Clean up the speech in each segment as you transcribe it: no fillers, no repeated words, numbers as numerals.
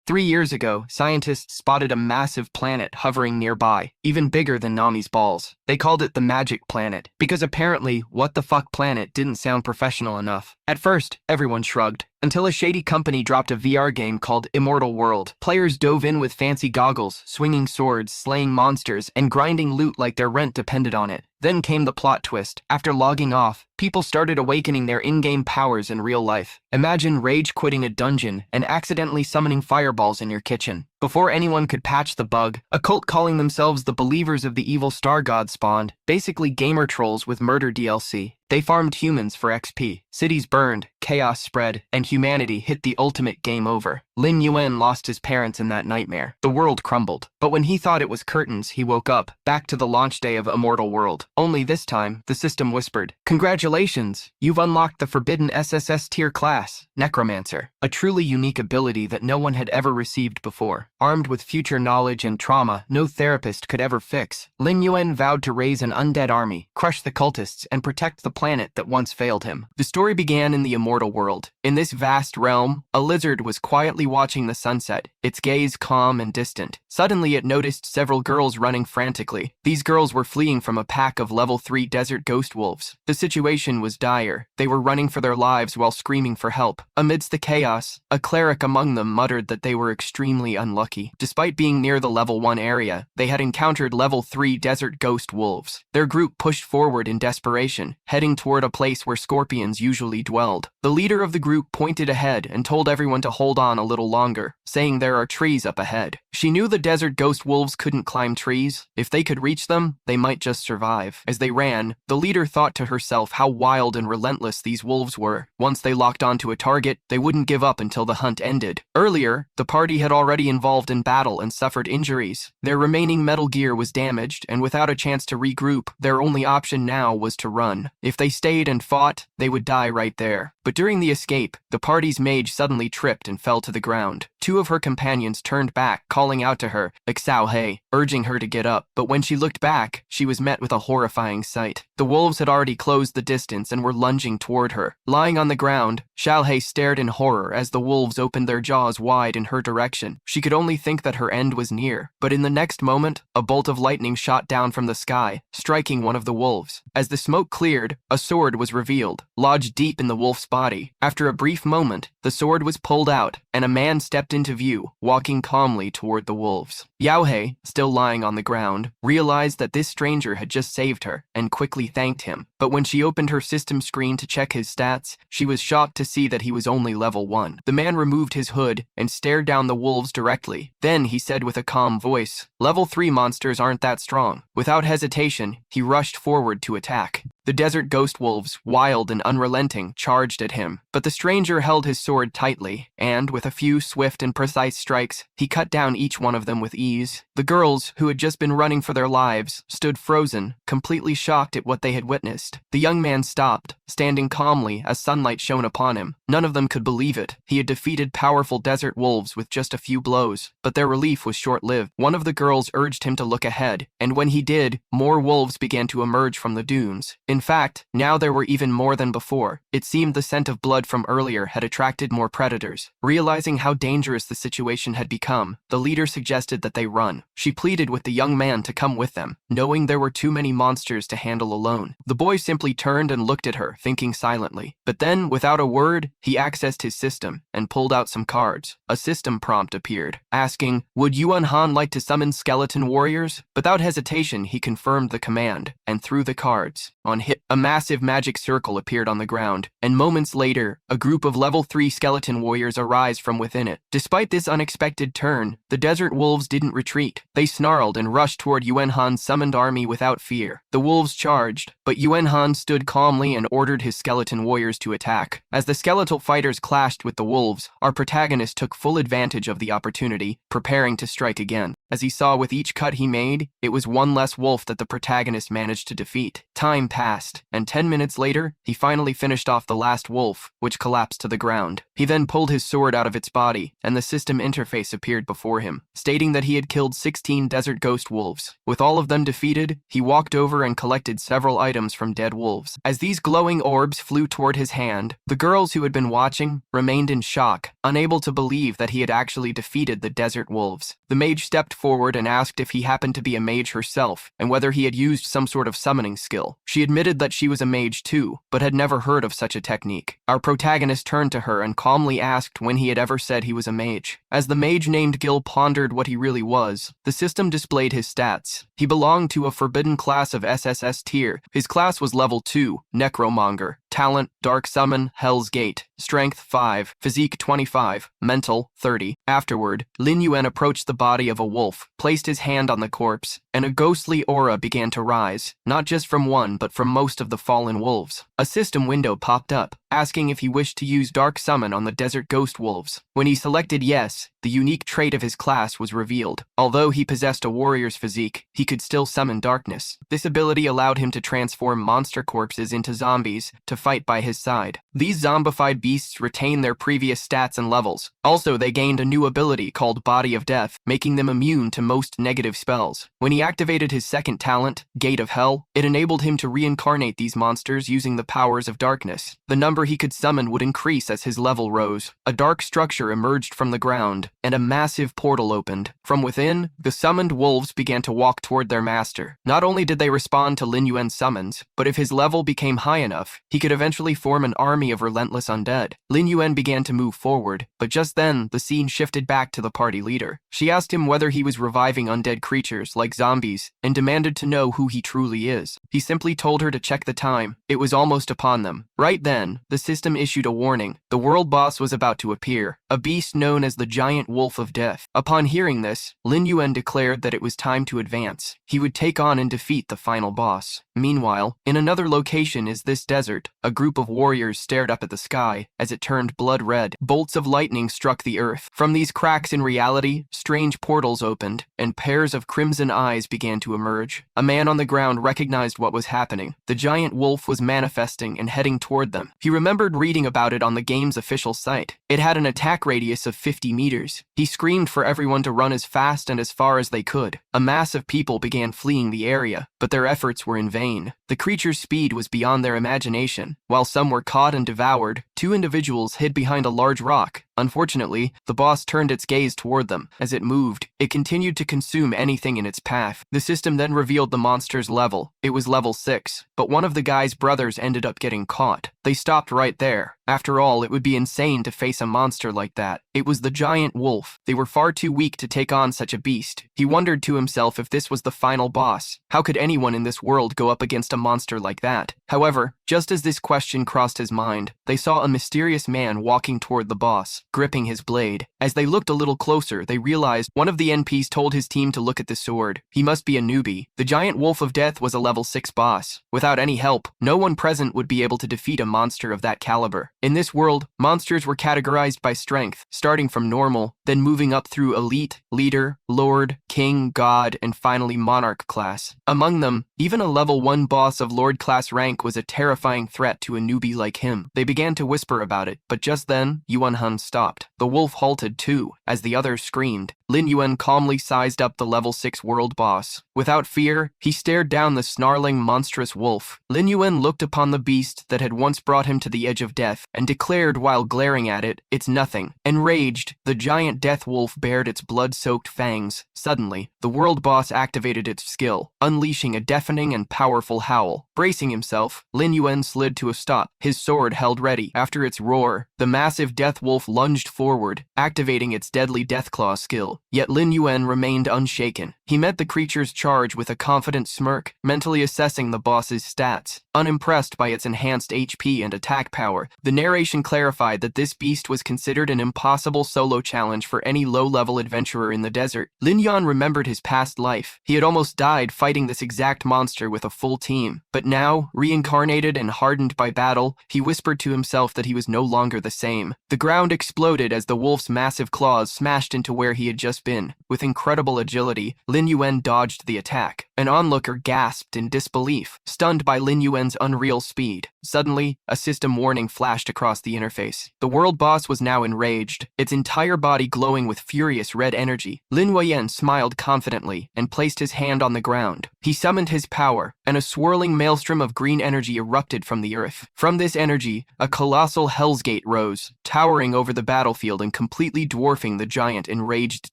3 years ago, scientists spotted a massive planet hovering nearby, even bigger than Nami's balls. They called it the Magic Planet, because apparently, what the fuck planet didn't sound professional enough. At first, everyone shrugged, until a shady company dropped a VR game called Immortal World. Players dove in with fancy goggles, swinging swords, slaying monsters, and grinding loot like their rent depended on it. Then came the plot twist. After logging off, people started awakening their in-game powers in real life. Imagine rage quitting a dungeon and accidentally summoning fireballs in your kitchen. Before anyone could patch the bug, a cult calling themselves the Believers of the Evil Star God spawned, basically gamer trolls with murder DLC. They farmed humans for XP. Cities burned, chaos spread, and humanity hit the ultimate game over. Lin Yuan lost his parents in that nightmare. The world crumbled. But when he thought it was curtains, he woke up, back to the launch day of Immortal World. Only this time, the system whispered, "Congratulations! You've unlocked the forbidden SSS tier class, Necromancer, a truly unique ability that no one had ever received before. Armed with future knowledge and trauma no therapist could ever fix, Lin Yuan vowed to raise an undead army, crush the cultists, and protect the planet that once failed him." The story began in the Immortal World. In this vast realm, a lizard was quietly watching the sunset, its gaze calm and distant. Suddenly it noticed several girls running frantically. These girls were fleeing from a pack of level 3 desert ghost wolves. The situation was dire. They were running for their lives while screaming for help. Amidst the chaos, a cleric among them muttered that they were extremely unlucky. Despite being near the level 1 area, they had encountered level 3 desert ghost wolves. Their group pushed forward in desperation, heading toward a place where scorpions usually dwelled. The leader of the group pointed ahead and told everyone to hold on a little longer, saying there are trees up ahead. She knew the desert ghost wolves couldn't climb trees. If they could reach them, they might just survive. As they ran, the leader thought to herself how wild and relentless these wolves were. Once they locked onto a target, they wouldn't give up until the hunt ended. Earlier, the party had already involved in battle and suffered injuries. Their remaining metal gear was damaged, and without a chance to regroup, their only option now was to run. If they stayed and fought, they would die right there. But during the escape, the party's mage suddenly tripped and fell to the ground. Two of her companions turned back, calling out to her, "Xiaohei," urging her to get up. But when she looked back, she was met with a horrifying sight. The wolves had already closed the distance and were lunging toward her. Lying on the ground, Xiaohei stared in horror as the wolves opened their jaws wide in her direction. She could only think that her end was near. But in the next moment, a bolt of lightning shot down from the sky, striking one of the wolves. As the smoke cleared, a sword was revealed, lodged deep in the wolf's body. After a brief moment, the sword was pulled out, and a man stepped into view, walking calmly toward the wolves. Yaohei, still lying on the ground, realized that this stranger had just saved her, and quickly thanked him. But when she opened her system screen to check his stats, she was shocked to see that he was only level 1. The man removed his hood and stared down the wolves directly. Then he said with a calm voice, "Level 3 monsters aren't that strong." Without hesitation, he rushed forward to attack. The desert ghost wolves, wild and unrelenting, charged at him. But the stranger held his sword tightly, and with a few swift and precise strikes, he cut down each one of them with ease. The girls, who had just been running for their lives, stood frozen, completely shocked at what they had witnessed. The young man stopped, standing calmly as sunlight shone upon him. None of them could believe it. He had defeated powerful desert wolves with just a few blows, but their relief was short-lived. One of the girls urged him to look ahead, and when he did, more wolves began to emerge from the dunes. In fact, now there were even more than before. It seemed the scent of blood from earlier had attracted more predators. Realizing how dangerous the situation had become, the leader suggested that they run. She pleaded with the young man to come with them, knowing there were too many monsters to handle alone. The boy simply turned and looked at her, thinking silently. But then, without a word, he accessed his system and pulled out some cards. A system prompt appeared, asking, "Would Yuan Han like to summon skeleton warriors?" Without hesitation, he confirmed the command and threw the cards. On hit, a massive magic circle appeared on the ground, and moments later, a group of level 3 skeleton warriors arise from within it. Despite this unexpected turn, the desert wolves didn't retreat. They snarled and rushed toward Yuan Han's summoned army without fear. The wolves charged, but Yuan Han stood calmly and ordered his skeleton warriors to attack. As the skeletal fighters clashed with the wolves, our protagonist took full advantage of the opportunity, preparing to strike again. As he saw with each cut he made, it was one less wolf that the protagonist managed to defeat. Time passed, and 10 minutes later, he finally finished off the last wolf, which collapsed to the ground. He then pulled his sword out of its body, and the system interface appeared before him, stating that he had killed 16 desert ghost wolves. With all of them defeated, he walked over and collected several items from dead wolves. As these glowing orbs flew toward his hand, the girls who had been watching remained in shock, unable to believe that he had actually defeated the desert wolves. The mage stepped forward and asked if he happened to be a mage herself, and whether he had used some sort of summoning skill. She admitted that she was a mage too, but had never heard of such a technique. Our protagonist turned to her and calmly asked when he had ever said he was a mage. As the mage named Gil pondered what he really was, the system displayed his stats. He belonged to a forbidden class of SSS tier. His class was level 2, Necromancer. Talent, Dark Summon, Hell's Gate. Strength, 5. Physique, 25. Mental, 30. Afterward, Lin Yuan approached the body of a wolf, placed his hand on the corpse, and a ghostly aura began to rise, not just from one but from most of the fallen wolves. A system window popped up, asking if he wished to use Dark Summon on the desert ghost wolves. When he selected yes, the unique trait of his class was revealed. Although he possessed a warrior's physique, he could still summon darkness. This ability allowed him to transform monster corpses into zombies to fight by his side. These zombified beasts retain their previous stats and levels. Also, they gained a new ability called Body of Death, making them immune to most negative spells. When he activated his second talent, Gate of Hell, it enabled him to reincarnate these monsters using the powers of darkness. The number he could summon would increase as his level rose. A dark structure emerged from the ground, and a massive portal opened. From within, the summoned wolves began to walk toward their master. Not only did they respond to Lin Yuan's summons, but if his level became high enough, he could eventually form an army of relentless undead. Lin Yuan began to move forward, but just then, the scene shifted back to the party leader. She asked him whether he was reviving undead creatures like zombies, and demanded to know who he truly is. He simply told her to check the time. It was almost upon them. Right then, the system issued a warning. The world boss was about to appear, a beast known as the Giant Wolf of Death. Upon hearing this, Lin Yuan declared that it was time to advance. He would take on and defeat the final boss. Meanwhile, in another location is this desert, a group of warriors stared up at the sky as it turned blood red. Bolts of lightning struck the earth. From these cracks in reality, strange portals opened, and pairs of crimson eyes began to emerge. A man on the ground recognized what was happening. The giant wolf was manifesting and heading toward them. He remembered reading about it on the game's official site. It had an attack radius of 50 meters. He screamed for everyone to run as fast and as far as they could. A mass of people began fleeing the area, but their efforts were in vain. The creature's speed was beyond their imagination. While some were caught and devoured, 2 individuals hid behind a large rock. Unfortunately, the boss turned its gaze toward them. As it moved, it continued to consume anything in its path. The system then revealed the monster's level. It was level 6, but one of the guy's brothers ended up getting caught. They stopped right there. After all, it would be insane to face a monster like that. It was the giant wolf. They were far too weak to take on such a beast. He wondered to himself if this was the final boss. How could anyone in this world go up against a monster like that? However, just as this question crossed his mind, they saw a mysterious man walking toward the boss, gripping his blade. As they looked a little closer, they realized one of the NPs told his team to look at the sword. He must be a newbie. The giant wolf of death was a level 6 boss. Without any help, no one present would be able to defeat a monster of that caliber. In this world, monsters were categorized by strength, starting from normal, then moving up through elite, leader, lord, king, god, and finally monarch class. Among them, even a level 1 boss of lord class rank was a terrifying threat to a newbie like him. They began to whisper about it, but just then, Yuan Han stopped. The wolf halted too, as the others screamed. Lin Yuan calmly sized up the level 6 world boss. Without fear, he stared down the snarling, monstrous wolf. Lin Yuan looked upon the beast that had once brought him to the edge of death, and declared while glaring at it, "It's nothing." Enraged, the giant death wolf bared its blood-soaked fangs. Suddenly, the world boss activated its skill, unleashing a deafening and powerful howl. Bracing himself, Lin Yuan slid to a stop, his sword held ready. After its roar, the massive death wolf lunged forward, activating its deadly Deathclaw skill. Yet Lin Yuan remained unshaken. He met the creature's charge with a confident smirk, mentally assessing the boss's stats. Unimpressed by its enhanced HP and attack power, the narration clarified that this beast was considered an impossible solo challenge for any low-level adventurer in the desert. Lin Yuan remembered his past life. He had almost died fighting this exact monster with a full team. But now, reincarnated and hardened by battle, he whispered to himself that he he was no longer the same. The ground exploded as the wolf's massive claws smashed into where he had just been. With incredible agility, Lin Yuan dodged the attack. An onlooker gasped in disbelief, stunned by Lin Yuan's unreal speed. Suddenly, a system warning flashed across the interface. The world boss was now enraged, its entire body glowing with furious red energy. Lin Yuan smiled confidently and placed his hand on the ground. He summoned his power, and a swirling maelstrom of green energy erupted from the earth. From this energy, a colossal Hell's Gate rose, towering over the battlefield and completely dwarfing the giant enraged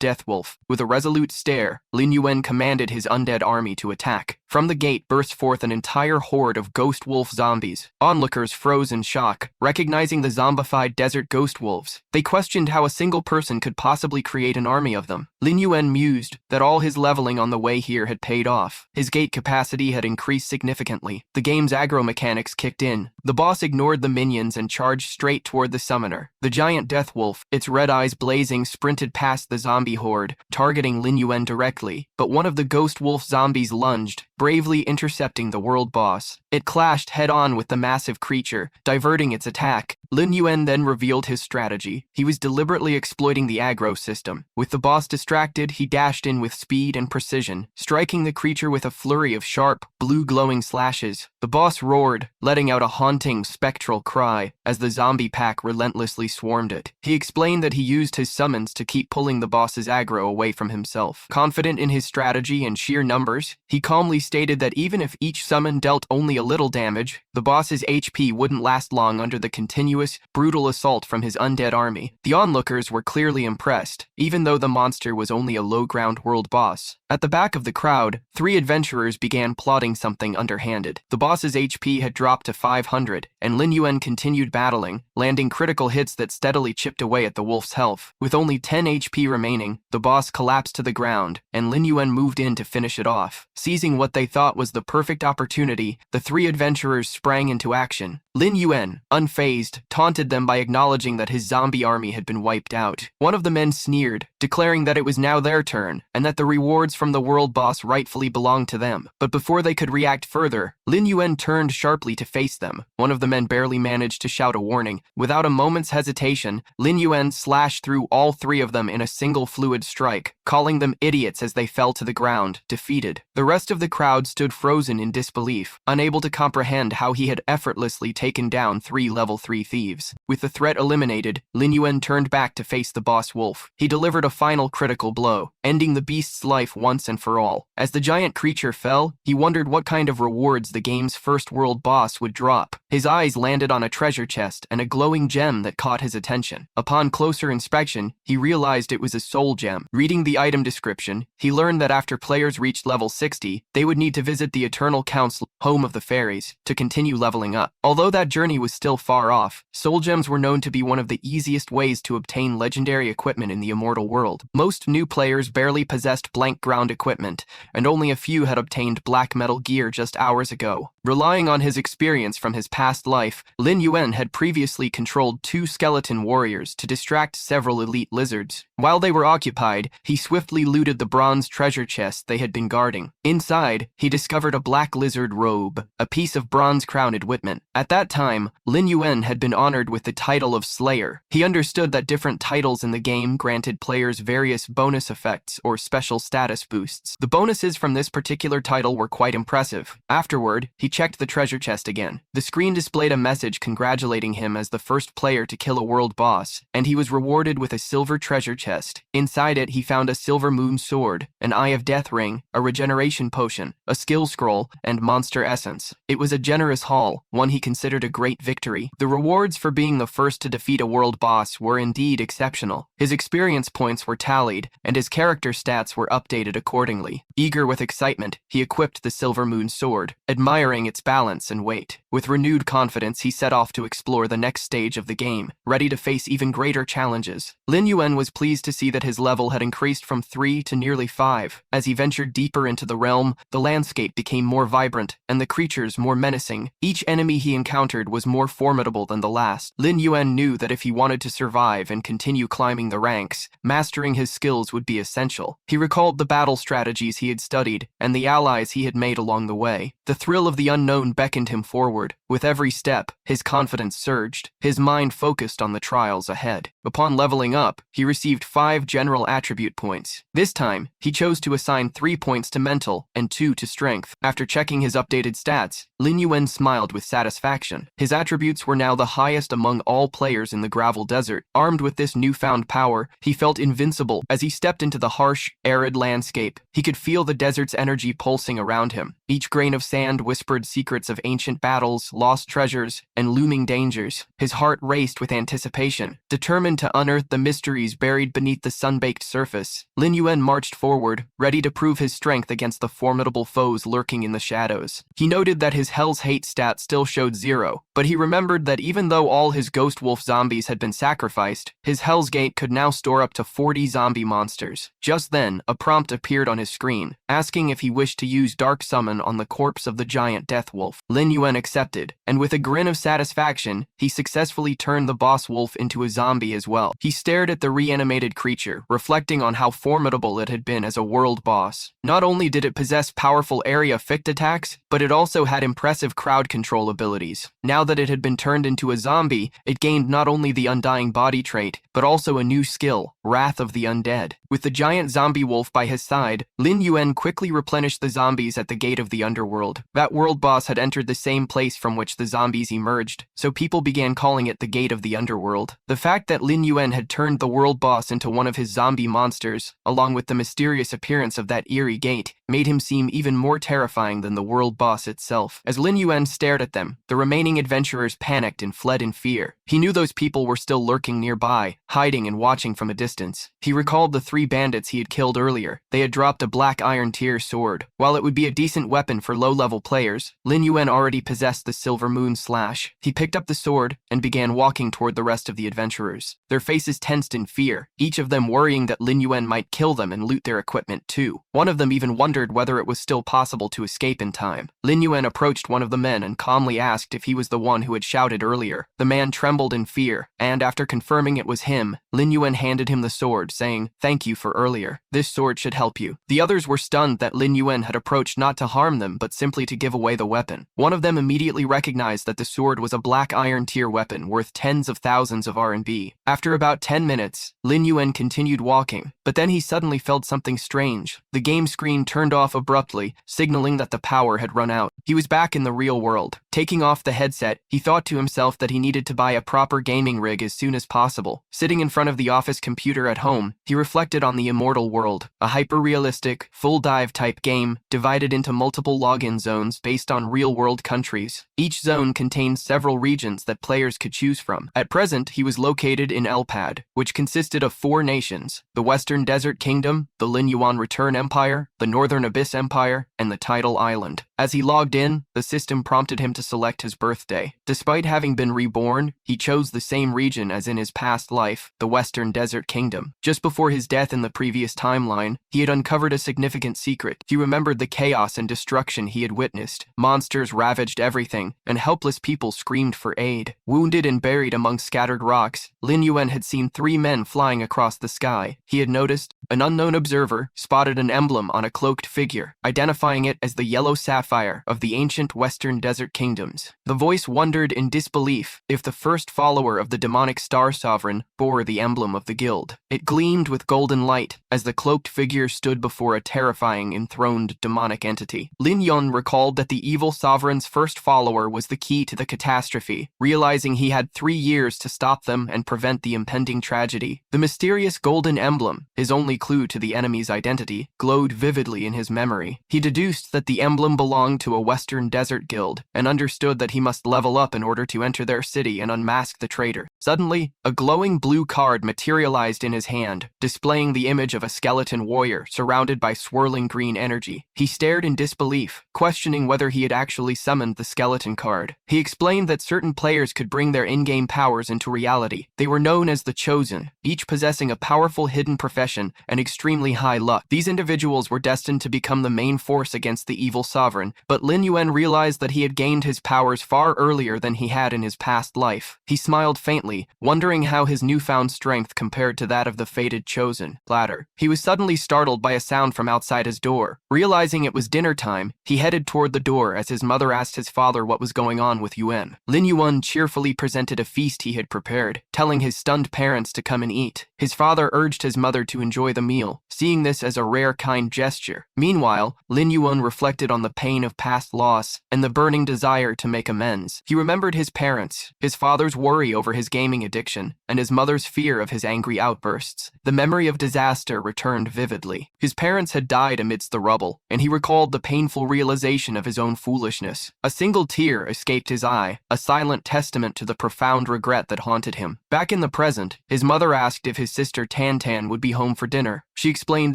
Deathwolf. With a resolute stare, Lin Yuan commanded his undead army to attack. From the gate burst forth an entire horde of ghost wolf zombies. Onlookers froze in shock, recognizing the zombified desert ghost wolves. They questioned how a single person could possibly create an army of them. Lin Yuan mused that all his leveling on the way here had paid off. His gate capacity had increased significantly. The game's aggro mechanics kicked in. The boss ignored the minions and charged straight toward the summoner. The giant Deathwolf, its red eyes blazing, sprinted past the zombie horde, targeting Lin Yuan directly. But one of the ghost wolf zombies lunged, bravely intercepting the world boss. It clashed head-on with the massive creature, diverting its attack. Lin Yuan then revealed his strategy. He was deliberately exploiting the aggro system. With the boss distracted, he dashed in with speed and precision, striking the creature with a flurry of sharp, blue glowing slashes. The boss roared, letting out a haunting, spectral cry as the zombie pack relentlessly swarmed it. He explained that he used his summons to keep pulling the boss's aggro away from himself. Confident in his strategy and sheer numbers, he calmly stated that even if each summon dealt only a little damage, the boss's HP wouldn't last long under the continuous, brutal assault from his undead army. The onlookers were clearly impressed, even though the monster was only a low-ground world boss. At the back of the crowd, 3 adventurers began plotting something underhanded. The boss's HP had dropped to 500, and Lin Yuan continued battling, landing critical hits that steadily chipped away at the wolf's health. With only 10 HP remaining, the boss collapsed to the ground, and Lin Yuan moved in to finish it off. Seizing what they thought was the perfect opportunity, the 3 adventurers sprang into action. Lin Yuan, unfazed, taunted them by acknowledging that his zombie army had been wiped out. One of the men sneered, declaring that it was now their turn, and that the rewards from the world boss rightfully belonged to them. But before they could react further, Lin Yuan turned sharply to face them. One of the men barely managed to shout a warning. Without a moment's hesitation, Lin Yuan slashed through all 3 of them in a single fluid strike, calling them idiots as they fell to the ground, defeated. The rest of the crowd stood frozen in disbelief, unable to comprehend how he had effortlessly taken down 3 level 3 thieves. With the threat eliminated, Lin Yuan turned back to face the boss wolf. He delivered a final critical blow, ending the beast's life once and for all. As the giant creature fell, he wondered what kind of rewards the game's first world boss would drop. His eyes landed on a treasure chest and a glowing gem that caught his attention. Upon closer inspection, he realized it was a soul gem. Reading the item description, he learned that after players reached level 60, they would need to visit the Eternal Council, home of the fairies, to continue leveling up. Although that journey was still far off, soul gems were known to be one of the easiest ways to obtain legendary equipment in the immortal world. Most new players barely possessed blank ground equipment, and only a few had obtained black metal gear just hours ago. Relying on his experience from his past life, Lin Yuan had previously controlled 2 skeleton warriors to distract several elite lizards. While they were occupied, he swiftly looted the bronze treasure chest they had been guarding. Inside, he discovered a black lizard robe, a piece of bronze-crowned equipment. At that time, Lin Yuan had been honored with the title of Slayer. He understood that different titles in the game granted players various bonus effects or special status boosts. The bonuses from this particular title were quite impressive. Afterward, he checked the treasure chest again. The screen displayed a message congratulating him as the first player to kill a world boss, and he was rewarded with a silver treasure chest. Inside it, he found a silver moon sword, an Eye of Death ring, a regeneration potion, a skill scroll, and monster essence. It was a generous haul, one he considered a great victory. The rewards for being the first to defeat a world boss were indeed exceptional. His experience points were tallied, and his character stats were updated accordingly. Eager with excitement, he equipped the silver moon sword, admiring its balance and weight. With renewed confidence, he set off to explore the next stage of the game, ready to face even greater challenges. Lin Yuan was pleased to see that his level had increased from 3 to nearly 5. As he ventured deeper into the realm, the landscape became more vibrant, and the creatures more menacing. Each enemy he encountered was more formidable than the last. Lin Yuan knew that if he wanted to survive and continue climbing the ranks, mastering his skills would be essential. He recalled the battle strategies he had studied, and the allies he had made along the way. The thrill of the unknown beckoned him forward. With every step, his confidence surged, his mind focused on the trials ahead. Upon leveling up, he received 5 general attribute points. This time, he chose to assign 3 points to mental and 2 to strength. After checking his updated stats, Lin Yuan smiled with satisfaction. His attributes were now the highest among all players in the gravel desert. Armed with this newfound power, he felt invincible as he stepped into the harsh, arid landscape. He could feel the desert's energy pulsing around him. Each grain of sand whispered secrets of ancient battles, lost treasures, and looming dangers. His heart raced with anticipation, determined to unearth the mysteries buried beneath the sun-baked surface. Lin Yuan marched forward, ready to prove his strength against the formidable foes lurking in the shadows. He noted that his Hell's Hate stat still showed 0, but he remembered that even though all his Ghost Wolf zombies had been sacrificed, his Hell's Gate could now store up to 40 zombie monsters. Just then, a prompt appeared on his screen, asking if he wished to use Dark Summon on the corpse of the giant Death Wolf. Lin Yuan accepted, and with a grin of satisfaction, he successfully turned the boss wolf into a zombie as well. He stared at the reanimated creature, reflecting on how formidable it had been as a world boss. Not only did it possess powerful area-ficked attacks, but it also had impressive crowd control abilities. Now that it had been turned into a zombie, it gained not only the Undying Body trait, but also a new skill, Wrath of the Undead. With the giant zombie wolf by his side, Lin Yuan quickly replenished the zombies at the gate of the underworld. That world boss had entered the same place from which the zombies emerged, so people began calling it the gate of the underworld. The fact that Lin Yuan had turned the world boss into one of his zombie monsters, along with the mysterious appearance of that eerie gate, made him seem even more terrifying than the world boss itself. As Lin Yuan stared at them, the remaining adventurers panicked and fled in fear. He knew those people were still lurking nearby, hiding and watching from a distance. He recalled the 3 bandits he had killed earlier. They had dropped a black iron tier sword. While it would be a decent weapon for low-level players, Lin Yuan already possessed the Silver Moon Slash. He picked up the sword and began walking toward the rest of the adventurers. Their faces tensed in fear, each of them worrying that Lin Yuan might kill them and loot their equipment too. One of them even wondered whether it was still possible to escape in time. Lin Yuan approached one of the men and calmly asked if he was the one who had shouted earlier. The man trembled in fear, and after confirming it was him, Lin Yuan handed him the sword, saying, "Thank you for earlier. This sword should help you." The others were stunned that Lin Yuan had approached not to harm them, but simply to give away the weapon. One of them immediately recognized that the sword was a black iron tier weapon worth tens of thousands of RMB. After about 10 minutes, Lin Yuan continued walking, but then he suddenly felt something strange. The game screen turned off abruptly, signaling that the power had run out. He was back in the real world. Taking off the headset, he thought to himself that he needed to buy a proper gaming rig as soon as possible. Sitting in front of the office computer at home, he reflected on the Immortal World, a hyper-realistic, full-dive type game divided into multiple login zones based on real-world countries. Each zone contained several regions that players could choose from. At present, he was located in Elpad, which consisted of 4 nations: the Western Desert Kingdom, the Lin Yuan Return Empire, the Northern Abyss Empire, and the Tidal Island. As he logged in, the system prompted him to select his birthday. Despite having been reborn, he chose the same region as in his past life, the Western Desert Kingdom. Just before his death in the previous timeline, he had uncovered a significant secret. He remembered the chaos and destruction he had witnessed. Monsters ravaged everything, and helpless people screamed for aid. Wounded and buried among scattered rocks, Lin Yuan had seen 3 men flying across the sky. He had noticed an unknown observer spotted an emblem on a cloaked figure, identifying it as the yellow sapphire of the ancient Western Desert Kingdoms. The voice wondered in disbelief if the first follower of the demonic Star Sovereign bore the emblem of the guild. It gleamed with golden light as the cloaked figure stood before a terrifying, enthroned demonic entity. Lin Yuan recalled that the evil sovereign's first follower was the key to the catastrophe, realizing he had 3 years to stop them and prevent the impending tragedy. The mysterious golden emblem, his only clue to the enemy's identity, glowed vividly in his memory. He deduced that the emblem belonged to a Western Desert guild, and understood that he must level up in order to enter their city and unmask the traitor. Suddenly, a glowing blue card materialized in his hand, displaying the image of a skeleton warrior surrounded by swirling green energy. He stared in disbelief, questioning whether he had actually summoned the skeleton card. He explained that certain players could bring their in-game powers into reality. They were known as the Chosen, each possessing a powerful hidden profession and extremely high luck. These individuals were destined to become the main force against the evil sovereign, but Lin Yuan realized that he had gained his powers far earlier than he had in his past life. He smiled faintly, wondering how his newfound strength compared to that of the fated Chosen. Latter. He was suddenly startled by a sound from outside his door. Realizing it was dinner time, time, he headed toward the door as his mother asked his father what was going on with Yuan. Lin Yuan cheerfully presented a feast he had prepared, telling his stunned parents to come and eat. His father urged his mother to enjoy the meal, seeing this as a rare kind gesture. Meanwhile, Lin Yuan reflected on the pain of past loss and the burning desire to make amends. He remembered his parents, his father's worry over his gaming addiction, and his mother's fear of his angry outbursts. The memory of disaster returned vividly. His parents had died amidst the rubble, and he recalled the painful realization of his own foolishness. A single tear escaped his eye, a silent testament to the profound regret that haunted him. Back in the present, his mother asked if his sister Tantan would be home for dinner. She explained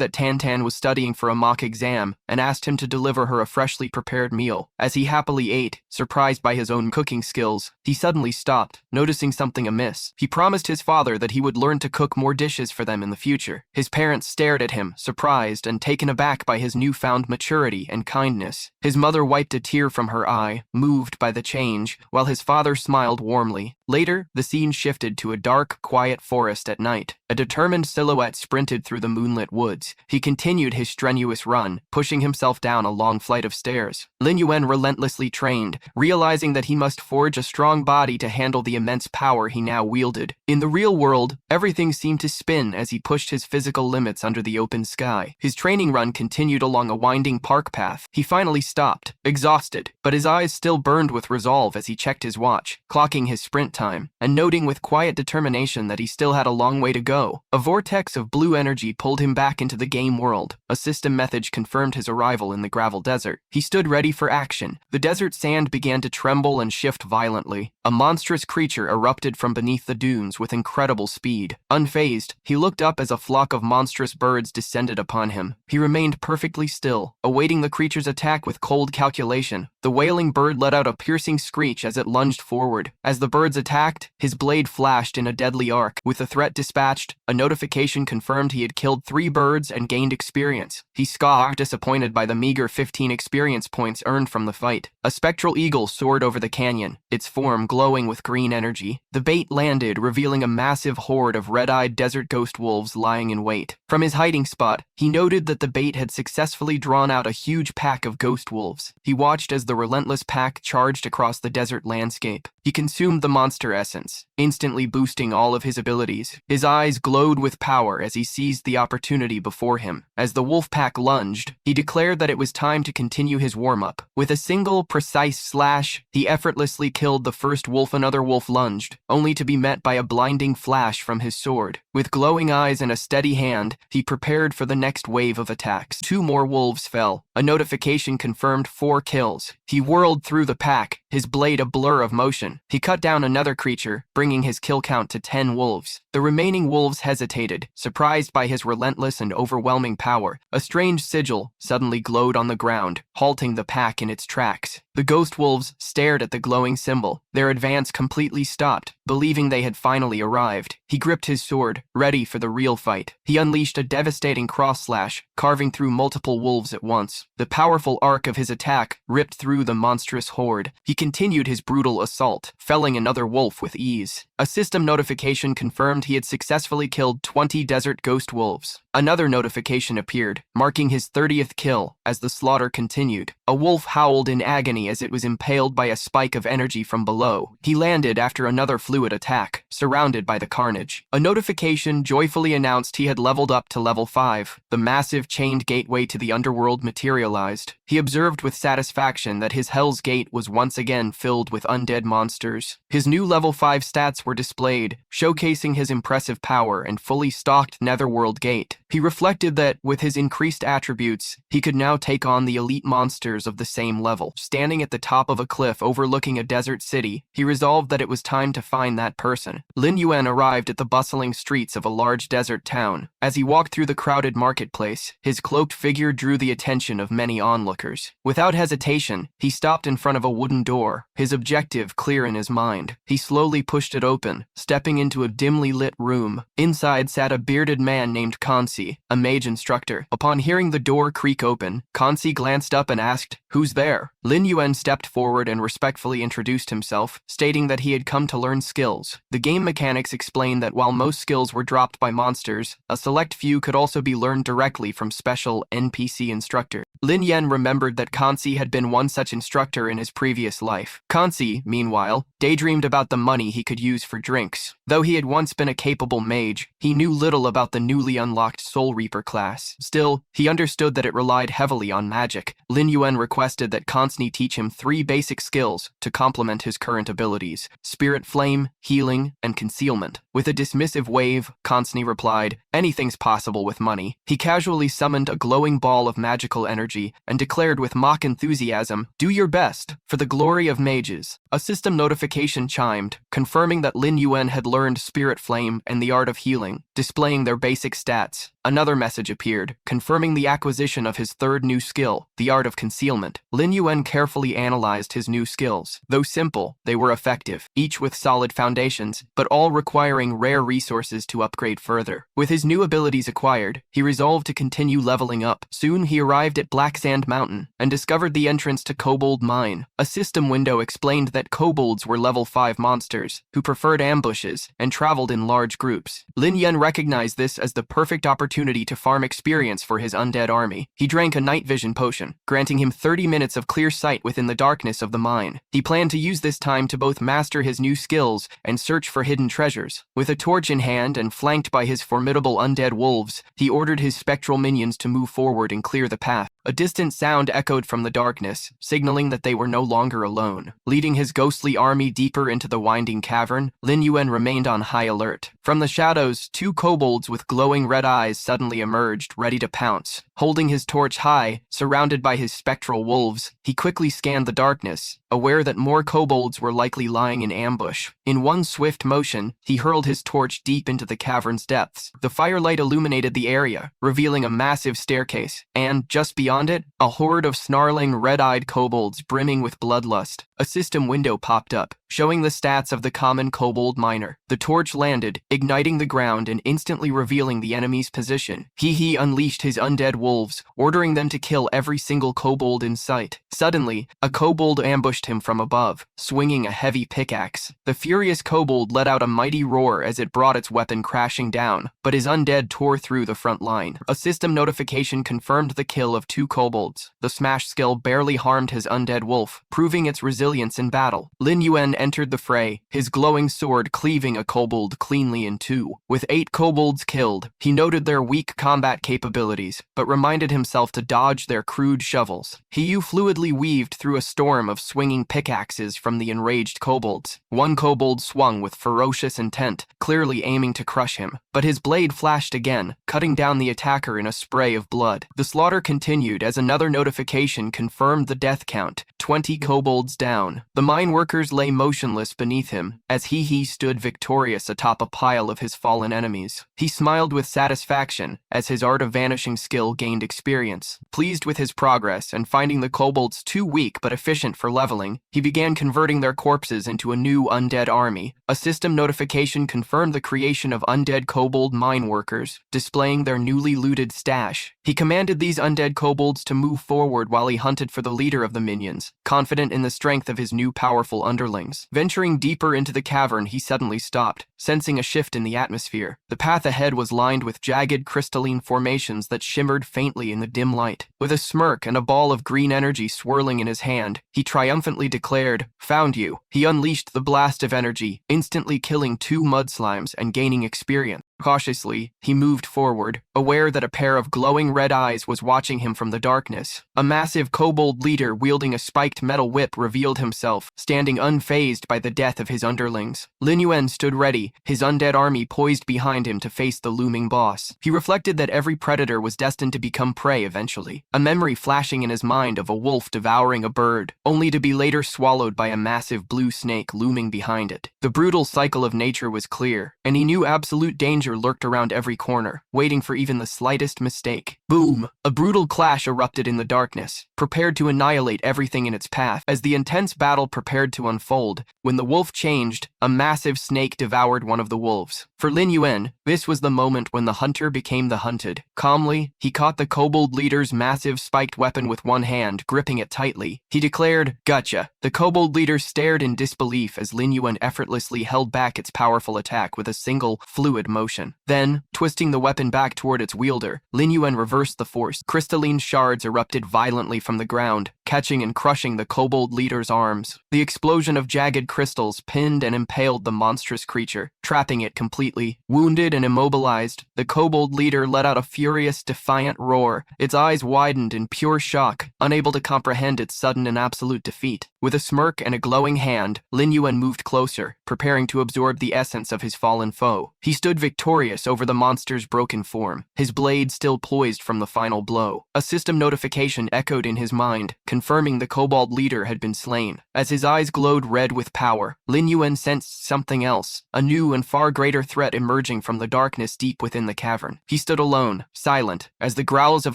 that Tantan was studying for a mock exam and asked him to deliver her a freshly prepared meal. As he happily ate, surprised by his own cooking skills, he suddenly stopped, noticing something amiss. He promised his father that he would learn to cook more dishes for them in the future. His parents stared at him, surprised and taken aback by his newfound maturity and kindness. His mother wiped a tear from her eye, moved by the change, while his father smiled warmly. Later, the scene shifted to a dark, quiet forest at night. A determined silhouette sprinted through the moonlit woods. He continued his strenuous run, pushing himself down a long flight of stairs. Lin Yuan relentlessly trained, realizing that he must forge a strong body to handle the immense power he now wielded. In the real world, everything seemed to spin as he pushed his physical limits under the open sky. His training run continued along a winding park path. He finally stopped, exhausted, but his eyes still burned with resolve as he checked his watch, clocking his sprint time, and noting with quiet determination that he still had a long way to go. A vortex of blue energy pulled him back into the game world. A system message confirmed his arrival in the gravel desert. He stood ready for action. The desert sand began to tremble and shift violently. A monstrous creature erupted from beneath the dunes with incredible speed. Unfazed, he looked up as a flock of monstrous birds descended upon him. He remained perfectly still, awaiting the creature's attack with cold calculation. The wailing bird let out a piercing screech as it lunged forward. As the birds attacked, his blade flashed in a deadly arc. With the threat dispatched, a notification confirmed he had killed 3 birds and gained experience. He scoffed, disappointed by the meager 15 experience points earned from the fight. A spectral eagle soared over the canyon, its form glowing with green energy. The bait landed, revealing a massive horde of red-eyed desert ghost wolves lying in wait. From his hiding spot, he noted that the bait had successfully drawn out a huge pack of ghost wolves. He watched as the relentless pack charged across the desert landscape. He consumed the monster essence, instantly boosting all of his abilities. His eyes glowed with power as he seized the opportunity before him. As the wolf pack lunged, he declared that it was time to continue his warm-up. With a single, precise slash, he effortlessly killed the first wolf. Another wolf lunged, only to be met by a blinding flash from his sword. With glowing eyes and a steady hand, he prepared for the next wave of attacks. 2 more wolves fell. A notification confirmed 4 kills. He whirled through the pack, his blade a blur of motion. He cut down another creature, bringing his kill count to 10 wolves. The remaining wolves hesitated, surprised by his relentless and overwhelming power. A strange sigil suddenly glowed on the ground, halting the pack in its tracks. The ghost wolves stared at the glowing symbol. Their advance completely stopped, believing they had finally arrived. He gripped his sword, ready for the real fight. He unleashed a devastating cross-slash, carving through multiple wolves at once. The powerful arc of his attack ripped through the monstrous horde. He continued his brutal assault, felling another wolf with ease. A system notification confirmed he had successfully killed 20 desert ghost wolves. Another notification appeared, marking his 30th kill. As the slaughter continued, a wolf howled in agony as it was impaled by a spike of energy from below. He landed after another fluid attack, surrounded by the carnage. A notification joyfully announced he had leveled up to level 5. The massive chained gateway to the underworld materialized. He observed with satisfaction that his Hell's Gate was once again filled with undead monsters. His new level 5 stats were displayed, showcasing his impressive power and fully stocked Netherworld Gate. He reflected that, with his increased attributes, he could now take on the elite monsters of the same level. Standing at the top of a cliff overlooking a desert city, he resolved that it was time to find that person. Lin Yuan arrived at the bustling streets of a large desert town. As he walked through the crowded marketplace, his cloaked figure drew the attention of many onlookers. Without hesitation, he stopped in front of a wooden door, his objective clear in his mind. He slowly pushed it open, stepping into a dimly lit room. Inside sat a bearded man named Kansi. Kansi, a mage instructor. Upon hearing the door creak open, Kansi glanced up and asked, "Who's there?" Lin Yuan stepped forward and respectfully introduced himself, stating that he had come to learn skills. The game mechanics explained that while most skills were dropped by monsters, a select few could also be learned directly from special NPC instructors. Lin Yen remembered that Kansi had been one such instructor in his previous life. Kansi, meanwhile, daydreamed about the money he could use for drinks. Though he had once been a capable mage, he knew little about the newly unlocked Soul Reaper class. Still, he understood that it relied heavily on magic. Lin Yuan requested that Kansi teach him 3 basic skills to complement his current abilities: Spirit Flame, Healing, and Concealment. With a dismissive wave, Kansi replied, "Anything's possible with money." He casually summoned a glowing ball of magical energy and declared with mock enthusiasm, "Do your best, for the glory of mages." A system notification chimed, confirming that Lin Yuan had learned Spirit Flame and the art of healing, displaying their basic stats. Another message appeared, confirming the acquisition of his 3rd new skill, the art of concealment. Lin Yuan carefully analyzed his new skills. Though simple, they were effective, each with solid foundations, but all requiring rare resources to upgrade further. With his new abilities acquired, he resolved to continue leveling up. Soon he arrived at Black Sand Mountain and discovered the entrance to Kobold Mine. A system window explained that kobolds were level 5 monsters who preferred ambushes and traveled in large groups. Lin Yuan recognized this as the perfect opportunity to farm experience for his undead army. He drank a night vision potion, granting him 30 minutes of clear sight within the darkness of the mine. He planned to use this time to both master his new skills and search for hidden treasures. With a torch in hand and flanked by his formidable undead wolves, he ordered his spectral minions to move forward and clear the path. A distant sound echoed from the darkness, signaling that they were no longer alone. Leading his ghostly army deeper into the winding cavern, Lin Yuan remained on high alert. From the shadows, 2 kobolds with glowing red eyes suddenly emerged, ready to pounce. Holding his torch high, surrounded by his spectral wolves, he quickly scanned the darkness, aware that more kobolds were likely lying in ambush. In one swift motion, he hurled his torch deep into the cavern's depths. The firelight illuminated the area, revealing a massive staircase, and, just beyond it, a horde of snarling, red-eyed kobolds brimming with bloodlust. A system window popped up, showing the stats of the common kobold miner. The torch landed, igniting the ground and instantly revealing the enemy's position. He unleashed his undead wolves, ordering them to kill every single kobold in sight. Suddenly, a kobold ambushed him from above, swinging a heavy pickaxe. The furious kobold let out a mighty roar as it brought its weapon crashing down, but his undead tore through the front line. A system notification confirmed the kill of 2 kobolds. The smash skill barely harmed his undead wolf, proving its resilience in battle. Lin Yuan entered the fray, his glowing sword cleaving a kobold cleanly in 2. With 8 kobolds killed, he noted their weak combat capabilities, but reminded himself to dodge their crude shovels. He fluidly weaved through a storm of swinging pickaxes from the enraged kobolds. One kobold swung with ferocious intent, clearly aiming to crush him, but his blade flashed again, cutting down the attacker in a spray of blood. The slaughter continued as another notification confirmed the death count, 20 kobolds down. The mine workers lay motionless beneath him, as he stood victorious atop a pile of his fallen enemies. He smiled with satisfaction as his art of vanishing skill gained experience. Pleased with his progress and finding the kobolds too weak but efficient for leveling, he began converting their corpses into a new undead army. A system notification confirmed the creation of undead kobold mine workers, displaying their newly looted stash. He commanded these undead kobolds to move forward while he hunted for the leader of the minions, confident in the strength of his new powerful underlings. Venturing deeper into the cavern, he suddenly stopped, sensing a shift in the atmosphere. The path ahead was lined with jagged crystalline formations that shimmered faintly in the dim light. With a smirk and a ball of green energy swirling in his hand, he triumphantly declared, "Found you." He unleashed the blast of energy, instantly killing 2 mud slimes and gaining experience. Cautiously, he moved forward, aware that a pair of glowing red eyes was watching him from the darkness. A massive kobold leader wielding a spiked metal whip revealed himself, standing unfazed by the death of his underlings. Lin Yuan stood ready, his undead army poised behind him to face the looming boss. He reflected that every predator was destined to become prey eventually, a memory flashing in his mind of a wolf devouring a bird, only to be later swallowed by a massive blue snake looming behind it. The brutal cycle of nature was clear, and he knew absolute danger danger lurked around every corner, waiting for even the slightest mistake. Boom! A brutal clash erupted in the darkness, prepared to annihilate everything in its path. As the intense battle prepared to unfold, when the wolf changed, a massive snake devoured one of the wolves. For Lin Yuan, this was the moment when the hunter became the hunted. Calmly, he caught the kobold leader's massive spiked weapon with one hand, gripping it tightly. He declared, "Gotcha." The kobold leader stared in disbelief as Lin Yuan effortlessly held back its powerful attack with a single, fluid motion. Then, twisting the weapon back toward its wielder, Lin Yuan reversed the force. Crystalline shards erupted violently from the ground, catching and crushing the kobold leader's arms. The explosion of jagged crystals pinned and impaled the monstrous creature, trapping it completely. Wounded and immobilized, the kobold leader let out a furious, defiant roar. Its eyes widened in pure shock, unable to comprehend its sudden and absolute defeat. With a smirk and a glowing hand, Lin Yuan moved closer, preparing to absorb the essence of his fallen foe. He stood victorious over the monster's broken form, his blade still poised from the final blow. A system notification echoed in his mind, confirming the kobold leader had been slain. As his eyes glowed red with power, Lin Yuan sensed something else, a new and far greater threat emerging from the darkness deep within the cavern. He stood alone, silent, as the growls of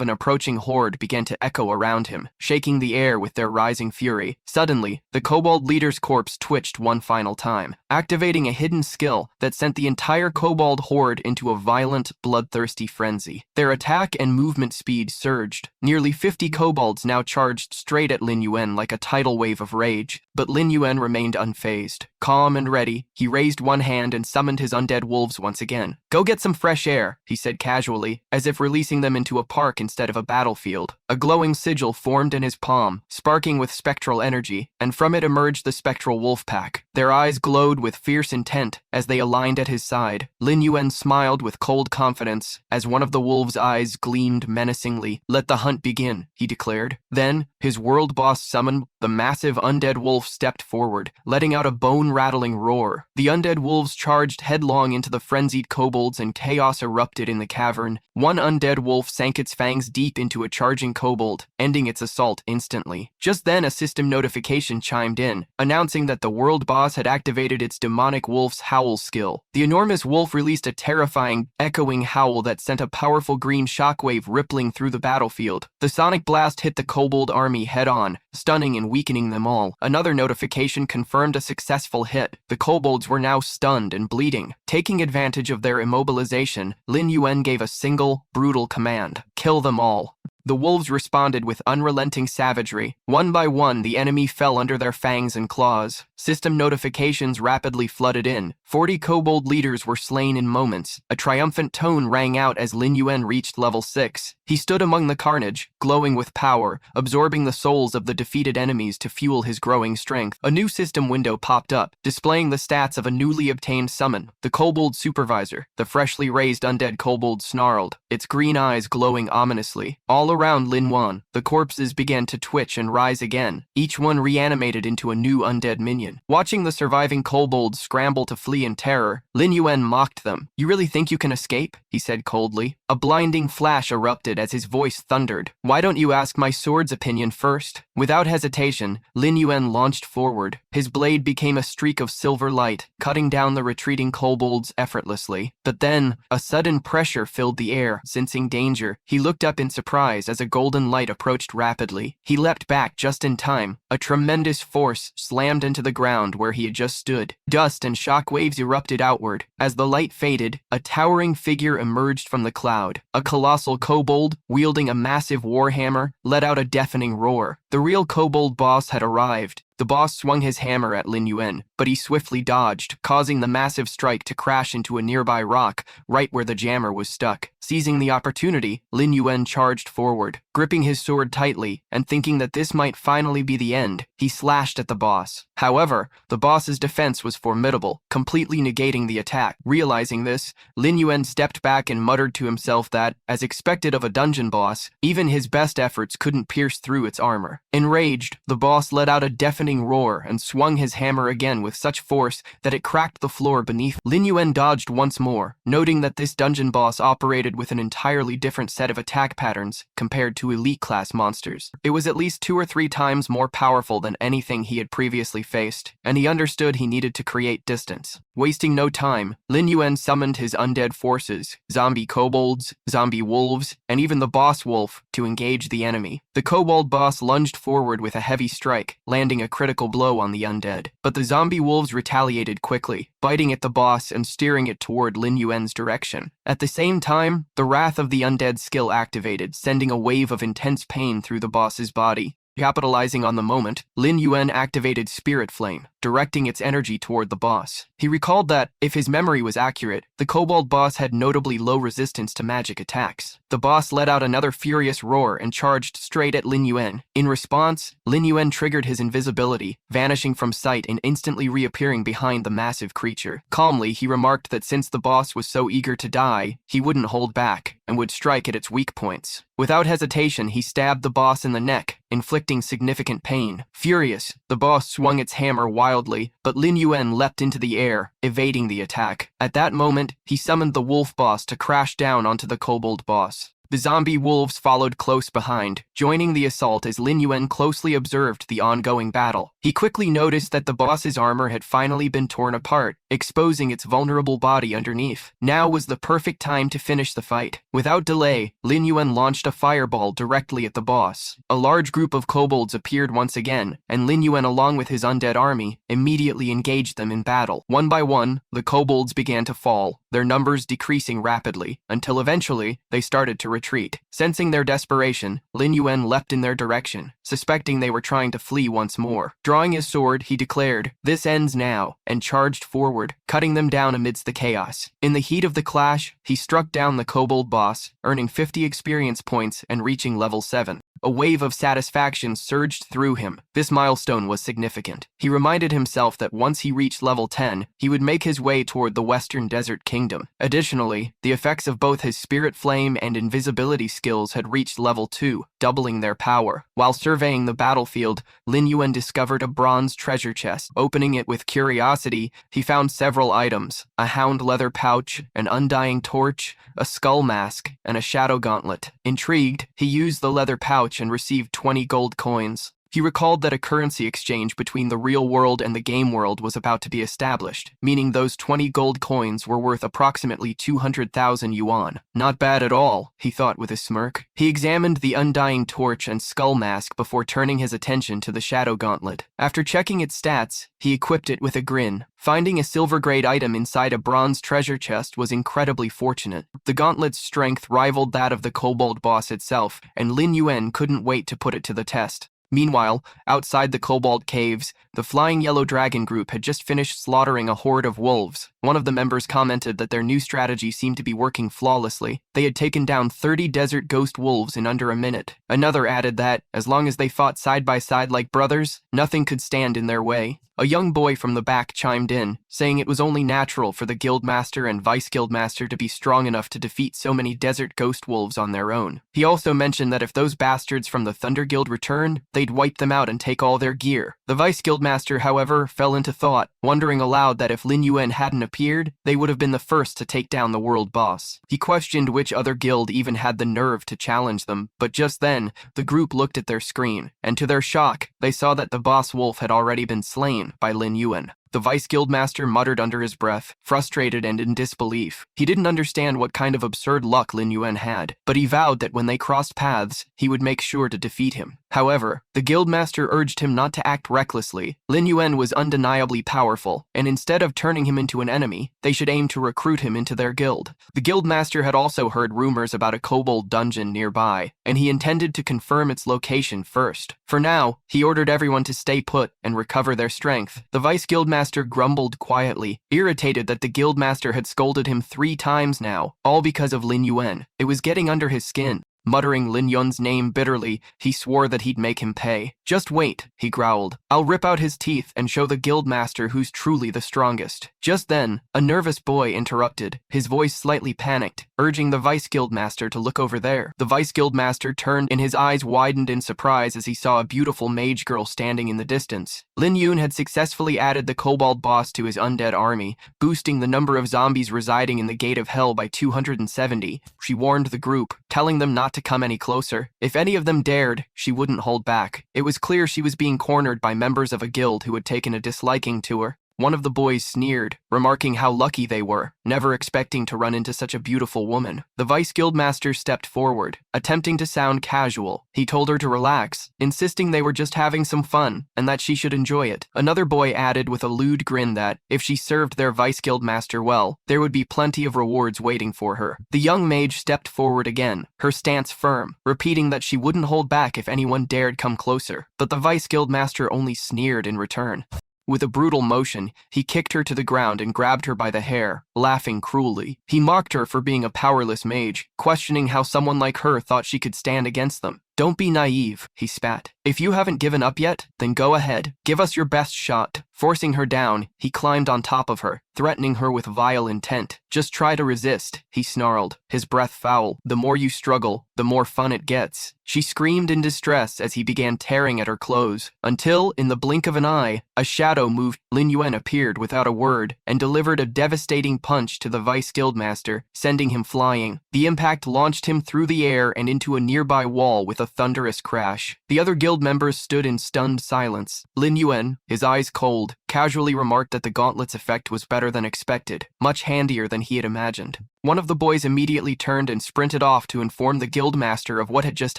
an approaching horde began to echo around him, shaking the air with their rising fury. Suddenly, the kobold leader's corpse twitched one final time, activating a hidden skill that sent the entire kobold horde into a violent, bloodthirsty frenzy. Their attack and movement speed surged. Nearly 50 kobolds now charged straight at Lin Yuan like a tidal wave of rage, but Lin Yuan remained unfazed. Calm and ready, he raised one hand and summoned his undead wolves once again. "Go get some fresh air," he said casually, as if releasing them into a park instead of a battlefield. A glowing sigil formed in his palm, sparking with spectral energy, and from it emerged the spectral wolf pack. Their eyes glowed with fierce intent as they aligned at his side. Lin Yuan smiled with cold confidence as one of the wolves' eyes gleamed menacingly. "Let the hunt begin," he declared. Then, his world boss summoned, the massive undead wolf stepped forward, letting out a bone-rattling roar. The undead wolves charged headlong into the frenzied kobolds and chaos erupted in the cavern. One undead wolf sank its fangs deep into a charging kobold, ending its assault instantly. Just then, a system notification chimed in, announcing that the world boss had activated its demonic wolf's howl skill. The enormous wolf released a terrifying, echoing howl that sent a powerful green shockwave rippling through the battlefield. The sonic blast hit the kobold army head-on, stunning and weakening them all. Another notification confirmed a successful hit. The kobolds were now stunned and bleeding. Taking advantage of their immobilization, Lin Yuan gave a single, brutal command: "Kill them all." The wolves responded with unrelenting savagery. One by one, the enemy fell under their fangs and claws. System notifications rapidly flooded in. 40 kobold leaders were slain in moments. A triumphant tone rang out as Lin Yuan reached level 6. He stood among the carnage, glowing with power, absorbing the souls of the defeated enemies to fuel his growing strength. A new system window popped up, displaying the stats of a newly obtained summon. The kobold supervisor, the freshly raised undead kobold, snarled, its green eyes glowing ominously. All around Lin Yuan, the corpses began to twitch and rise again, each one reanimated into a new undead minion. Watching the surviving kobolds scramble to flee in terror, Lin Yuan mocked them. "You really think you can escape?" he said coldly. A blinding flash erupted as his voice thundered. "Why don't you ask my sword's opinion first?" Without hesitation, Lin Yuan launched forward. His blade became a streak of silver light, cutting down the retreating kobolds effortlessly. But then, a sudden pressure filled the air. Sensing danger, he looked up in surprise as a golden light approached rapidly. He leapt back just in time. A tremendous force slammed into the ground where he had just stood. Dust and shock waves erupted outward. As the light faded, a towering figure emerged from the cloud. A colossal kobold, wielding a massive warhammer, let out a deafening roar. The real kobold boss had arrived. The boss swung his hammer at Lin Yuan, but he swiftly dodged, causing the massive strike to crash into a nearby rock, right where the jammer was stuck. Seizing the opportunity, Lin Yuan charged forward. Gripping his sword tightly, and thinking that this might finally be the end, he slashed at the boss. However, the boss's defense was formidable, completely negating the attack. Realizing this, Lin Yuan stepped back and muttered to himself that, as expected of a dungeon boss, even his best efforts couldn't pierce through its armor. Enraged, the boss let out a deafening roar and swung his hammer again with such force that it cracked the floor beneath. Lin Yuan dodged once more, noting that this dungeon boss operated with an entirely different set of attack patterns compared to elite-class monsters. It was at least 2 or 3 times more powerful than anything he had previously faced, and he understood he needed to create distance. Wasting no time, Lin Yuan summoned his undead forces, zombie kobolds, zombie wolves, and even the boss wolf, to engage the enemy. The kobold boss lunged forward with a heavy strike, landing a critical blow on the undead. But the zombie wolves retaliated quickly, biting at the boss and steering it toward Lin Yuan's direction. At the same time, the Wrath of the Undead skill activated, sending a wave of intense pain through the boss's body. Capitalizing on the moment, Lin Yuan activated Spirit Flame, directing its energy toward the boss. He recalled that, if his memory was accurate, the kobold boss had notably low resistance to magic attacks. The boss let out another furious roar and charged straight at Lin Yuan. In response, Lin Yuan triggered his invisibility, vanishing from sight and instantly reappearing behind the massive creature. Calmly, he remarked that since the boss was so eager to die, he wouldn't hold back and would strike at its weak points. Without hesitation, he stabbed the boss in the neck, inflicting significant pain. Furious, the boss swung its hammer wildly, but Lin Yuan leapt into the air, evading the attack. At that moment, he summoned the wolf boss to crash down onto the kobold boss. The zombie wolves followed close behind, joining the assault as Lin Yuan closely observed the ongoing battle. He quickly noticed that the boss's armor had finally been torn apart, exposing its vulnerable body underneath. Now was the perfect time to finish the fight. Without delay, Lin Yuan launched a fireball directly at the boss. A large group of kobolds appeared once again, and Lin Yuan, along with his undead army, immediately engaged them in battle. One by one, the kobolds began to fall, their numbers decreasing rapidly, until eventually they started to retreat. Sensing their desperation, Lin Yuan leapt in their direction, suspecting they were trying to flee once more. Drawing his sword, he declared, "This ends now," and charged forward, cutting them down amidst the chaos. In the heat of the clash, he struck down the kobold boss, earning 50 experience points and reaching level 7. A wave of satisfaction surged through him. This milestone was significant. He reminded himself that once he reached level 10, he would make his way toward the Western Desert Kingdom. Additionally, the effects of both his Spirit Flame and Invisibility skills had reached level 2, doubling their power. While surveying the battlefield, Lin Yuan discovered a bronze treasure chest. Opening it with curiosity, he found several items: a hound leather pouch, an undying torch, a skull mask, and a shadow gauntlet. Intrigued, he used the leather pouch and received 20 gold coins. He recalled that a currency exchange between the real world and the game world was about to be established, meaning those 20 gold coins were worth approximately 200,000 yuan. Not bad at all, he thought with a smirk. He examined the undying torch and skull mask before turning his attention to the shadow gauntlet. After checking its stats, he equipped it with a grin. Finding a silver-grade item inside a bronze treasure chest was incredibly fortunate. The gauntlet's strength rivaled that of the kobold boss itself, and Lin Yuan couldn't wait to put it to the test. Meanwhile, outside the Cobalt Caves, the Flying Yellow Dragon group had just finished slaughtering a horde of wolves. One of the members commented that their new strategy seemed to be working flawlessly. They had taken down 30 desert ghost wolves in under a minute. Another added that, as long as they fought side by side like brothers, nothing could stand in their way. A young boy from the back chimed in, saying it was only natural for the guildmaster and vice-guildmaster to be strong enough to defeat so many desert ghost wolves on their own. He also mentioned that if those bastards from the Thunder Guild returned, they'd wipe them out and take all their gear. The vice-guildmaster, however, fell into thought, wondering aloud that if Lin Yuan hadn't appeared, they would have been the first to take down the world boss. He questioned which other guild even had the nerve to challenge them, but just then, the group looked at their screen, and to their shock, they saw that the boss wolf had already been slain by Lin Yuan. The vice-guildmaster muttered under his breath, frustrated and in disbelief. He didn't understand what kind of absurd luck Lin Yuan had, but he vowed that when they crossed paths, he would make sure to defeat him. However, the guildmaster urged him not to act recklessly. Lin Yuan was undeniably powerful, and instead of turning him into an enemy, they should aim to recruit him into their guild. The guildmaster had also heard rumors about a kobold dungeon nearby, and he intended to confirm its location first. For now, he ordered everyone to stay put and recover their strength. The vice-guildmaster grumbled quietly, irritated that the guildmaster had scolded him 3 times now, all because of Lin Yuan. It was getting under his skin. Muttering Lin Yuan's name bitterly, he swore that he'd make him pay. "Just wait," he growled. "I'll rip out his teeth and show the guildmaster who's truly the strongest." Just then, a nervous boy interrupted, his voice slightly panicked, urging the vice-guildmaster to look over there. The vice-guildmaster turned and his eyes widened in surprise as he saw a beautiful mage girl standing in the distance. Lin Yuan had successfully added the kobold boss to his undead army, boosting the number of zombies residing in the Gate of Hell by 270. She warned the group, telling them not to come any closer. If any of them dared, she wouldn't hold back. It was clear she was being cornered by members of a guild who had taken a disliking to her. One of the boys sneered, remarking how lucky they were, never expecting to run into such a beautiful woman. The Vice Guildmaster stepped forward, attempting to sound casual. He told her to relax, insisting they were just having some fun, and that she should enjoy it. Another boy added with a lewd grin that, if she served their Vice Guildmaster well, there would be plenty of rewards waiting for her. The young mage stepped forward again, her stance firm, repeating that she wouldn't hold back if anyone dared come closer. But the Vice Guildmaster only sneered in return. With a brutal motion, he kicked her to the ground and grabbed her by the hair, laughing cruelly. He mocked her for being a powerless mage, questioning how someone like her thought she could stand against them. "Don't be naive," he spat. "If you haven't given up yet, then go ahead. Give us your best shot." Forcing her down, he climbed on top of her, threatening her with vile intent. "Just try to resist," he snarled, his breath foul. "The more you struggle, the more fun it gets." She screamed in distress as he began tearing at her clothes, until, in the blink of an eye, a shadow moved. Lin Yuan appeared without a word and delivered a devastating punch to the Vice Guildmaster, sending him flying. The impact launched him through the air and into a nearby wall with a thunderous crash. The other guild members stood in stunned silence. Lin Yuan, his eyes cold, casually remarked that the gauntlet's effect was better than expected, much handier than he had imagined. One of the boys immediately turned and sprinted off to inform the guildmaster of what had just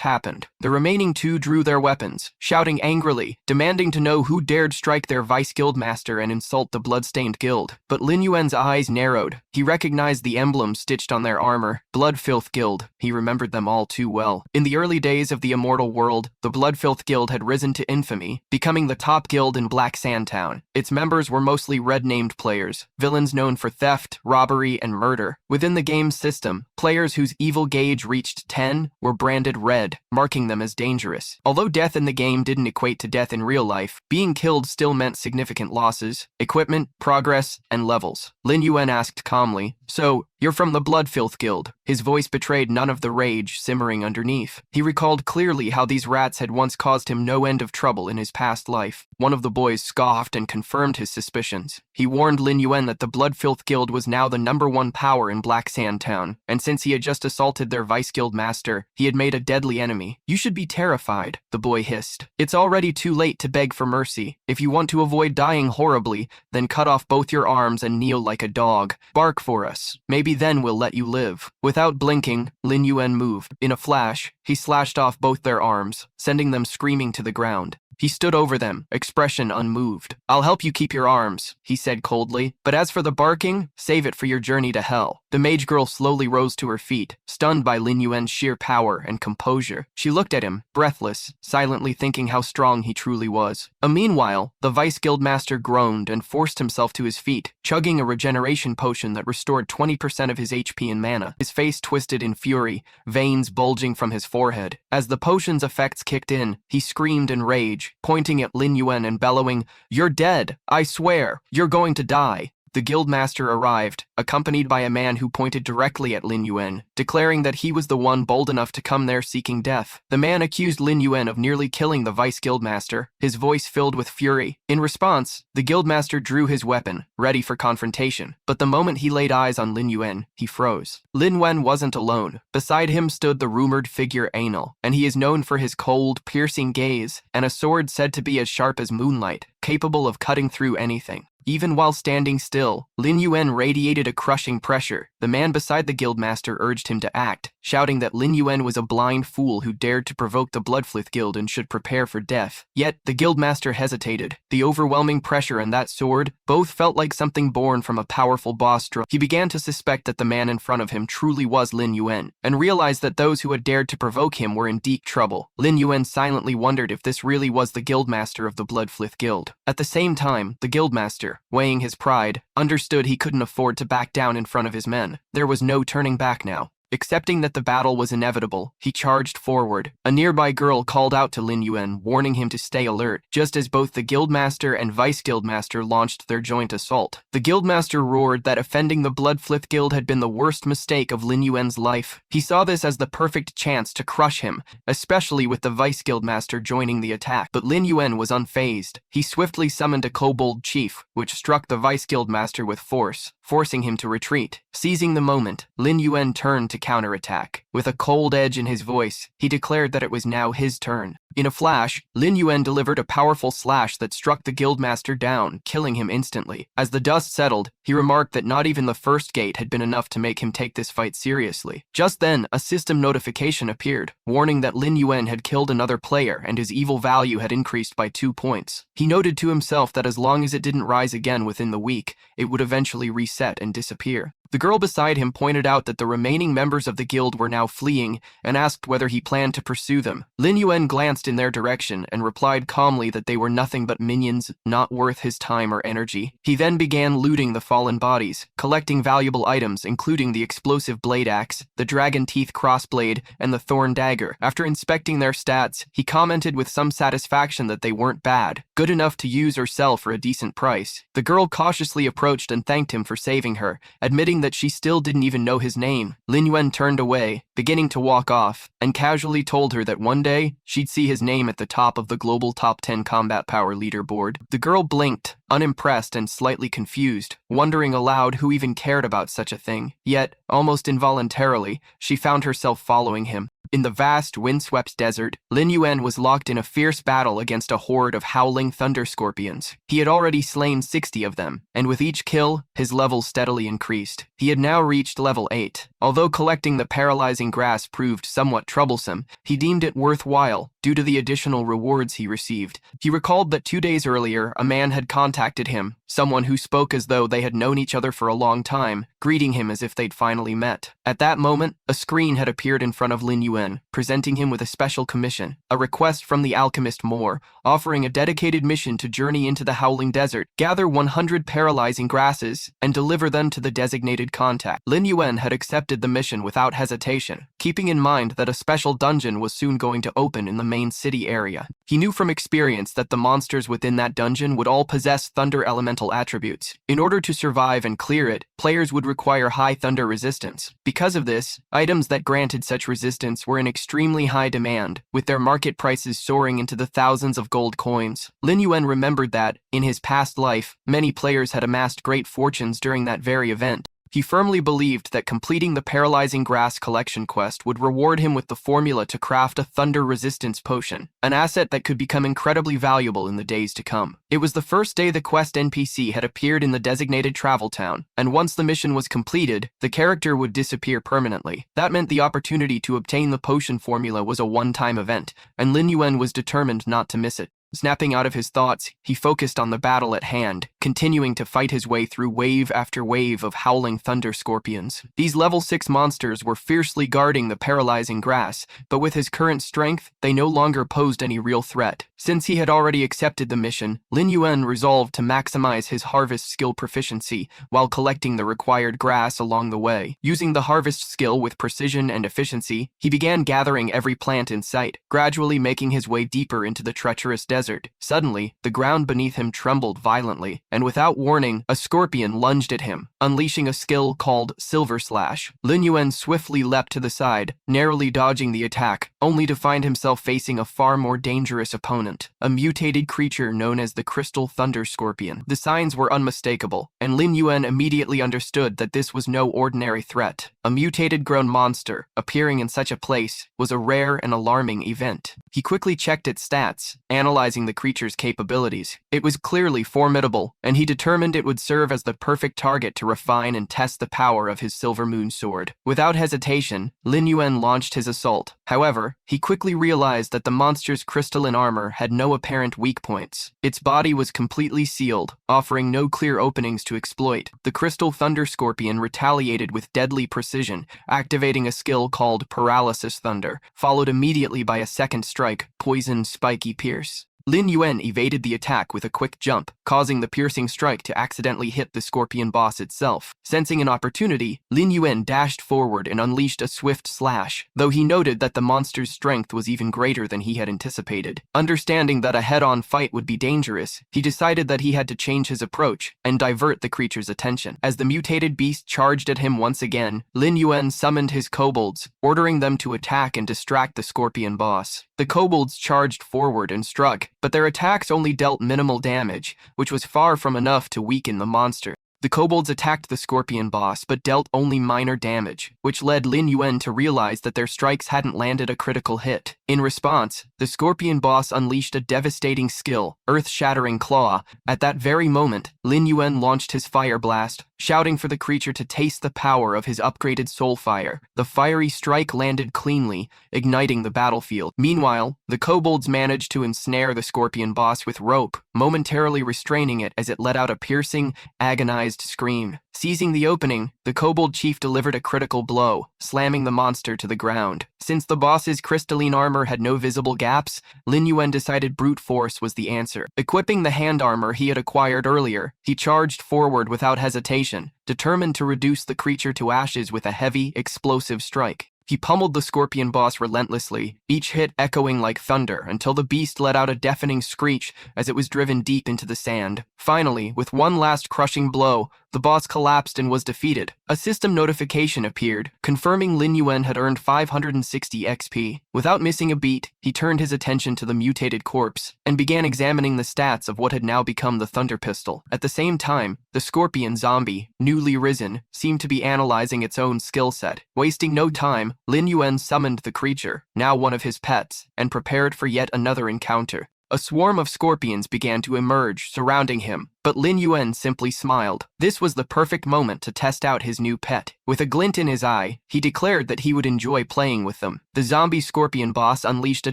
happened. The remaining two drew their weapons, shouting angrily, demanding to know who dared strike their vice guildmaster and insult the bloodstained guild. But Lin Yuan's eyes narrowed. He recognized the emblem stitched on their armor, Bloodfilth Guild. He remembered them all too well. In the early days of the immortal world, the Bloodfilth Guild had risen to infamy, becoming the top guild in Black Sand Town. Its members were mostly red-named players, villains known for theft, robbery, and murder. Within the game's system, players whose evil gauge reached 10 were branded red, marking them as dangerous. Although death in the game didn't equate to death in real life, being killed still meant significant losses, equipment, progress, and levels. Lin Yuan asked calmly, "So, you're from the Bloodfilth Guild?" His voice betrayed none of the rage simmering underneath. He recalled clearly how these rats had once caused him no end of trouble in his past life. One of the boys scoffed and confirmed his suspicions. He warned Lin Yuan that the Bloodfilth Guild was now the #1 power in Black Sand Town, and since he had just assaulted their vice guild master, he had made a deadly enemy. "You should be terrified," the boy hissed. "It's already too late to beg for mercy. If you want to avoid dying horribly, then cut off both your arms and kneel like a dog. Bark for us. Maybe then we'll let you live." Without blinking, Lin Yuan moved. In a flash, he slashed off both their arms, sending them screaming to the ground. He stood over them, expression unmoved. "I'll help you keep your arms," he said coldly. "But as for the barking, save it for your journey to hell." The mage girl slowly rose to her feet, stunned by Lin Yuan's sheer power and composure. She looked at him, breathless, silently thinking how strong he truly was. Meanwhile, the vice guildmaster groaned and forced himself to his feet, chugging a regeneration potion that restored 20% of his HP and mana. His face twisted in fury, veins bulging from his forehead. As the potion's effects kicked in, he screamed in rage, pointing at Lin Yuan and bellowing, "You're dead! I swear! You're going to die!" The guildmaster arrived, accompanied by a man who pointed directly at Lin Yuan, declaring that he was the one bold enough to come there seeking death. The man accused Lin Yuan of nearly killing the vice guildmaster, his voice filled with fury. In response, the guildmaster drew his weapon, ready for confrontation. But the moment he laid eyes on Lin Yuan, he froze. Lin Yuan wasn't alone. Beside him stood the rumored figure Anil, and he is known for his cold, piercing gaze and a sword said to be as sharp as moonlight, capable of cutting through anything. Even while standing still, Lin Yuan radiated a crushing pressure. The man beside the guildmaster urged him to act, shouting that Lin Yuan was a blind fool who dared to provoke the Bloodfilth Guild and should prepare for death. Yet, the guildmaster hesitated. The overwhelming pressure and that sword both felt like something born from a powerful boss stroke. He began to suspect that the man in front of him truly was Lin Yuan, and realized that those who had dared to provoke him were in deep trouble. Lin Yuan silently wondered if this really was the guildmaster of the Bloodfilth Guild. At the same time, the guildmaster, weighing his pride, understood he couldn't afford to back down in front of his men. There was no turning back now. Accepting that the battle was inevitable, he charged forward. A nearby girl called out to Lin Yuan, warning him to stay alert, just as both the guildmaster and vice-guildmaster launched their joint assault. The guildmaster roared that offending the Bloodfilth Guild had been the worst mistake of Lin Yuan's life. He saw this as the perfect chance to crush him, especially with the vice-guildmaster joining the attack. But Lin Yuan was unfazed. He swiftly summoned a kobold chief, which struck the vice-guildmaster with force, forcing him to retreat. Seizing the moment, Lin Yuan turned to counterattack. With a cold edge in his voice, he declared that it was now his turn. In a flash, Lin Yuan delivered a powerful slash that struck the guildmaster down, killing him instantly. As the dust settled, he remarked that not even the first gate had been enough to make him take this fight seriously. Just then, a system notification appeared, warning that Lin Yuan had killed another player and his evil value had increased by 2 points. He noted to himself that as long as it didn't rise again within the week, it would eventually reset and disappear. The girl beside him pointed out that the remaining members of the guild were now fleeing and asked whether he planned to pursue them. Lin Yuan glanced in their direction and replied calmly that they were nothing but minions, not worth his time or energy. He then began looting the fallen bodies, collecting valuable items including the explosive blade axe, the dragon teeth crossblade, and the thorn dagger. After inspecting their stats, he commented with some satisfaction that they weren't bad, good enough to use or sell for a decent price. The girl cautiously approached and thanked him for saving her, admitting that she still didn't even know his name. Lin Yuan turned away, beginning to walk off, and casually told her that one day she'd see his name at the top of the global top 10 combat power leaderboard. The girl blinked, unimpressed and slightly confused, wondering aloud who even cared about such a thing. Yet, almost involuntarily, she found herself following him. In the vast, windswept desert, Lin Yuan was locked in a fierce battle against a horde of howling thunder scorpions. He had already slain 60 of them, and with each kill, his level steadily increased. He had now reached level 8. Although collecting the paralyzing grass proved somewhat troublesome, he deemed it worthwhile due to the additional rewards he received. He recalled that 2 days earlier, a man had contacted him, someone who spoke as though they had known each other for a long time, greeting him as if they'd finally met. At that moment, a screen had appeared in front of Lin Yuan, presenting him with a special commission, a request from the alchemist Moore, offering a dedicated mission to journey into the howling desert, gather 100 paralyzing grasses, and deliver them to the designated contact. Lin Yuan had accepted the mission without hesitation, keeping in mind that a special dungeon was soon going to open in the main city area. He knew from experience that the monsters within that dungeon would all possess thunder elemental attributes. In order to survive and clear it, players would require high thunder resistance. Because of this, items that granted such resistance were in extremely high demand, with their market prices soaring into the thousands of gold coins. Lin Yuan remembered that, in his past life, many players had amassed great fortunes during that very event. He firmly believed that completing the paralyzing grass collection quest would reward him with the formula to craft a thunder resistance potion, an asset that could become incredibly valuable in the days to come. It was the first day the quest NPC had appeared in the designated travel town, and once the mission was completed, the character would disappear permanently. That meant the opportunity to obtain the potion formula was a one-time event, and Lin Yuan was determined not to miss it. Snapping out of his thoughts, he focused on the battle at hand, continuing to fight his way through wave after wave of howling thunder scorpions. These level 6 monsters were fiercely guarding the paralyzing grass, but with his current strength, they no longer posed any real threat. Since he had already accepted the mission, Lin Yuan resolved to maximize his harvest skill proficiency while collecting the required grass along the way. Using the harvest skill with precision and efficiency, he began gathering every plant in sight, gradually making his way deeper into the treacherous desert. Suddenly, the ground beneath him trembled violently, and without warning, a scorpion lunged at him, unleashing a skill called Silver Slash. Lin Yuan swiftly leapt to the side, narrowly dodging the attack, only to find himself facing a far more dangerous opponent, a mutated creature known as the Crystal Thunder Scorpion. The signs were unmistakable, and Lin Yuan immediately understood that this was no ordinary threat. A mutated grown monster, appearing in such a place, was a rare and alarming event. He quickly checked its stats, analyzing the creature's capabilities. It was clearly formidable, and he determined it would serve as the perfect target to refine and test the power of his Silver Moon Sword. Without hesitation, Lin Yuan launched his assault. However, he quickly realized that the monster's crystalline armor had no apparent weak points. Its body was completely sealed, offering no clear openings to exploit. The Crystal Thunder Scorpion retaliated with deadly precision, activating a skill called Paralysis Thunder, followed immediately by a second strike, Poison Spiky Pierce. Lin Yuan evaded the attack with a quick jump, causing the piercing strike to accidentally hit the scorpion boss itself. Sensing an opportunity, Lin Yuan dashed forward and unleashed a swift slash, though he noted that the monster's strength was even greater than he had anticipated. Understanding that a head-on fight would be dangerous, he decided that he had to change his approach and divert the creature's attention. As the mutated beast charged at him once again, Lin Yuan summoned his kobolds, ordering them to attack and distract the scorpion boss. The kobolds charged forward and struck, but their attacks only dealt minimal damage, which was far from enough to weaken the monster. The kobolds attacked the scorpion boss but dealt only minor damage, which led Lin Yuan to realize that their strikes hadn't landed a critical hit. In response, the scorpion boss unleashed a devastating skill, Earth-Shattering Claw. At that very moment, Lin Yuan launched his fire blast, shouting for the creature to taste the power of his upgraded soul fire. The fiery strike landed cleanly, igniting the battlefield. Meanwhile, the kobolds managed to ensnare the scorpion boss with rope, momentarily restraining it as it let out a piercing, agonized scream. Seizing the opening, the kobold chief delivered a critical blow, slamming the monster to the ground. Since the boss's crystalline armor had no visible gaps, Lin Yuan decided brute force was the answer. Equipping the hand armor he had acquired earlier, he charged forward without hesitation, determined to reduce the creature to ashes with a heavy, explosive strike. He pummeled the scorpion boss relentlessly, each hit echoing like thunder until the beast let out a deafening screech as it was driven deep into the sand. Finally, with one last crushing blow, the boss collapsed and was defeated. A system notification appeared, confirming Lin Yuan had earned 560 XP. Without missing a beat, he turned his attention to the mutated corpse and began examining the stats of what had now become the Thunder Pistol. At the same time, the scorpion zombie, newly risen, seemed to be analyzing its own skill set. Wasting no time, Lin Yuan summoned the creature, now one of his pets, and prepared for yet another encounter. A swarm of scorpions began to emerge, surrounding him, but Lin Yuan simply smiled. This was the perfect moment to test out his new pet. With a glint in his eye, he declared that he would enjoy playing with them. The zombie scorpion boss unleashed a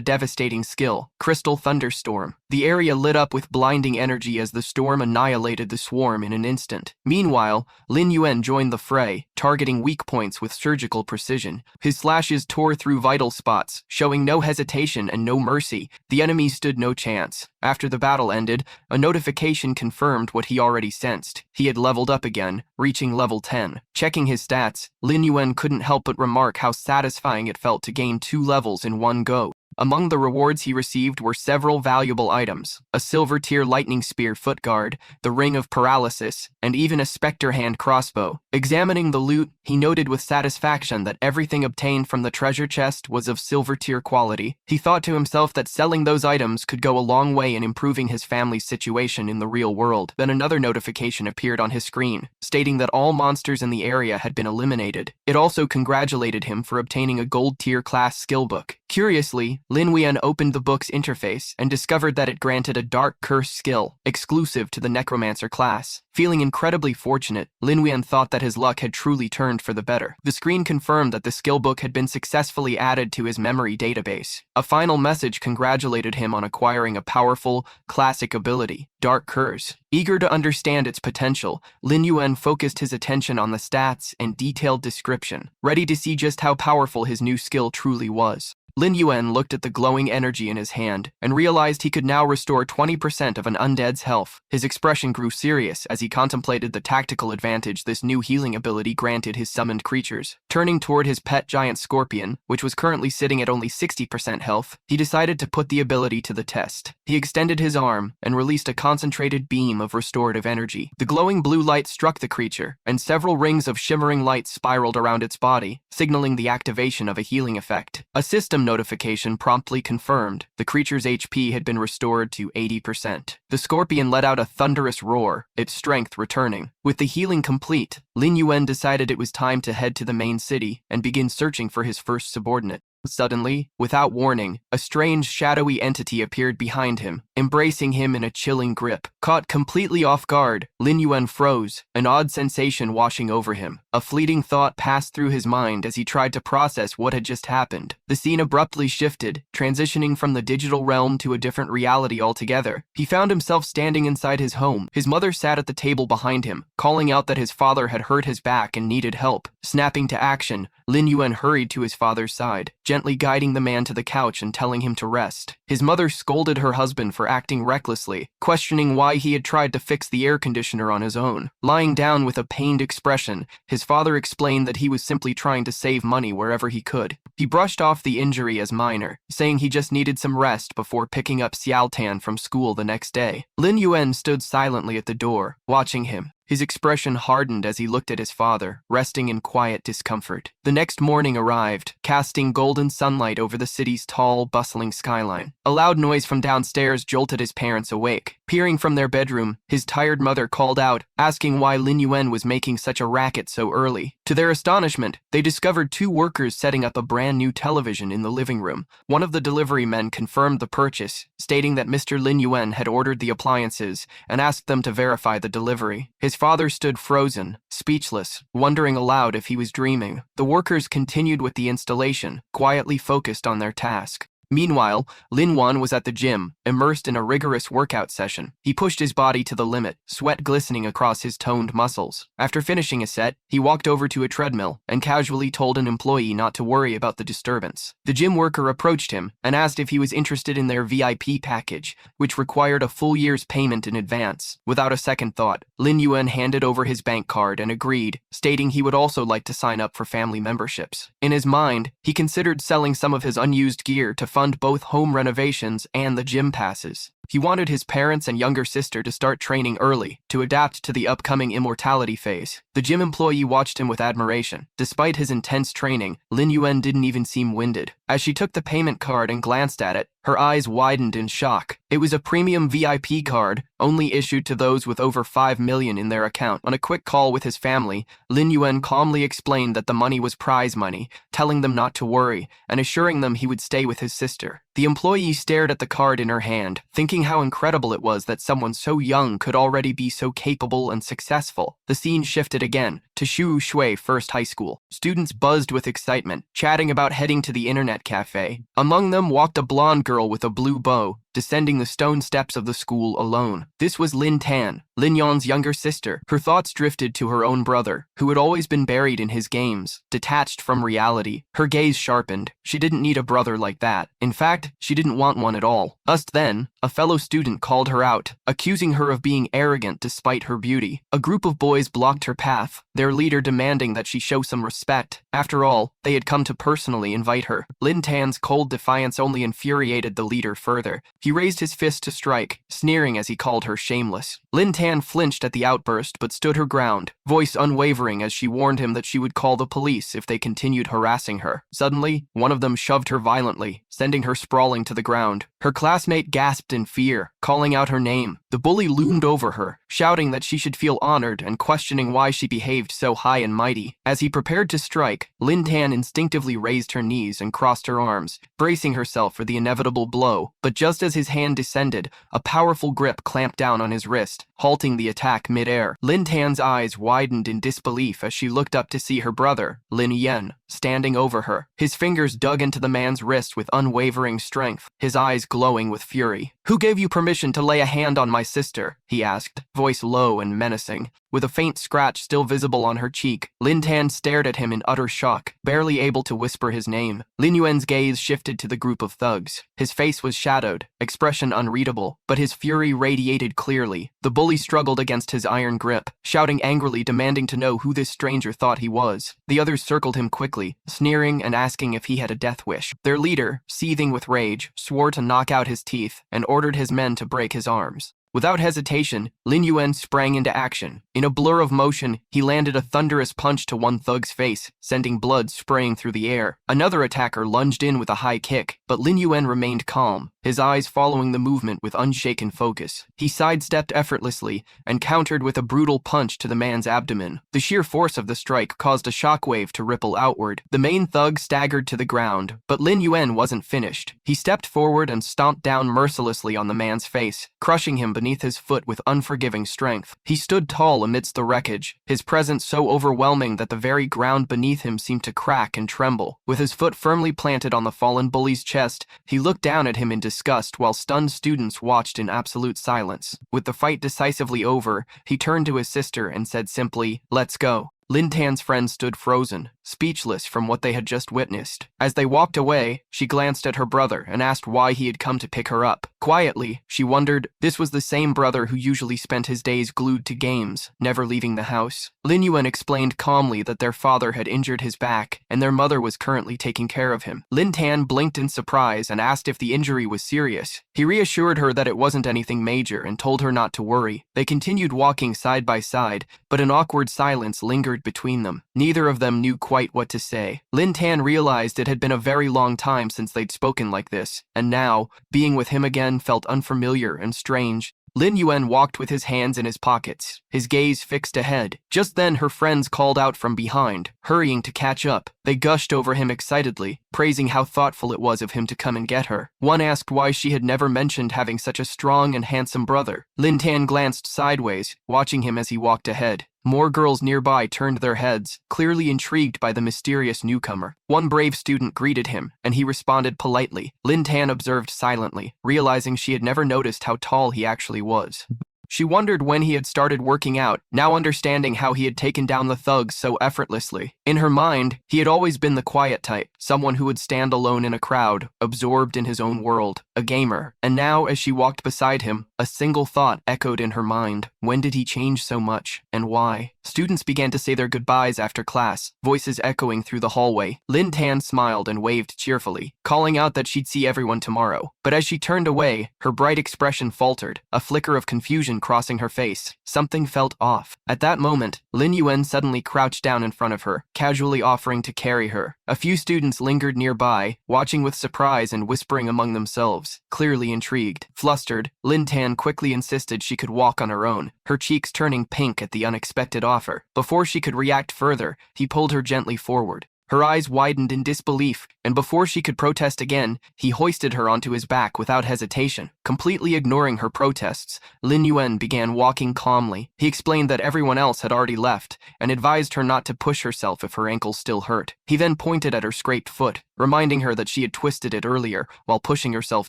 devastating skill, Crystal Thunderstorm. The area lit up with blinding energy as the storm annihilated the swarm in an instant. Meanwhile, Lin Yuan joined the fray, targeting weak points with surgical precision. His slashes tore through vital spots, showing no hesitation and no mercy. The enemy stood no chance. After the battle ended, a notification confirmed what he already sensed. He had leveled up again, reaching level 10. Checking his stats, Lin Yuan couldn't help but remark how satisfying it felt to gain 2 levels in one go. Among the rewards he received were several valuable items, a silver-tier lightning spear footguard, the ring of paralysis, and even a spectre hand crossbow. Examining the loot, he noted with satisfaction that everything obtained from the treasure chest was of silver-tier quality. He thought to himself that selling those items could go a long way in improving his family's situation in the real world. Then another notification appeared on his screen, stating that all monsters in the area had been eliminated. It also congratulated him for obtaining a gold-tier class skill book. Curiously, Lin Yuan opened the book's interface and discovered that it granted a Dark Curse skill, exclusive to the Necromancer class. Feeling incredibly fortunate, Lin Yuan thought that his luck had truly turned for the better. The screen confirmed that the skill book had been successfully added to his memory database. A final message congratulated him on acquiring a powerful, classic ability, Dark Curse. Eager to understand its potential, Lin Yuan focused his attention on the stats and detailed description, ready to see just how powerful his new skill truly was. Lin Yuan looked at the glowing energy in his hand and realized he could now restore 20% of an undead's health. His expression grew serious as he contemplated the tactical advantage this new healing ability granted his summoned creatures. Turning toward his pet giant scorpion, which was currently sitting at only 60% health, he decided to put the ability to the test. He extended his arm and released a concentrated beam of restorative energy. The glowing blue light struck the creature, and several rings of shimmering light spiraled around its body, signaling the activation of a healing effect. A system notification promptly confirmed the creature's HP had been restored to 80%. The scorpion let out a thunderous roar, its strength returning. With the healing complete, Lin Yuan decided it was time to head to the main city and begin searching for his first subordinate. Suddenly, without warning, a strange shadowy entity appeared behind him, embracing him in a chilling grip. Caught completely off guard, Lin Yuan froze, an odd sensation washing over him. A fleeting thought passed through his mind as he tried to process what had just happened. The scene abruptly shifted, transitioning from the digital realm to a different reality altogether. He found himself standing inside his home. His mother sat at the table behind him, calling out that his father had hurt his back and needed help. Snapping to action, Lin Yuan hurried to his father's side, gently guiding the man to the couch and telling him to rest. His mother scolded her husband for acting recklessly, questioning why he had tried to fix the air conditioner on his own. Lying down with a pained expression, his father explained that he was simply trying to save money wherever he could. He brushed off the injury as minor, saying he just needed some rest before picking up Xiaotan from school the next day. Lin Yuan stood silently at the door, watching him. His expression hardened as he looked at his father, resting in quiet discomfort. The next morning arrived, casting golden sunlight over the city's tall, bustling skyline. A loud noise from downstairs jolted his parents awake. Peering from their bedroom, his tired mother called out, asking why Lin Yuan was making such a racket so early. To their astonishment, they discovered two workers setting up a brand new television in the living room. One of the delivery men confirmed the purchase, stating that Mr. Lin Yuan had ordered the appliances and asked them to verify the delivery. His father stood frozen, speechless, wondering aloud if he was dreaming. The workers continued with the installation, quietly focused on their task. Meanwhile, Lin Yuan was at the gym, immersed in a rigorous workout session. He pushed his body to the limit, sweat glistening across his toned muscles. After finishing a set, he walked over to a treadmill and casually told an employee not to worry about the disturbance. The gym worker approached him and asked if he was interested in their VIP package, which required a full year's payment in advance. Without a second thought, Lin Yuan handed over his bank card and agreed, stating he would also like to sign up for family memberships. In his mind, he considered selling some of his unused gear to fund both home renovations and the gym passes. He wanted his parents and younger sister to start training early, to adapt to the upcoming immortality phase. The gym employee watched him with admiration. Despite his intense training, Lin Yuan didn't even seem winded. As she took the payment card and glanced at it, her eyes widened in shock. It was a premium VIP card, only issued to those with over 5 million in their account. On a quick call with his family, Lin Yuan calmly explained that the money was prize money, telling them not to worry, and assuring them he would stay with his sister. The employee stared at the card in her hand, thinking how incredible it was that someone so young could already be so capable and successful. The scene shifted again to Shu Shui First High School. Students buzzed with excitement, chatting about heading to the internet cafe. Among them walked a blonde girl with a blue bow, descending the stone steps of the school alone. This was Lin Tan, Lin Yuan's younger sister. Her thoughts drifted to her own brother, who had always been buried in his games, detached from reality. Her gaze sharpened. She didn't need a brother like that. In fact, she didn't want one at all. Just then, a fellow student called her out, accusing her of being arrogant despite her beauty. A group of boys blocked her path, their leader demanding that she show some respect. After all, they had come to personally invite her. Lin Tan's cold defiance only infuriated the leader further. He raised his fist to strike, sneering as he called her shameless. Lin Tan flinched at the outburst but stood her ground, voice unwavering as she warned him that she would call the police if they continued harassing her. Suddenly, one of them shoved her violently, sending her sprawling to the ground. Her classmate gasped in fear, calling out her name. The bully loomed over her, shouting that she should feel honored and questioning why she behaved so high and mighty. As he prepared to strike, Lin Tan instinctively raised her knees and crossed her arms, bracing herself for the inevitable blow. But just as his hand descended, a powerful grip clamped down on his wrist, halting the attack mid-air. Lin Tan's eyes widened in disbelief as she looked up to see her brother, Lin Yen, standing over her. His fingers dug into the man's wrist with unwavering strength, his eyes glowing with fury. "Who gave you permission to lay a hand on my sister?" he asked, voice low and menacing. With a faint scratch still visible on her cheek, Lin Tan stared at him in utter shock, barely able to whisper his name. Lin Yuan's gaze shifted to the group of thugs. His face was shadowed, expression unreadable, but his fury radiated clearly. The bully struggled against his iron grip, shouting angrily, demanding to know who this stranger thought he was. The others circled him quickly, sneering and asking if he had a death wish. Their leader, seething with rage, swore to knock out his teeth and ordered his men to break his arms. Without hesitation, Lin Yuan sprang into action. In a blur of motion, he landed a thunderous punch to one thug's face, sending blood spraying through the air. Another attacker lunged in with a high kick, but Lin Yuan remained calm, his eyes following the movement with unshaken focus. He sidestepped effortlessly and countered with a brutal punch to the man's abdomen. The sheer force of the strike caused a shockwave to ripple outward. The main thug staggered to the ground, but Lin Yuan wasn't finished. He stepped forward and stomped down mercilessly on the man's face, crushing him beneath his foot with unforgiving strength. He stood tall amidst the wreckage, his presence so overwhelming that the very ground beneath him seemed to crack and tremble. With his foot firmly planted on the fallen bully's chest, he looked down at him in disgust while stunned students watched in absolute silence. With the fight decisively over, he turned to his sister and said simply, "Let's go." Lin Tan's friend stood frozen, speechless from what they had just witnessed. As they walked away, she glanced at her brother and asked why he had come to pick her up. Quietly, she wondered, this was the same brother who usually spent his days glued to games, never leaving the house. Lin Yuan explained calmly that their father had injured his back, and their mother was currently taking care of him. Lin Tan blinked in surprise and asked if the injury was serious. He reassured her that it wasn't anything major and told her not to worry. They continued walking side by side, but an awkward silence lingered between them. Neither of them knew quite what to say. Lin Tan realized it had been a very long time since they'd spoken like this, and now, being with him again felt unfamiliar and strange. Lin Yuan walked with his hands in his pockets, his gaze fixed ahead. Just then her friends called out from behind, hurrying to catch up. They gushed over him excitedly, praising how thoughtful it was of him to come and get her. One asked why she had never mentioned having such a strong and handsome brother. Lin Tan glanced sideways, watching him as he walked ahead. More girls nearby turned their heads, clearly intrigued by the mysterious newcomer. One brave student greeted him, and he responded politely. Lin Tan observed silently, realizing she had never noticed how tall he actually was. She wondered when he had started working out, now understanding how he had taken down the thugs so effortlessly. In her mind, he had always been the quiet type, someone who would stand alone in a crowd, absorbed in his own world, a gamer. And now, as she walked beside him, a single thought echoed in her mind. When did he change so much, and why? Students began to say their goodbyes after class, voices echoing through the hallway. Lin Tan smiled and waved cheerfully, calling out that she'd see everyone tomorrow. But as she turned away, her bright expression faltered, a flicker of confusion crossing her face. Something felt off. At that moment, Lin Yuan suddenly crouched down in front of her, casually offering to carry her. A few students lingered nearby, watching with surprise and whispering among themselves, clearly intrigued. Flustered, Lin Tan quickly insisted she could walk on her own, her cheeks turning pink at the unexpected offer. Before she could react further, he pulled her gently forward. Her eyes widened in disbelief, and before she could protest again, he hoisted her onto his back without hesitation. Completely ignoring her protests, Lin Yuan began walking calmly. He explained that everyone else had already left, and advised her not to push herself if her ankles still hurt. He then pointed at her scraped foot, reminding her that she had twisted it earlier while pushing herself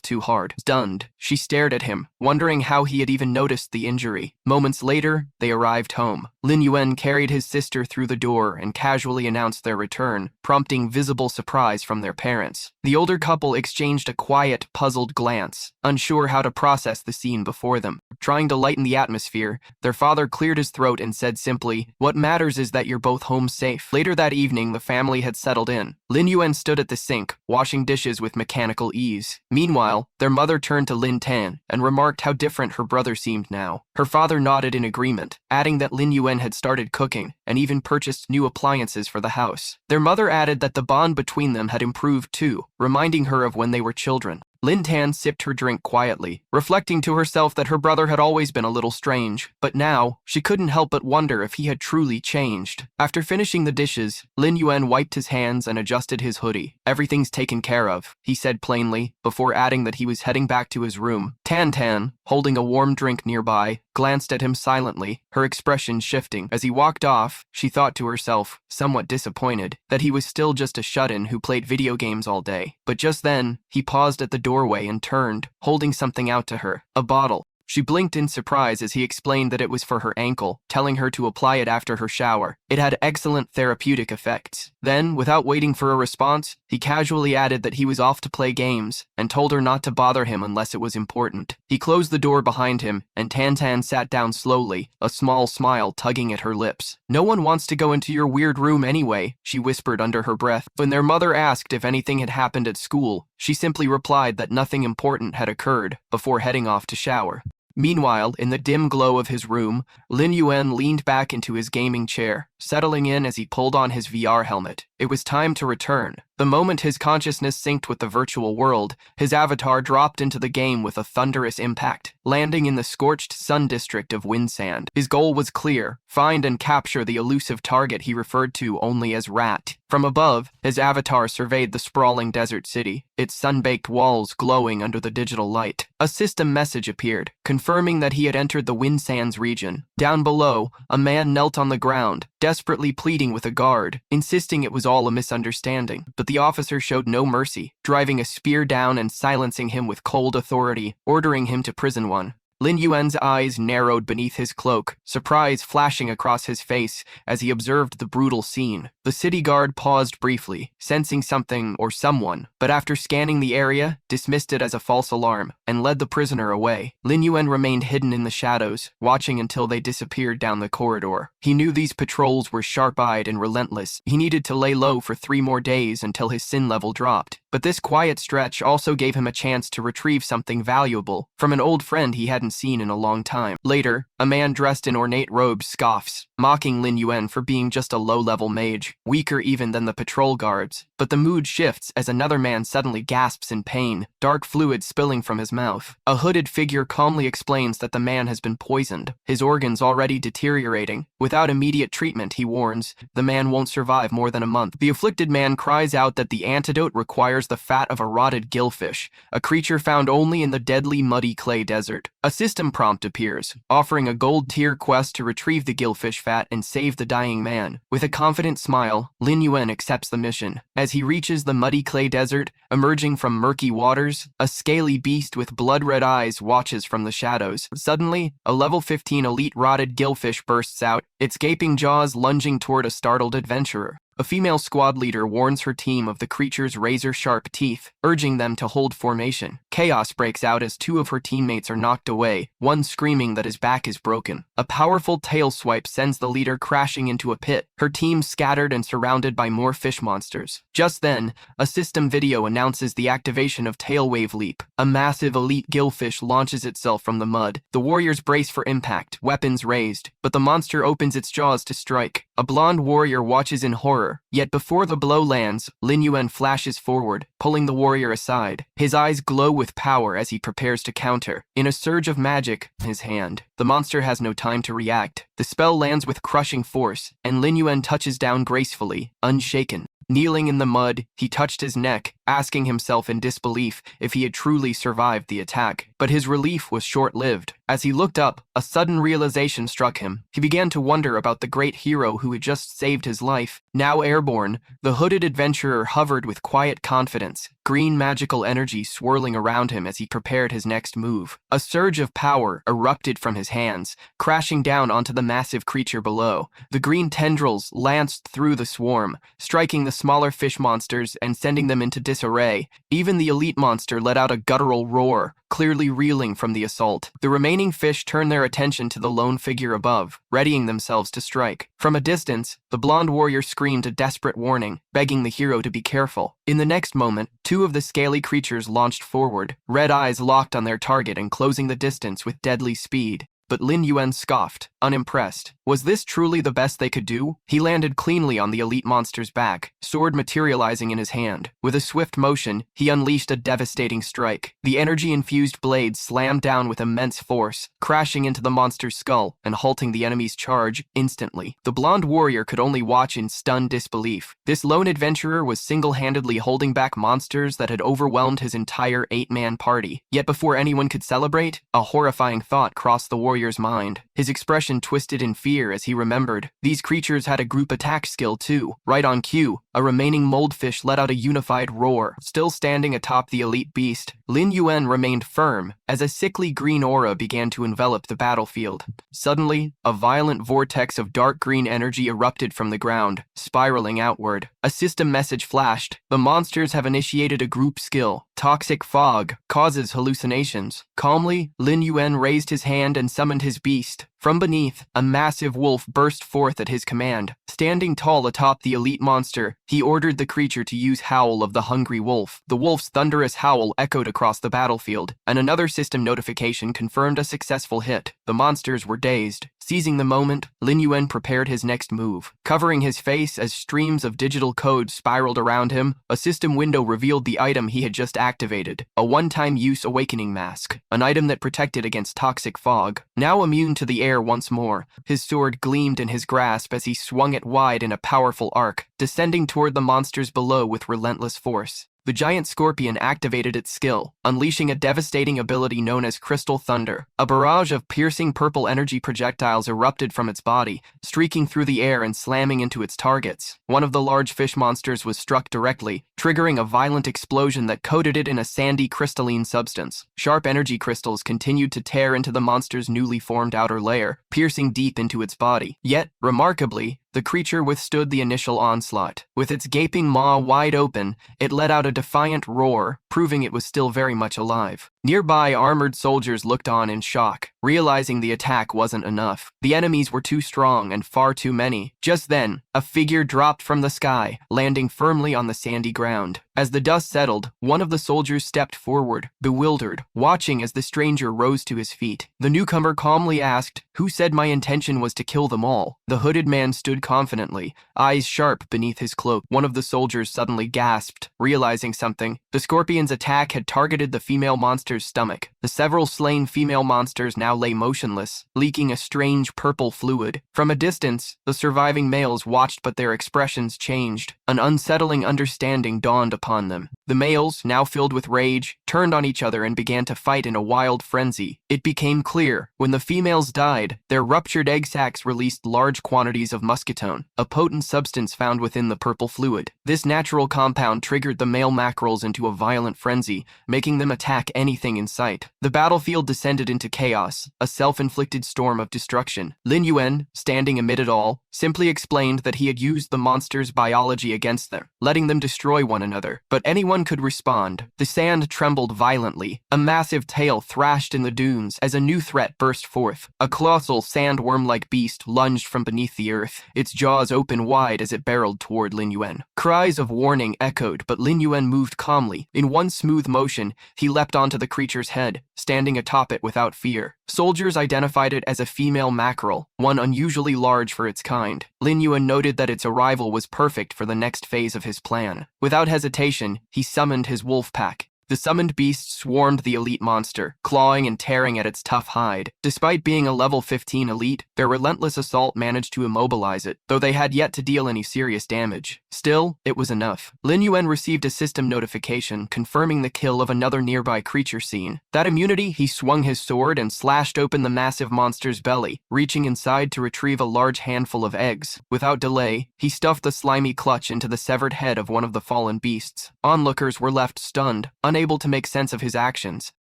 too hard. Stunned, she stared at him, wondering how he had even noticed the injury. Moments later, they arrived home. Lin Yuan carried his sister through the door and casually announced their return, prompting visible surprise from their parents. The older couple exchanged a quiet, puzzled glance, unsure how to process the scene before them. Trying to lighten the atmosphere, their father cleared his throat and said simply, "What matters is that you're both home safe." Later that evening, the family had settled in. Lin Yuan stood at the sink, washing dishes with mechanical ease. Meanwhile, their mother turned to Lin Tan and remarked how different her brother seemed now. Her father nodded in agreement, adding that Lin Yuan had started cooking and even purchased new appliances for the house. Their mother added that the bond between them had improved too, reminding her of when they were children. Lin Tan sipped her drink quietly, reflecting to herself that her brother had always been a little strange, but now she couldn't help but wonder if he had truly changed. After finishing the dishes, Lin Yuan wiped his hands and adjusted his hoodie. "Everything's taken care of," he said plainly, before adding that he was heading back to his room. Tan Tan, holding a warm drink nearby, glanced at him silently, her expression shifting. As he walked off, she thought to herself, somewhat disappointed, that he was still just a shut-in who played video games all day. But just then, he paused at the doorway and turned, holding something out to her, a bottle. She blinked in surprise as he explained that it was for her ankle, telling her to apply it after her shower. It had excellent therapeutic effects. Then, without waiting for a response, he casually added that he was off to play games, and told her not to bother him unless it was important. He closed the door behind him, and Tan Tan sat down slowly, a small smile tugging at her lips. "No one wants to go into your weird room anyway," she whispered under her breath. When their mother asked if anything had happened at school, she simply replied that nothing important had occurred, before heading off to shower. Meanwhile, in the dim glow of his room, Lin Yuan leaned back into his gaming chair, settling in as he pulled on his VR helmet. It was time to return. The moment his consciousness synced with the virtual world, his avatar dropped into the game with a thunderous impact, landing in the scorched sun district of Windsand. His goal was clear: find and capture the elusive target he referred to only as Rat. From above, his avatar surveyed the sprawling desert city, its sun-baked walls glowing under the digital light. A system message appeared, confirming that he had entered the Windsands region. Down below, a man knelt on the ground, desperately pleading with a guard, insisting it was all a misunderstanding. But the officer showed no mercy, driving a spear down and silencing him with cold authority, ordering him to prison 1. Lin Yuan's eyes narrowed beneath his cloak, surprise flashing across his face as he observed the brutal scene. The city guard paused briefly, sensing something or someone, but after scanning the area, dismissed it as a false alarm and led the prisoner away. Lin Yuan remained hidden in the shadows, watching until they disappeared down the corridor. He knew these patrols were sharp-eyed and relentless. He needed to lay low for 3 more days until his sin level dropped. But this quiet stretch also gave him a chance to retrieve something valuable from an old friend he hadn't seen in a long time. Later, a man dressed in ornate robes scoffs, mocking Lin Yuan for being just a low-level mage, weaker even than the patrol guards. But the mood shifts as another man suddenly gasps in pain, dark fluid spilling from his mouth. A hooded figure calmly explains that the man has been poisoned, his organs already deteriorating. Without immediate treatment, he warns, the man won't survive more than a month. The afflicted man cries out that the antidote requires the fat of a rotted gillfish, a creature found only in the deadly muddy clay desert. A system prompt appears, offering a gold-tier quest to retrieve the gillfish fat and save the dying man. With a confident smile, Lin Yuan accepts the mission. As he reaches the muddy clay desert, emerging from murky waters, a scaly beast with blood-red eyes watches from the shadows. Suddenly, a level 15 elite rotted gillfish bursts out, its gaping jaws lunging toward a startled adventurer. A female squad leader warns her team of the creature's razor-sharp teeth, urging them to hold formation. Chaos breaks out as 2 of her teammates are knocked away, one screaming that his back is broken. A powerful tail swipe sends the leader crashing into a pit, her team scattered and surrounded by more fish monsters. Just then, a system video announces the activation of Tail Wave Leap. A massive elite gillfish launches itself from the mud. The warriors brace for impact, weapons raised, but the monster opens its jaws to strike. A blonde warrior watches in horror, yet before the blow lands, Lin Yuan flashes forward, pulling the warrior aside. His eyes glow with power as he prepares to counter. In a surge of magic in his hand, the monster has no time to react. The spell lands with crushing force, and Lin Yuan touches down gracefully, unshaken. Kneeling in the mud, he touched his neck, asking himself in disbelief if he had truly survived the attack. But his relief was short-lived. As he looked up, a sudden realization struck him. He began to wonder about the great hero who had just saved his life. Now airborne, the hooded adventurer hovered with quiet confidence, green magical energy swirling around him as he prepared his next move. A surge of power erupted from his hands, crashing down onto the massive creature below. The green tendrils lanced through the swarm, striking the smaller fish monsters and sending them into disarray. Even the elite monster let out a guttural roar, clearly reeling from the assault. The remaining fish turned their attention to the lone figure above, readying themselves to strike. From a distance, the blonde warrior screamed a desperate warning, begging the hero to be careful. In the next moment, 2 of the scaly creatures launched forward, red eyes locked on their target and closing the distance with deadly speed. But Lin Yuan scoffed, unimpressed. Was this truly the best they could do? He landed cleanly on the elite monster's back, sword materializing in his hand. With a swift motion, he unleashed a devastating strike. The energy-infused blade slammed down with immense force, crashing into the monster's skull and halting the enemy's charge instantly. The blonde warrior could only watch in stunned disbelief. This lone adventurer was single-handedly holding back monsters that had overwhelmed his entire 8-man party. Yet before anyone could celebrate, a horrifying thought crossed the warrior's mind. His expression twisted in fear as he remembered. These creatures had a group attack skill too. Right on cue, a remaining moldfish let out a unified roar. Still standing atop the elite beast, Lin Yuan remained firm as a sickly green aura began to envelop the battlefield. Suddenly, a violent vortex of dark green energy erupted from the ground, spiraling outward. A system message flashed. The monsters have initiated a group skill. Toxic fog causes hallucinations. Calmly, Lin Yuan raised his hand and summoned his beast. From beneath, a massive wolf burst forth at his command. Standing tall atop the elite monster, he ordered the creature to use Howl of the Hungry Wolf. The wolf's thunderous howl echoed across the battlefield, and another system notification confirmed a successful hit. The monsters were dazed. Seizing the moment, Lin Yuan prepared his next move. Covering his face as streams of digital code spiraled around him, a system window revealed the item he had just activated, a one-time use awakening mask, an item that protected against toxic fog. Now immune to the air once more, his sword gleamed in his grasp as he swung it wide in a powerful arc, descending toward the monsters below with relentless force. The the giant scorpion activated its skill, unleashing a devastating ability known as Crystal Thunder. A barrage of piercing purple energy projectiles erupted from its body, streaking through the air and slamming into its targets. One of the large fish monsters was struck directly, triggering a violent explosion that coated it in a sandy crystalline substance. Sharp energy crystals continued to tear into the monster's newly formed outer layer, piercing deep into its body. Yet, remarkably, the creature withstood the initial onslaught. With its gaping maw wide open, it let out a defiant roar, proving it was still very much alive. Nearby armored soldiers looked on in shock, realizing the attack wasn't enough. The enemies were too strong and far too many. Just then, a figure dropped from the sky, landing firmly on the sandy ground. As the dust settled, one of the soldiers stepped forward, bewildered, watching as the stranger rose to his feet. The newcomer calmly asked, "Who said my intention was to kill them all?" The hooded man stood confidently, eyes sharp beneath his cloak. One of the soldiers suddenly gasped, realizing something. The scorpion's attack had targeted the female monster's stomach. The several slain female monsters now lay motionless, leaking a strange purple fluid. From a distance, the surviving males watched, but their expressions changed. An unsettling understanding dawned upon them. The males, now filled with rage, turned on each other and began to fight in a wild frenzy. It became clear, when the females died, their ruptured egg sacs released large quantities of muscatone, a potent substance found within the purple fluid. This natural compound triggered the male mackerels into a violent frenzy, making them attack anything in sight. The battlefield descended into chaos, a self-inflicted storm of destruction. Lin Yuan, standing amid it all, simply explained that he had used the monster's biology against them, letting them destroy one another. But anyone could respond. The sand trembled violently. A massive tail thrashed in the dunes as a new threat burst forth. A colossal sandworm-like beast lunged from beneath the earth, its jaws open wide as it barreled toward Lin Yuan. Cries of warning echoed, but Lin Yuan moved calmly. In one smooth motion, he leapt onto the creature's head, standing atop it without fear. Soldiers identified it as a female mackerel, one unusually large for its kind. Lin Yuan noted that its arrival was perfect for the next phase of his plan. Without hesitation, he summoned his wolf pack. The summoned beast swarmed the elite monster, clawing and tearing at its tough hide. Despite being a level 15 elite, their relentless assault managed to immobilize it, though they had yet to deal any serious damage. Still, it was enough. Lin Yuan received a system notification confirming the kill of another nearby creature seen. That immunity, he swung his sword and slashed open the massive monster's belly, reaching inside to retrieve a large handful of eggs. Without delay, he stuffed the slimy clutch into the severed head of one of the fallen beasts. Onlookers were left stunned, unable to make sense of his actions.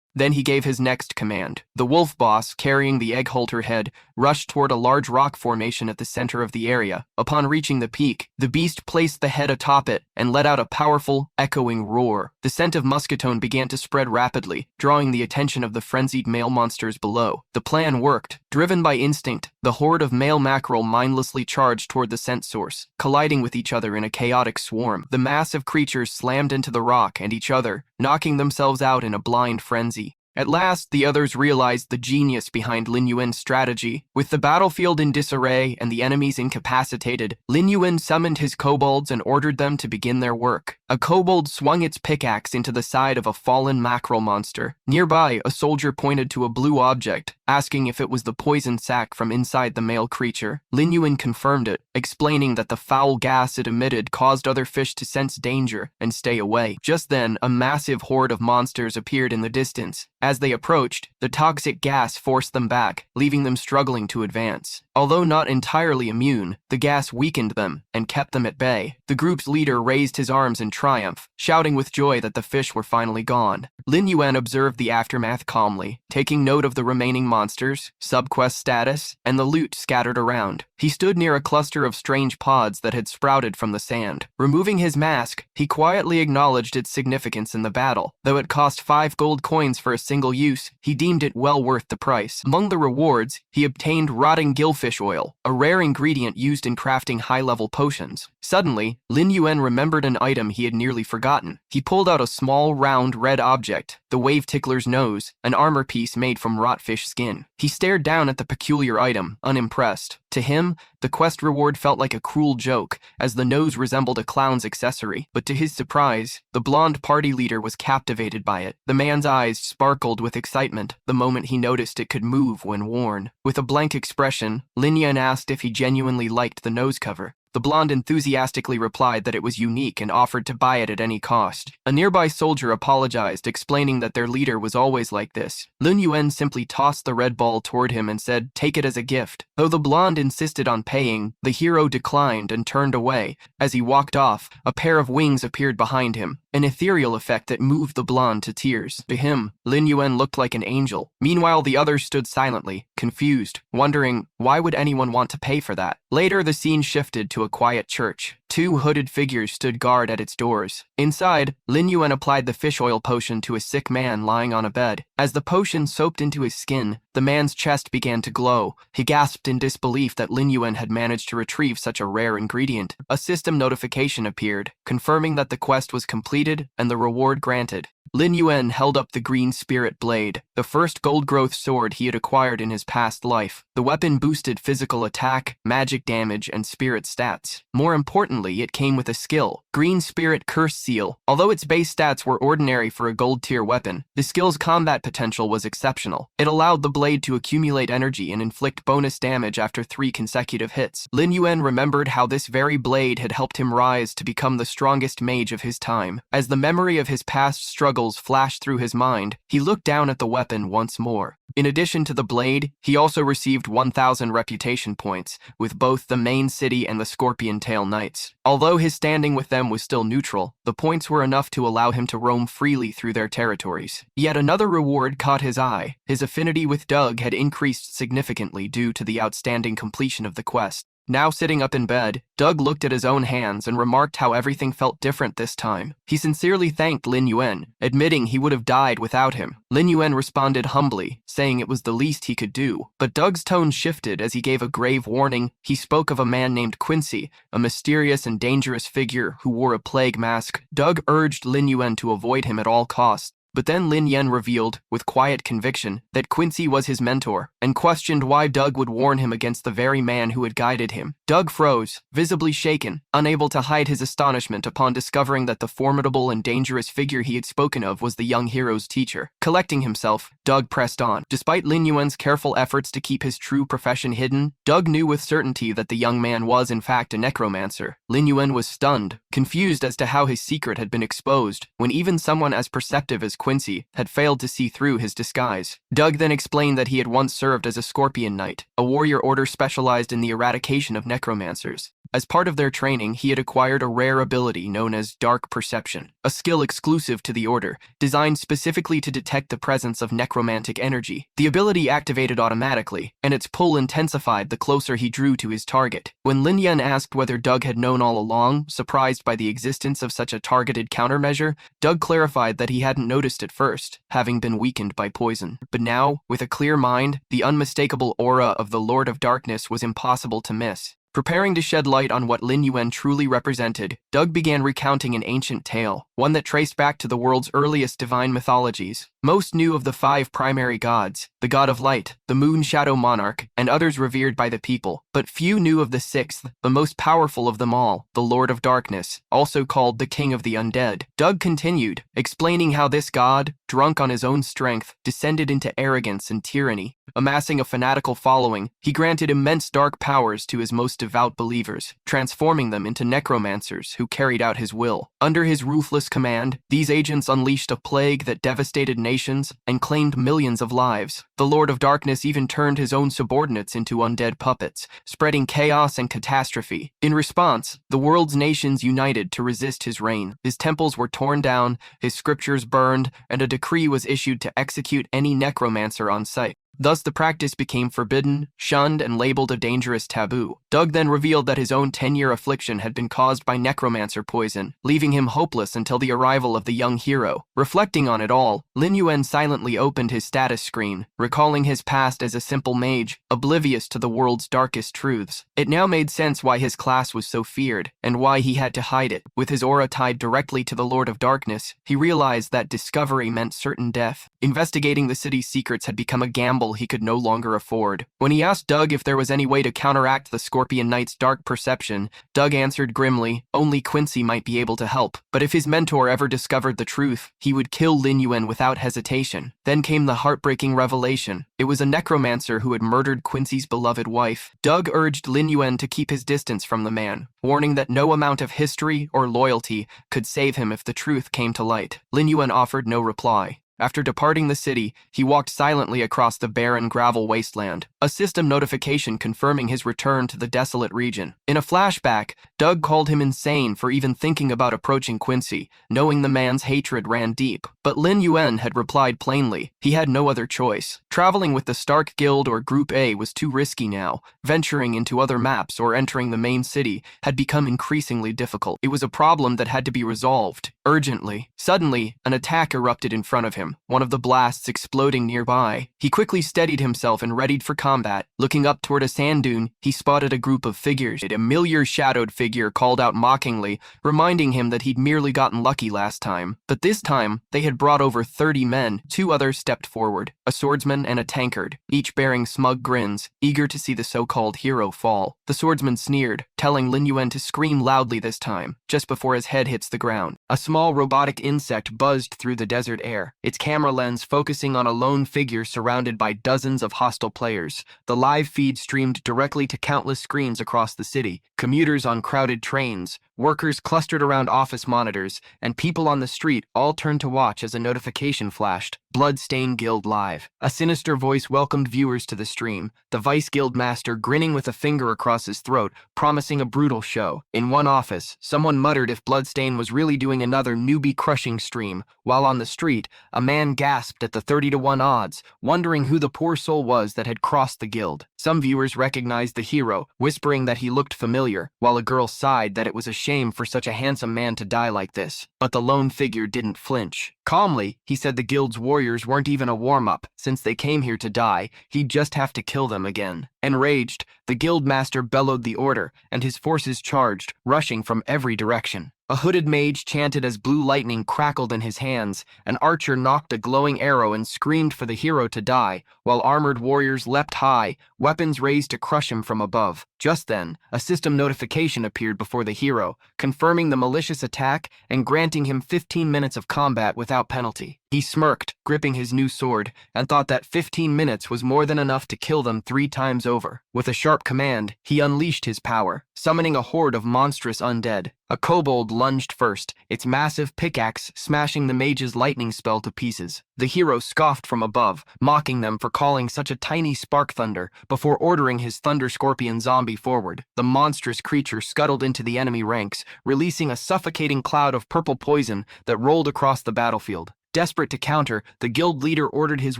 Then he gave his next command. The wolf boss, carrying the egg holder head, rushed toward a large rock formation at the center of the area. Upon reaching the peak, the beast placed the head atop it and let out a powerful, echoing roar. The scent of muscatone began to spread rapidly, drawing the attention of the frenzied male monsters below. The plan worked. Driven by instinct, the horde of male mackerel mindlessly charged toward the scent source, colliding with each other in a chaotic swarm. The massive creatures slammed into the rock and each other, knocking themselves out in a blind frenzy. At last, the others realized the genius behind Lin Yuan's strategy. With the battlefield in disarray and the enemies incapacitated, Lin Yuan summoned his kobolds and ordered them to begin their work. A kobold swung its pickaxe into the side of a fallen mackerel monster. Nearby, a soldier pointed to a blue object, asking if it was the poison sac from inside the male creature. Lin Yuan confirmed it, explaining that the foul gas it emitted caused other fish to sense danger and stay away. Just then, a massive horde of monsters appeared in the distance. As they approached, the toxic gas forced them back, leaving them struggling to advance. Although not entirely immune, the gas weakened them and kept them at bay. The group's leader raised his arms in triumph, shouting with joy that the fish were finally gone. Lin Yuan observed the aftermath calmly, taking note of the remaining monsters, subquest status, and the loot scattered around. He stood near a cluster of strange pods that had sprouted from the sand. Removing his mask, he quietly acknowledged its significance in the battle. Though it cost 5 gold coins for a single use, he deemed it well worth the price. Among the rewards, he obtained rotting gillfish oil, a rare ingredient used in crafting high-level potions. Suddenly, Lin Yuan remembered an item he had nearly forgotten. He pulled out a small, round, red object, the wave tickler's nose, an armor piece made from rot fish skin. He stared down at the peculiar item, unimpressed. To him, the quest reward felt like a cruel joke, as the nose resembled a clown's accessory. But to his surprise, the blonde party leader was captivated by it. The man's eyes sparkled with excitement the moment he noticed it could move when worn. With a blank expression, Lin Yuan asked if he genuinely liked the nose cover. The blonde enthusiastically replied that it was unique and offered to buy it at any cost. A nearby soldier apologized, explaining that their leader was always like this. Lin Yuan simply tossed the red ball toward him and said, "Take it as a gift." Though the blonde insisted on paying, the hero declined and turned away. As he walked off, a pair of wings appeared behind him, an ethereal effect that moved the blonde to tears. To him, Lin Yuan looked like an angel. Meanwhile, the others stood silently, confused, wondering why would anyone want to pay for that. Later, the scene shifted to a quiet church. Two hooded figures stood guard at its doors. Inside, Lin Yuan applied the fish oil potion to a sick man lying on a bed. As the potion soaked into his skin, the man's chest began to glow. He gasped in disbelief that Lin Yuan had managed to retrieve such a rare ingredient. A system notification appeared, confirming that the quest was completed and the reward granted. Lin Yuan held up the green spirit blade, the first gold growth sword he had acquired in his past life. The weapon boosted physical attack, magic damage, and spirit stats. More importantly, it came with a skill, Green Spirit Curse Seal. Although its base stats were ordinary for a gold tier weapon, the skill's combat potential was exceptional. It allowed the blade to accumulate energy and inflict bonus damage after 3 consecutive hits. Lin Yuan remembered how this very blade had helped him rise to become the strongest mage of his time. As the memory of his past struggles flashed through his mind, he looked down at the weapon once more. In addition to the blade, he also received 1,000 reputation points with both the main city and the Scorpion Tail Knights. Although his standing with them was still neutral, the points were enough to allow him to roam freely through their territories. Yet another reward caught his eye. His affinity with Doug had increased significantly due to the outstanding completion of the quest. Now sitting up in bed, Doug looked at his own hands and remarked how everything felt different this time. He sincerely thanked Lin Yuan, admitting he would have died without him. Lin Yuan responded humbly, saying it was the least he could do. But Doug's tone shifted as he gave a grave warning. He spoke of a man named Quincy, a mysterious and dangerous figure who wore a plague mask. Doug urged Lin Yuan to avoid him at all costs. But then Lin Yuan revealed, with quiet conviction, that Quincy was his mentor, and questioned why Doug would warn him against the very man who had guided him. Doug froze, visibly shaken, unable to hide his astonishment upon discovering that the formidable and dangerous figure he had spoken of was the young hero's teacher. Collecting himself, Doug pressed on. Despite Lin Yuan's careful efforts to keep his true profession hidden, Doug knew with certainty that the young man was in fact a necromancer. Lin Yuan was stunned, confused as to how his secret had been exposed, when even someone as perceptive as Quincy had failed to see through his disguise. Doug then explained that he had once served as a Scorpion Knight, a warrior order specialized in the eradication of necromancers. As part of their training, he had acquired a rare ability known as Dark Perception, a skill exclusive to the Order, designed specifically to detect the presence of necromantic energy. The ability activated automatically, and its pull intensified the closer he drew to his target. When Lin Yuan asked whether Doug had known all along, surprised by the existence of such a targeted countermeasure, Doug clarified that he hadn't noticed at first, having been weakened by poison. But now, with a clear mind, the unmistakable aura of the Lord of Darkness was impossible to miss. Preparing to shed light on what Lin Yuan truly represented, Doug began recounting an ancient tale, one that traced back to the world's earliest divine mythologies. Most knew of the 5 primary gods, the god of light, the moon shadow monarch, and others revered by the people, but few knew of the 6th, the most powerful of them all, the Lord of Darkness, also called the King of the Undead. Doug continued, explaining how this god, drunk on his own strength, descended into arrogance and tyranny. Amassing a fanatical following, he granted immense dark powers to his most devout believers, transforming them into necromancers who carried out his will. Under his ruthless command, these agents unleashed a plague that devastated nations and claimed millions of lives. The Lord of Darkness even turned his own subordinates into undead puppets, spreading chaos and catastrophe. In response, the world's nations united to resist his reign. His temples were torn down, his scriptures burned, and a decree was issued to execute any necromancer on sight. Thus, the practice became forbidden, shunned, and labeled a dangerous taboo. Doug then revealed that his own 10-year affliction had been caused by necromancer poison, leaving him hopeless until the arrival of the young hero. Reflecting on it all, Lin Yuan silently opened his status screen, recalling his past as a simple mage, oblivious to the world's darkest truths. It now made sense why his class was so feared, and why he had to hide it. With his aura tied directly to the Lord of Darkness, he realized that discovery meant certain death. Investigating the city's secrets had become a gamble bill he could no longer afford. When he asked Doug if there was any way to counteract the Scorpion Knight's dark perception, Doug answered grimly, only Quincy might be able to help. But if his mentor ever discovered the truth, he would kill Lin Yuan without hesitation. Then came the heartbreaking revelation. It was a necromancer who had murdered Quincy's beloved wife. Doug urged Lin Yuan to keep his distance from the man, warning that no amount of history or loyalty could save him if the truth came to light. Lin Yuan offered no reply. After departing the city, he walked silently across the barren gravel wasteland, a system notification confirming his return to the desolate region. In a flashback, Doug called him insane for even thinking about approaching Quincy, knowing the man's hatred ran deep. But Lin Yuan had replied plainly, he had no other choice. Traveling with the Stark Guild or Group A was too risky now. Venturing into other maps or entering the main city had become increasingly difficult. It was a problem that had to be resolved, urgently. Suddenly, an attack erupted in front of him, one of the blasts exploding nearby. He quickly steadied himself and readied for combat. Looking up toward a sand dune, he spotted a group of figures. A familiar-shadowed figure called out mockingly, reminding him that he'd merely gotten lucky last time. But this time, they had brought over 30 men. 2 others stepped forward, a swordsman and a tankard, each bearing smug grins, eager to see the so-called hero fall. The swordsman sneered, telling Lin Yuan to scream loudly this time, just before his head hits the ground. A small robotic insect buzzed through the desert air, its camera lens focusing on a lone figure surrounded by dozens of hostile players. The live feed streamed directly to countless screens across the city, commuters on crowded trains, workers clustered around office monitors, and people on the street all turned to watch as a notification flashed. Bloodstained Guild Live. A sinister voice welcomed viewers to the stream, the Vice Guild Master grinning with a finger across his throat, promising a brutal show. In one office, someone muttered if Bloodstain was really doing another newbie-crushing stream, while on the street, a man gasped at the 30-to-1 odds, wondering who the poor soul was that had crossed the guild. Some viewers recognized the hero, whispering that he looked familiar, while a girl sighed that it was a shame for such a handsome man to die like this. But the lone figure didn't flinch. Calmly, he said the guild's warriors weren't even a warm-up. Since they came here to die, he'd just have to kill them again. Enraged, the guild master bellowed the order, and his forces charged, rushing from every direction. A hooded mage chanted as blue lightning crackled in his hands. An archer knocked a glowing arrow and screamed for the hero to die, while armored warriors leapt high, weapons raised to crush him from above. Just then, a system notification appeared before the hero, confirming the malicious attack and granting him 15 minutes of combat without penalty. He smirked, gripping his new sword, and thought that 15 minutes was more than enough to kill them 3 times over. With a sharp command, he unleashed his power, summoning a horde of monstrous undead. A kobold lunged first, its massive pickaxe smashing the mage's lightning spell to pieces. The hero scoffed from above, mocking them for calling such a tiny spark thunder, before ordering his thunder scorpion zombie forward. The monstrous creature scuttled into the enemy ranks, releasing a suffocating cloud of purple poison that rolled across the battlefield. Desperate to counter, the guild leader ordered his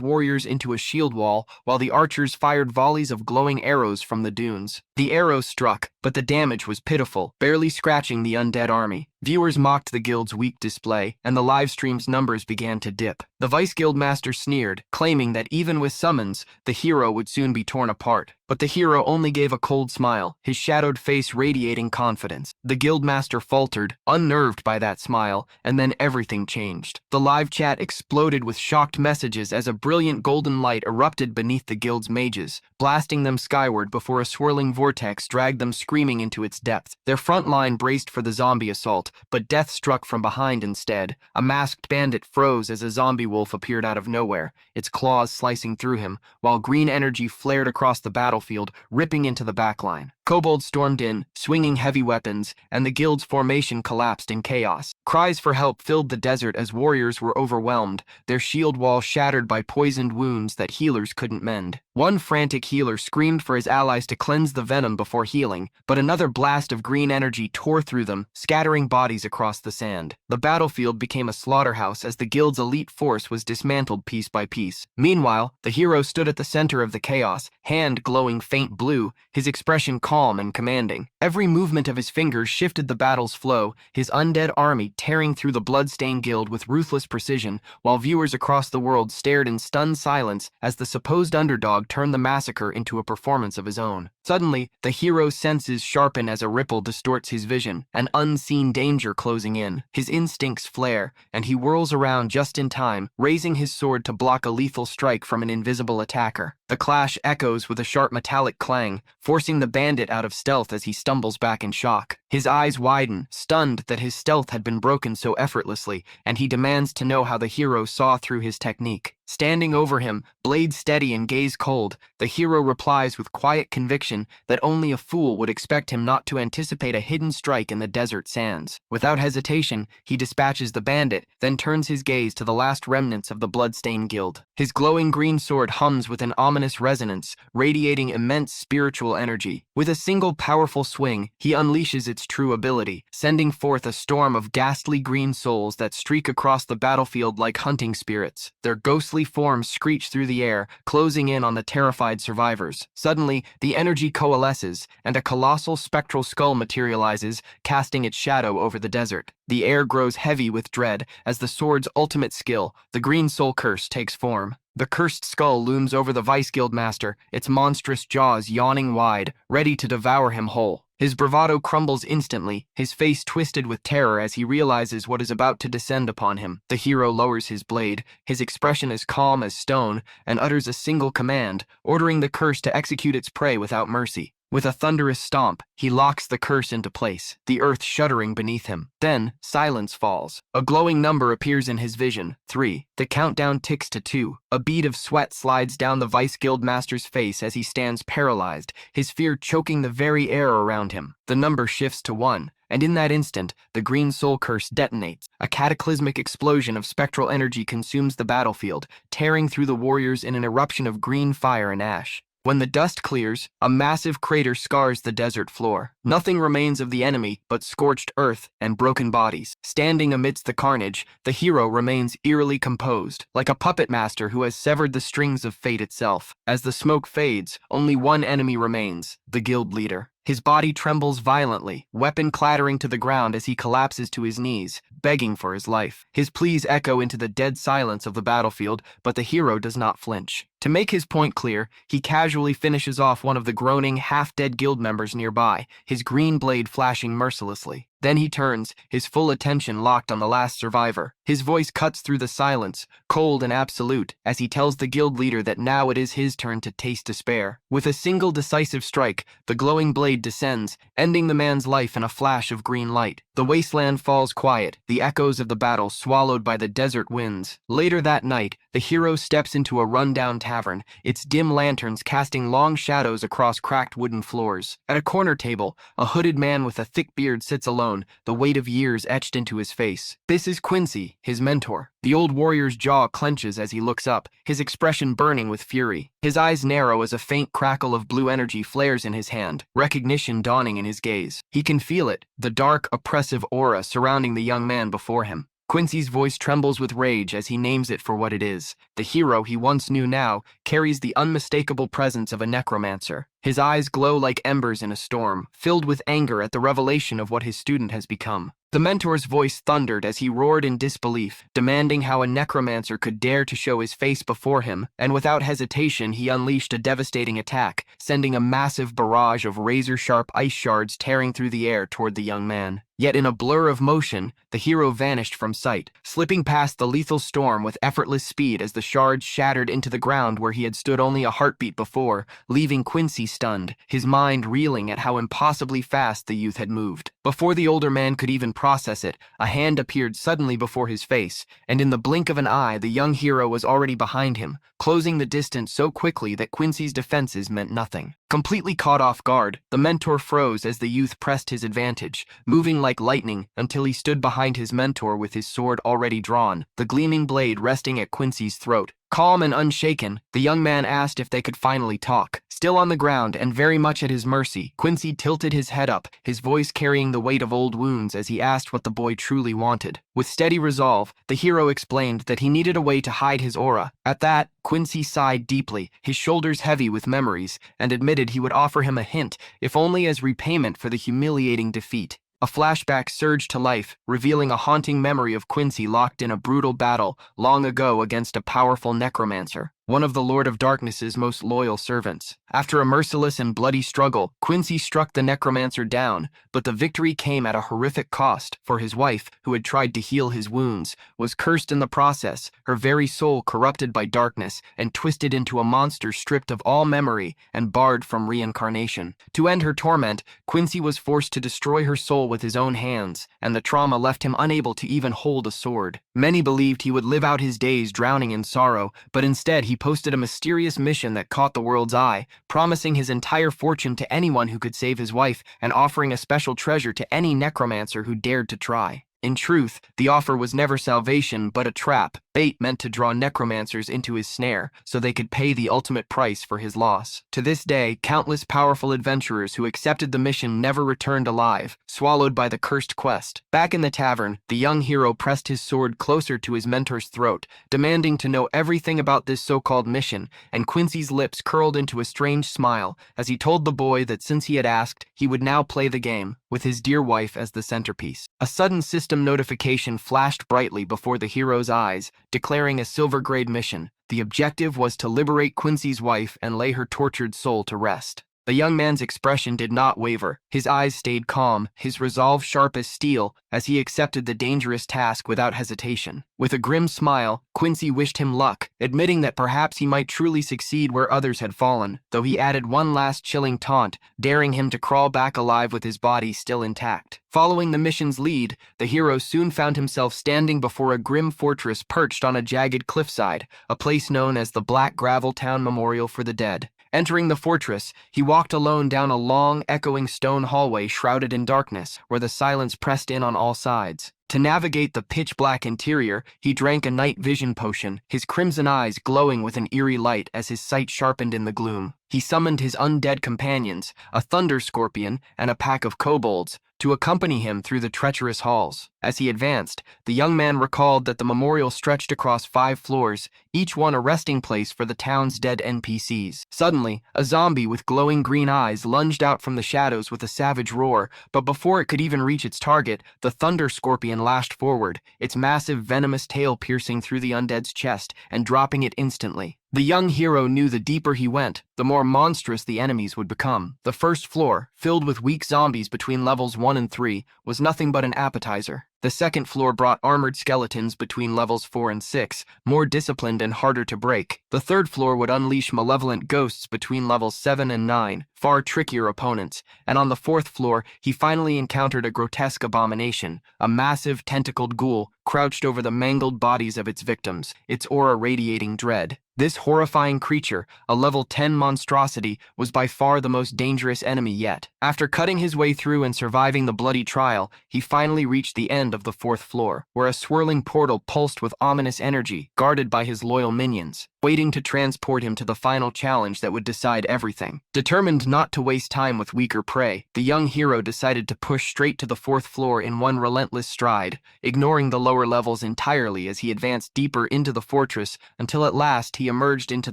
warriors into a shield wall, while the archers fired volleys of glowing arrows from the dunes. The arrows struck, but the damage was pitiful, barely scratching the undead army. Viewers mocked the guild's weak display, and the live stream's numbers began to dip. The Vice Guild Master sneered, claiming that even with summons, the hero would soon be torn apart. But the hero only gave a cold smile, his shadowed face radiating confidence. The Guild Master faltered, unnerved by that smile, and then everything changed. The live chat exploded with shocked messages as a brilliant golden light erupted beneath the guild's mages, blasting them skyward before a swirling vortex dragged them screaming into its depths. Their front line braced for the zombie assault, but death struck from behind instead. A masked bandit froze as a zombie wolf appeared out of nowhere, its claws slicing through him, while green energy flared across the battlefield, ripping into the backline. Kobolds stormed in, swinging heavy weapons, and the guild's formation collapsed in chaos. Cries for help filled the desert as warriors were overwhelmed, their shield wall shattered by poisoned wounds that healers couldn't mend. One frantic healer screamed for his allies to cleanse the venom before healing, but another blast of green energy tore through them, scattering bodies across the sand. The battlefield became a slaughterhouse as the guild's elite force was dismantled piece by piece. Meanwhile, the hero stood at the center of the chaos, hand glowing faint blue, his expression calm and commanding. Every movement of his fingers shifted the battle's flow, his undead army tearing through the bloodstained guild with ruthless precision, while viewers across the world stared in stunned silence as the supposed underdog turned the massacre into a performance of his own. Suddenly, the hero's senses sharpen as a ripple distorts his vision, an unseen danger closing in. His instincts flare, and he whirls around just in time, raising his sword to block a lethal strike from an invisible attacker. The clash echoes with a sharp metallic clang, forcing the bandit out of stealth as he stumbles back in shock. His eyes widen, stunned that his stealth had been broken so effortlessly, and he demands to know how the hero saw through his technique. Standing over him, blade steady and gaze cold, the hero replies with quiet conviction that only a fool would expect him not to anticipate a hidden strike in the desert sands. Without hesitation, he dispatches the bandit, then turns his gaze to the last remnants of the Bloodstained Guild. His glowing green sword hums with an ominous resonance, radiating immense spiritual energy. With a single powerful swing, he unleashes its true ability, sending forth a storm of ghastly green souls that streak across the battlefield like hunting spirits. Their ghostly forms screech through the air, closing in on the terrified survivors. Suddenly, the energy coalesces, and a colossal spectral skull materializes, casting its shadow over the desert. The air grows heavy with dread as the sword's ultimate skill, the Green Soul Curse, takes form. The cursed skull looms over the Vice Guild Master, its monstrous jaws yawning wide, ready to devour him whole. His bravado crumbles instantly, his face twisted with terror as he realizes what is about to descend upon him. The hero lowers his blade, his expression as calm as stone, and utters a single command, ordering the curse to execute its prey without mercy. With a thunderous stomp, he locks the curse into place, the earth shuddering beneath him. Then, silence falls. A glowing number appears in his vision, 3. The countdown ticks to 2. A bead of sweat slides down the Vice Guild Master's face as he stands paralyzed, his fear choking the very air around him. The number shifts to 1. And in that instant, the Green Soul Curse detonates. A cataclysmic explosion of spectral energy consumes the battlefield, tearing through the warriors in an eruption of green fire and ash. When the dust clears, a massive crater scars the desert floor. Nothing remains of the enemy but scorched earth and broken bodies. Standing amidst the carnage, the hero remains eerily composed, like a puppet master who has severed the strings of fate itself. As the smoke fades, only one enemy remains, the guild leader. His body trembles violently, weapon clattering to the ground as he collapses to his knees, begging for his life. His pleas echo into the dead silence of the battlefield, but the hero does not flinch. To make his point clear, he casually finishes off one of the groaning, half-dead guild members nearby, his green blade flashing mercilessly. Then he turns, his full attention locked on the last survivor. His voice cuts through the silence, cold and absolute, as he tells the guild leader that now it is his turn to taste despair. With a single decisive strike, the glowing blade descends, ending the man's life in a flash of green light. The wasteland falls quiet, the echoes of the battle swallowed by the desert winds. Later that night, the hero steps into a rundown tavern, its dim lanterns casting long shadows across cracked wooden floors. At a corner table, a hooded man with a thick beard sits alone, the weight of years etched into his face. This is Quincy, his mentor. The old warrior's jaw clenches as he looks up, his expression burning with fury. His eyes narrow as a faint crackle of blue energy flares in his hand, recognition dawning in his gaze. He can feel it, the dark, oppressive aura surrounding the young man before him. Quincy's voice trembles with rage as he names it for what it is. The hero he once knew now carries the unmistakable presence of a necromancer. His eyes glow like embers in a storm, filled with anger at the revelation of what his student has become. The mentor's voice thundered as he roared in disbelief, demanding how a necromancer could dare to show his face before him, and without hesitation he unleashed a devastating attack, sending a massive barrage of razor-sharp ice shards tearing through the air toward the young man. Yet in a blur of motion, the hero vanished from sight, slipping past the lethal storm with effortless speed as the shards shattered into the ground where he had stood only a heartbeat before, leaving Quincy stunned, his mind reeling at how impossibly fast the youth had moved. Before the older man could even process it, a hand appeared suddenly before his face, and in the blink of an eye the young hero was already behind him, closing the distance so quickly that Quincy's defenses meant nothing. Completely caught off guard, the mentor froze as the youth pressed his advantage, moving like lightning until he stood behind his mentor with his sword already drawn, the gleaming blade resting at Quincy's throat. Calm and unshaken, the young man asked if they could finally talk. Still on the ground and very much at his mercy, Quincy tilted his head up, his voice carrying the weight of old wounds as he asked what the boy truly wanted. With steady resolve, the hero explained that he needed a way to hide his aura. At that, Quincy sighed deeply, his shoulders heavy with memories, and admitted he would offer him a hint, if only as repayment for the humiliating defeat. A flashback surged to life, revealing a haunting memory of Quincy locked in a brutal battle long ago against a powerful necromancer. one of the Lord of Darkness's most loyal servants. After a merciless and bloody struggle, Quincy struck the necromancer down, but the victory came at a horrific cost, for his wife, who had tried to heal his wounds, was cursed in the process, her very soul corrupted by darkness and twisted into a monster stripped of all memory and barred from reincarnation. To end her torment, Quincy was forced to destroy her soul with his own hands, and the trauma left him unable to even hold a sword. Many believed he would live out his days drowning in sorrow, but instead he posted a mysterious mission that caught the world's eye, promising his entire fortune to anyone who could save his wife and offering a special treasure to any necromancer who dared to try. In truth, the offer was never salvation but a trap, bait meant to draw necromancers into his snare so they could pay the ultimate price for his loss. To this day, countless powerful adventurers who accepted the mission never returned alive, swallowed by the cursed quest. Back in the tavern, the young hero pressed his sword closer to his mentor's throat, demanding to know everything about this so-called mission, and Quincy's lips curled into a strange smile as he told the boy that since he had asked, he would now play the game, with his dear wife as the centerpiece. A sudden system notification flashed brightly before the hero's eyes, declaring a silver-grade mission. The objective was to liberate Quincy's wife and lay her tortured soul to rest. The young man's expression did not waver. His eyes stayed calm, his resolve sharp as steel, as he accepted the dangerous task without hesitation. With a grim smile, Quincy wished him luck, admitting that perhaps he might truly succeed where others had fallen, though he added one last chilling taunt, daring him to crawl back alive with his body still intact. Following the mission's lead, the hero soon found himself standing before a grim fortress perched on a jagged cliffside, a place known as the Black Gravel Town Memorial for the Dead. Entering the fortress, he walked alone down a long, echoing stone hallway shrouded in darkness, where the silence pressed in on all sides. To navigate the pitch-black interior, he drank a night vision potion, his crimson eyes glowing with an eerie light as his sight sharpened in the gloom. He summoned his undead companions, a thunder scorpion and a pack of kobolds, to accompany him through the treacherous halls. As he advanced, the young man recalled that the memorial stretched across 5 floors, each one a resting place for the town's dead NPCs. Suddenly, a zombie with glowing green eyes lunged out from the shadows with a savage roar, but before it could even reach its target, the thunder scorpion lashed forward, its massive venomous tail piercing through the undead's chest and dropping it instantly. The young hero knew the deeper he went, the more monstrous the enemies would become. The first floor, filled with weak zombies between levels 1 and 3, was nothing but an appetizer. The second floor brought armored skeletons between levels 4 and 6, more disciplined and harder to break. The third floor would unleash malevolent ghosts between levels 7 and 9, far trickier opponents. And on the fourth floor, he finally encountered a grotesque abomination, a massive tentacled ghoul crouched over the mangled bodies of its victims, its aura radiating dread. This horrifying creature, a level 10 monstrosity, was by far the most dangerous enemy yet. After cutting his way through and surviving the bloody trial, he finally reached the end of the fourth floor, where a swirling portal pulsed with ominous energy, guarded by his loyal minions, waiting to transport him to the final challenge that would decide everything. Determined not to waste time with weaker prey, the young hero decided to push straight to the fourth floor in one relentless stride, ignoring the lower levels entirely as he advanced deeper into the fortress until at last he emerged into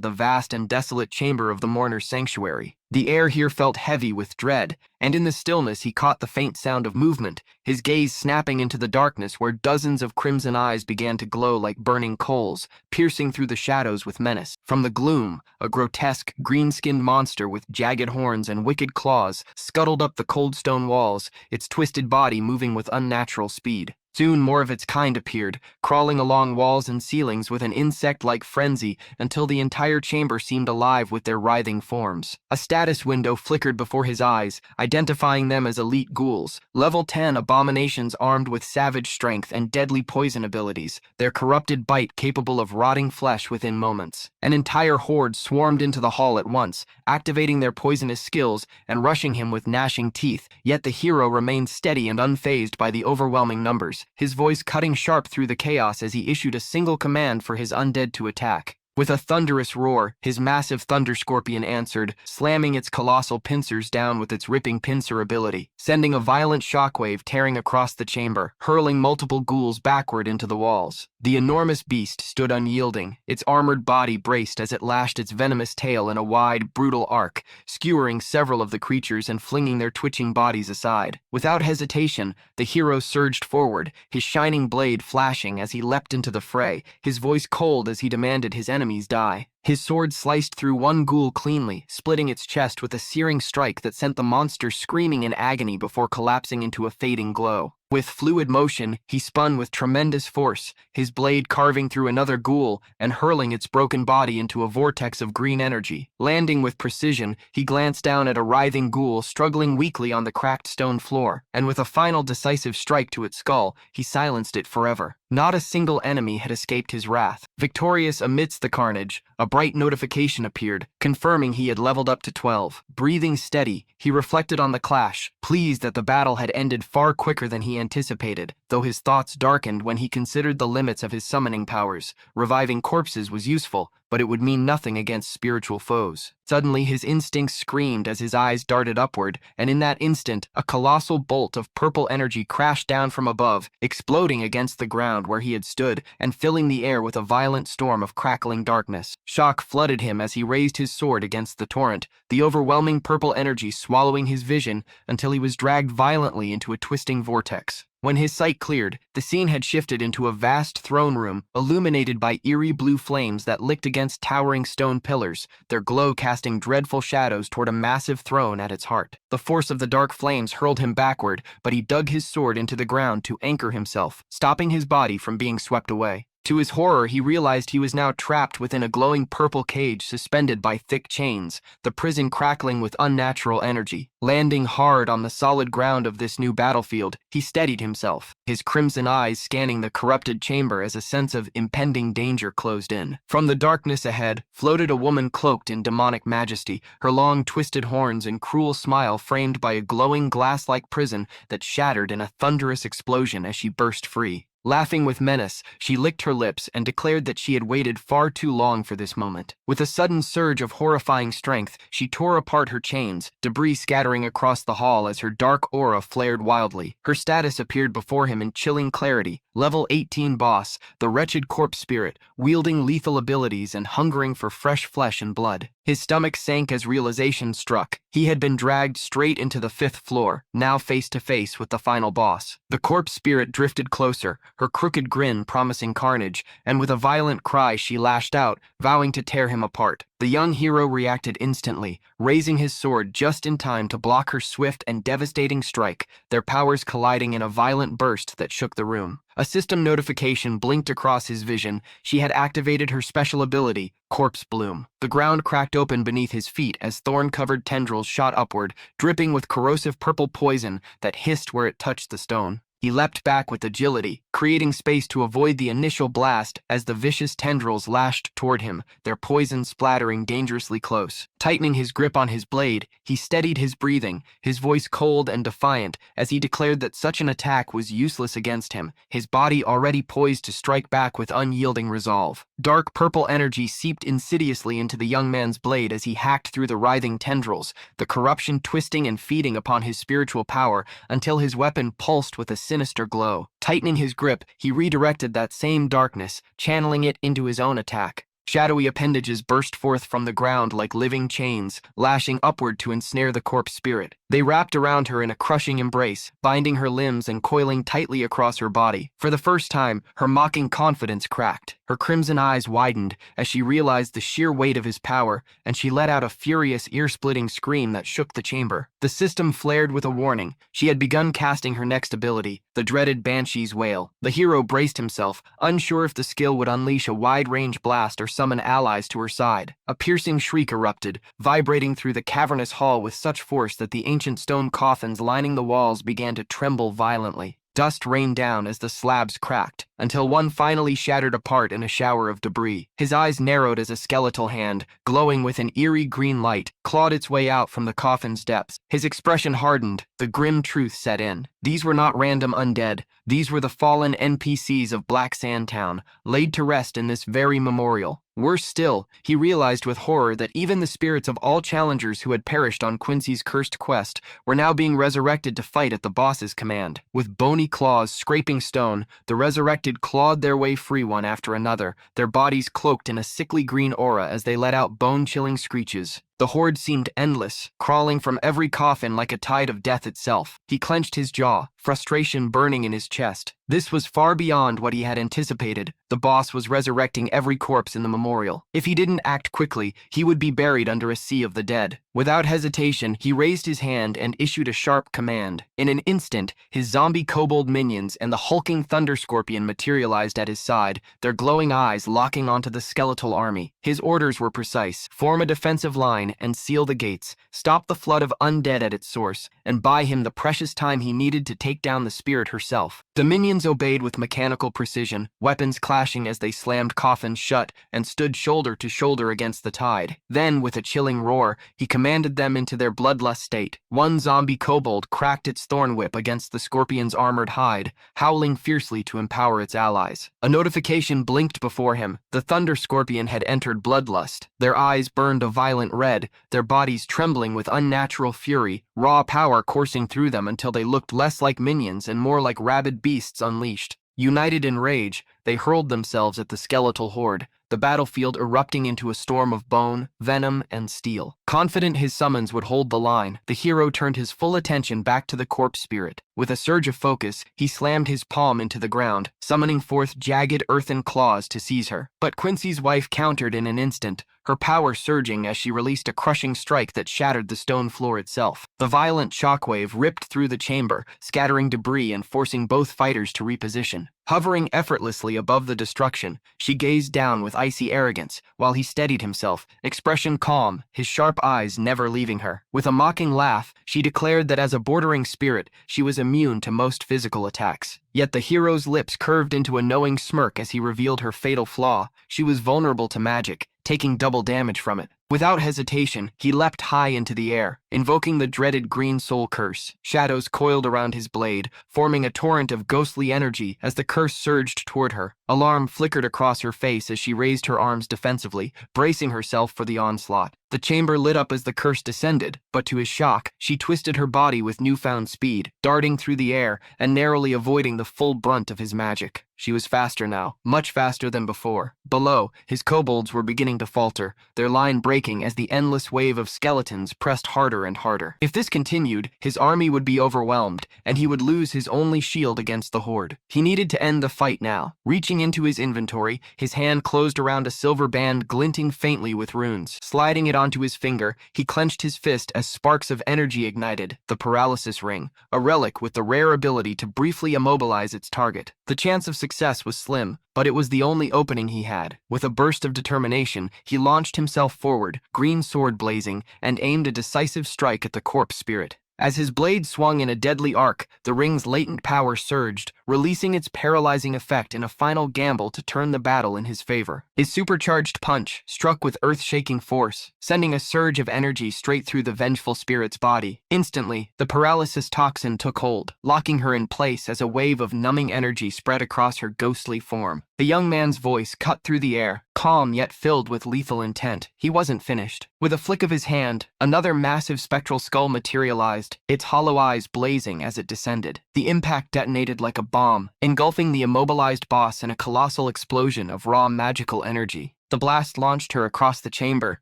the vast and desolate chamber of the mourner's sanctuary. The air here felt heavy with dread, and in the stillness he caught the faint sound of movement, his gaze snapping into the darkness where dozens of crimson eyes began to glow like burning coals, piercing through the shadows with menace. From the gloom, a grotesque, green-skinned monster with jagged horns and wicked claws scuttled up the cold stone walls, its twisted body moving with unnatural speed. Soon more of its kind appeared, crawling along walls and ceilings with an insect-like frenzy until the entire chamber seemed alive with their writhing forms. A status window flickered before his eyes, identifying them as elite ghouls, level 10 abominations armed with savage strength and deadly poison abilities, their corrupted bite capable of rotting flesh within moments. An entire horde swarmed into the hall at once, activating their poisonous skills and rushing him with gnashing teeth, yet the hero remained steady and unfazed by the overwhelming numbers, his voice cutting sharp through the chaos as he issued a single command for his undead to attack. With a thunderous roar, his massive thunder scorpion answered, slamming its colossal pincers down with its ripping pincer ability, sending a violent shockwave tearing across the chamber, hurling multiple ghouls backward into the walls. The enormous beast stood unyielding, its armored body braced as it lashed its venomous tail in a wide, brutal arc, skewering several of the creatures and flinging their twitching bodies aside. Without hesitation, the hero surged forward, his shining blade flashing as he leapt into the fray, his voice cold as he demanded his enemies enemies die. His sword sliced through one ghoul cleanly, splitting its chest with a searing strike that sent the monster screaming in agony before collapsing into a fading glow. With fluid motion, he spun with tremendous force, his blade carving through another ghoul and hurling its broken body into a vortex of green energy. Landing with precision, he glanced down at a writhing ghoul struggling weakly on the cracked stone floor, and with a final decisive strike to its skull, he silenced it forever. Not a single enemy had escaped his wrath. Victorious amidst the carnage, a bright notification appeared, confirming he had leveled up to 12. Breathing steady, he reflected on the clash, pleased that the battle had ended far quicker than he anticipated, though his thoughts darkened when he considered the limits of his summoning powers. Reviving corpses was useful, but it would mean nothing against spiritual foes. Suddenly, his instincts screamed as his eyes darted upward, and in that instant, a colossal bolt of purple energy crashed down from above, exploding against the ground where he had stood and filling the air with a violent storm of crackling darkness. Shock flooded him as he raised his sword against the torrent, the overwhelming purple energy swallowing his vision until he was dragged violently into a twisting vortex. When his sight cleared, the scene had shifted into a vast throne room, illuminated by eerie blue flames that licked against towering stone pillars, their glow casting dreadful shadows toward a massive throne at its heart. The force of the dark flames hurled him backward, but he dug his sword into the ground to anchor himself, stopping his body from being swept away. To his horror, he realized he was now trapped within a glowing purple cage suspended by thick chains, the prison crackling with unnatural energy. Landing hard on the solid ground of this new battlefield, he steadied himself, his crimson eyes scanning the corrupted chamber as a sense of impending danger closed in. From the darkness ahead floated a woman cloaked in demonic majesty, her long twisted horns and cruel smile framed by a glowing glass-like prison that shattered in a thunderous explosion as she burst free. Laughing with menace, she licked her lips and declared that she had waited far too long for this moment. With a sudden surge of horrifying strength, she tore apart her chains, debris scattering across the hall as her dark aura flared wildly. Her status appeared before him in chilling clarity. Level 18 boss, the wretched corpse spirit, wielding lethal abilities and hungering for fresh flesh and blood. His stomach sank as realization struck. He had been dragged straight into the 5th floor, now face to face with the final boss. The corpse spirit drifted closer, her crooked grin promising carnage, and with a violent cry she lashed out, vowing to tear him apart. The young hero reacted instantly, raising his sword just in time to block her swift and devastating strike, their powers colliding in a violent burst that shook the room. A system notification blinked across his vision. She had activated her special ability, Corpse Bloom. The ground cracked open beneath his feet as thorn-covered tendrils shot upward, dripping with corrosive purple poison that hissed where it touched the stone. He leapt back with agility, creating space to avoid the initial blast as the vicious tendrils lashed toward him, their poison splattering dangerously close. Tightening his grip on his blade, he steadied his breathing, his voice cold and defiant as he declared that such an attack was useless against him, his body already poised to strike back with unyielding resolve. Dark purple energy seeped insidiously into the young man's blade as he hacked through the writhing tendrils, the corruption twisting and feeding upon his spiritual power until his weapon pulsed with a sinister glow. Tightening his grip, he redirected that same darkness, channeling it into his own attack. Shadowy appendages burst forth from the ground like living chains, lashing upward to ensnare the corpse spirit. They wrapped around her in a crushing embrace, binding her limbs and coiling tightly across her body. For the first time, her mocking confidence cracked. Her crimson eyes widened as she realized the sheer weight of his power, and she let out a furious, ear-splitting scream that shook the chamber. The system flared with a warning. She had begun casting her next ability, the dreaded Banshee's Wail. The hero braced himself, unsure if the skill would unleash a wide-range blast or summon allies to her side. A piercing shriek erupted, vibrating through the cavernous hall with such force that the ancient stone coffins lining the walls began to tremble violently. Dust rained down as the slabs cracked, until one finally shattered apart in a shower of debris. His eyes narrowed as a skeletal hand, glowing with an eerie green light, clawed its way out from the coffin's depths. His expression hardened, the grim truth set in. These were not random undead. These were the fallen NPCs of Black Sand Town, laid to rest in this very memorial. Worse still, he realized with horror that even the spirits of all challengers who had perished on Quincy's cursed quest were now being resurrected to fight at the boss's command. With bony claws scraping stone, the resurrected clawed their way free one after another, their bodies cloaked in a sickly green aura as they let out bone-chilling screeches. The horde seemed endless, crawling from every coffin like a tide of death itself. He clenched his jaw, frustration burning in his chest. This was far beyond what he had anticipated. The boss was resurrecting every corpse in the memorial. If he didn't act quickly, he would be buried under a sea of the dead. Without hesitation, he raised his hand and issued a sharp command. In an instant, his zombie kobold minions and the hulking thunder scorpion materialized at his side, their glowing eyes locking onto the skeletal army. His orders were precise: form a defensive line and seal the gates, stop the flood of undead at its source, and buy him the precious time he needed to take down the spirit herself. The minions obeyed with mechanical precision, weapons clashing as they slammed coffins shut and stood shoulder to shoulder against the tide. Then, with a chilling roar, he commanded them into their bloodlust state. One zombie kobold cracked its thorn whip against the scorpion's armored hide, howling fiercely to empower its allies. A notification blinked before him. The thunder scorpion had entered bloodlust. Their eyes burned a violent red, their bodies trembling with unnatural fury, raw power coursing through them until they looked less like minions and more like rabid beasts unleashed. United in rage, they hurled themselves at the skeletal horde, the battlefield erupting into a storm of bone, venom, and steel. Confident his summons would hold the line, the hero turned his full attention back to the corpse spirit. With a surge of focus, he slammed his palm into the ground, summoning forth jagged earthen claws to seize her. But Quincy's wife countered in an instant, her power surging as she released a crushing strike that shattered the stone floor itself. The violent shockwave ripped through the chamber, scattering debris and forcing both fighters to reposition. Hovering effortlessly above the destruction, she gazed down with icy arrogance, while he steadied himself, expression calm, his sharp eyes never leaving her. With a mocking laugh, she declared that as a bordering spirit, she was immune to most physical attacks. Yet the hero's lips curved into a knowing smirk as he revealed her fatal flaw: she was vulnerable to magic, taking double damage from it. Without hesitation, he leapt high into the air, invoking the dreaded Green Soul Curse. Shadows coiled around his blade, forming a torrent of ghostly energy as the curse surged toward her. Alarm flickered across her face as she raised her arms defensively, bracing herself for the onslaught. The chamber lit up as the curse descended, but to his shock, she twisted her body with newfound speed, darting through the air and narrowly avoiding the full brunt of his magic. She was faster now, much faster than before. Below, his kobolds were beginning to falter, their line breaking as the endless wave of skeletons pressed harder and harder. If this continued, his army would be overwhelmed, and he would lose his only shield against the horde. He needed to end the fight now. Reaching into his inventory, his hand closed around a silver band glinting faintly with runes. Sliding it onto his finger, he clenched his fist as sparks of energy ignited. The paralysis ring, a relic with the rare ability to briefly immobilize its target. The chance of success was slim, but it was the only opening he had. With a burst of determination, he launched himself forward, green sword blazing, and aimed a decisive strike at the corpse spirit. As his blade swung in a deadly arc, the ring's latent power surged, releasing its paralyzing effect in a final gamble to turn the battle in his favor. His supercharged punch struck with earth-shaking force, sending a surge of energy straight through the vengeful spirit's body. Instantly, the paralysis toxin took hold, locking her in place as a wave of numbing energy spread across her ghostly form. The young man's voice cut through the air, calm yet filled with lethal intent. He wasn't finished. With a flick of his hand, another massive spectral skull materialized, its hollow eyes blazing as it descended. The impact detonated like a bomb, engulfing the immobilized boss in a colossal explosion of raw magical energy. The blast launched her across the chamber,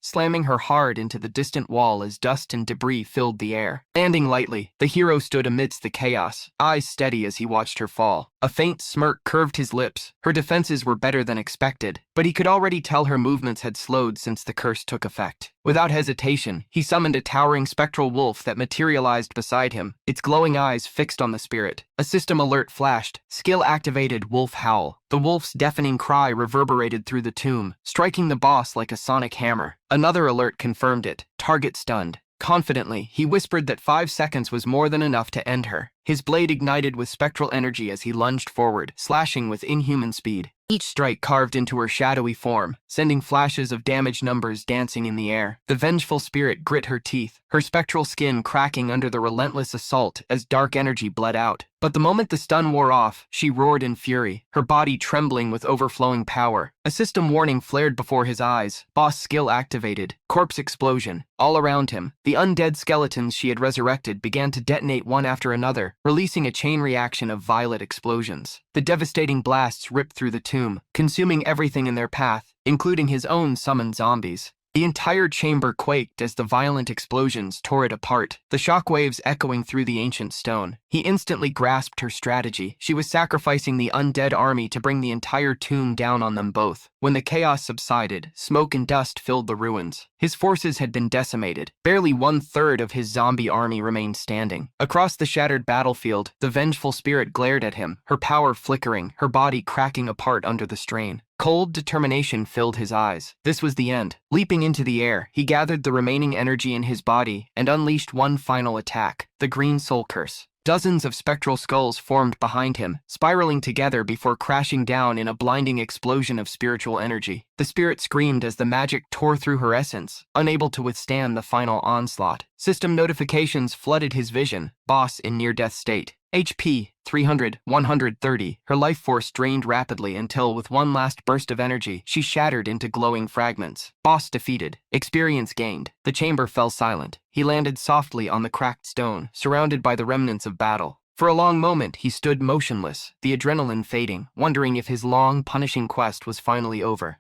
slamming her hard into the distant wall as dust and debris filled the air. Landing lightly, the hero stood amidst the chaos, eyes steady as he watched her fall. A faint smirk curved his lips. Her defenses were better than expected, but he could already tell her movements had slowed since the curse took effect. Without hesitation, he summoned a towering spectral wolf that materialized beside him, its glowing eyes fixed on the spirit. A system alert flashed. Skill activated Wolf Howl. The wolf's deafening cry reverberated through the tomb, striking the boss like a sonic hammer. Another alert confirmed it. Target stunned. Confidently, he whispered that 5 seconds was more than enough to end her. His blade ignited with spectral energy as he lunged forward, slashing with inhuman speed. Each strike carved into her shadowy form, sending flashes of damage numbers dancing in the air. The vengeful spirit grit her teeth, her spectral skin cracking under the relentless assault as dark energy bled out. But the moment the stun wore off, she roared in fury, her body trembling with overflowing power. A system warning flared before his eyes. Boss skill activated. Corpse explosion. All around him, the undead skeletons she had resurrected began to detonate one after another, releasing a chain reaction of violet explosions. The devastating blasts ripped through the tomb, consuming everything in their path, including his own summoned zombies. The entire chamber quaked as the violent explosions tore it apart, the shockwaves echoing through the ancient stone. He instantly grasped her strategy. She was sacrificing the undead army to bring the entire tomb down on them both. When the chaos subsided, smoke and dust filled the ruins. His forces had been decimated. Barely 1/3 of his zombie army remained standing. Across the shattered battlefield, the vengeful spirit glared at him, her power flickering, her body cracking apart under the strain. Cold determination filled his eyes. This was the end. Leaping into the air, he gathered the remaining energy in his body and unleashed one final attack, the Green Soul Curse. Dozens of spectral skulls formed behind him, spiraling together before crashing down in a blinding explosion of spiritual energy. The spirit screamed as the magic tore through her essence, unable to withstand the final onslaught. System notifications flooded his vision. Boss in near-death state. HP 300, 130. Her life force drained rapidly until, with one last burst of energy, she shattered into glowing fragments. Boss defeated. Experience gained. The chamber fell silent. He landed softly on the cracked stone, surrounded by the remnants of battle. For a long moment, he stood motionless, the adrenaline fading, wondering if his long, punishing quest was finally over.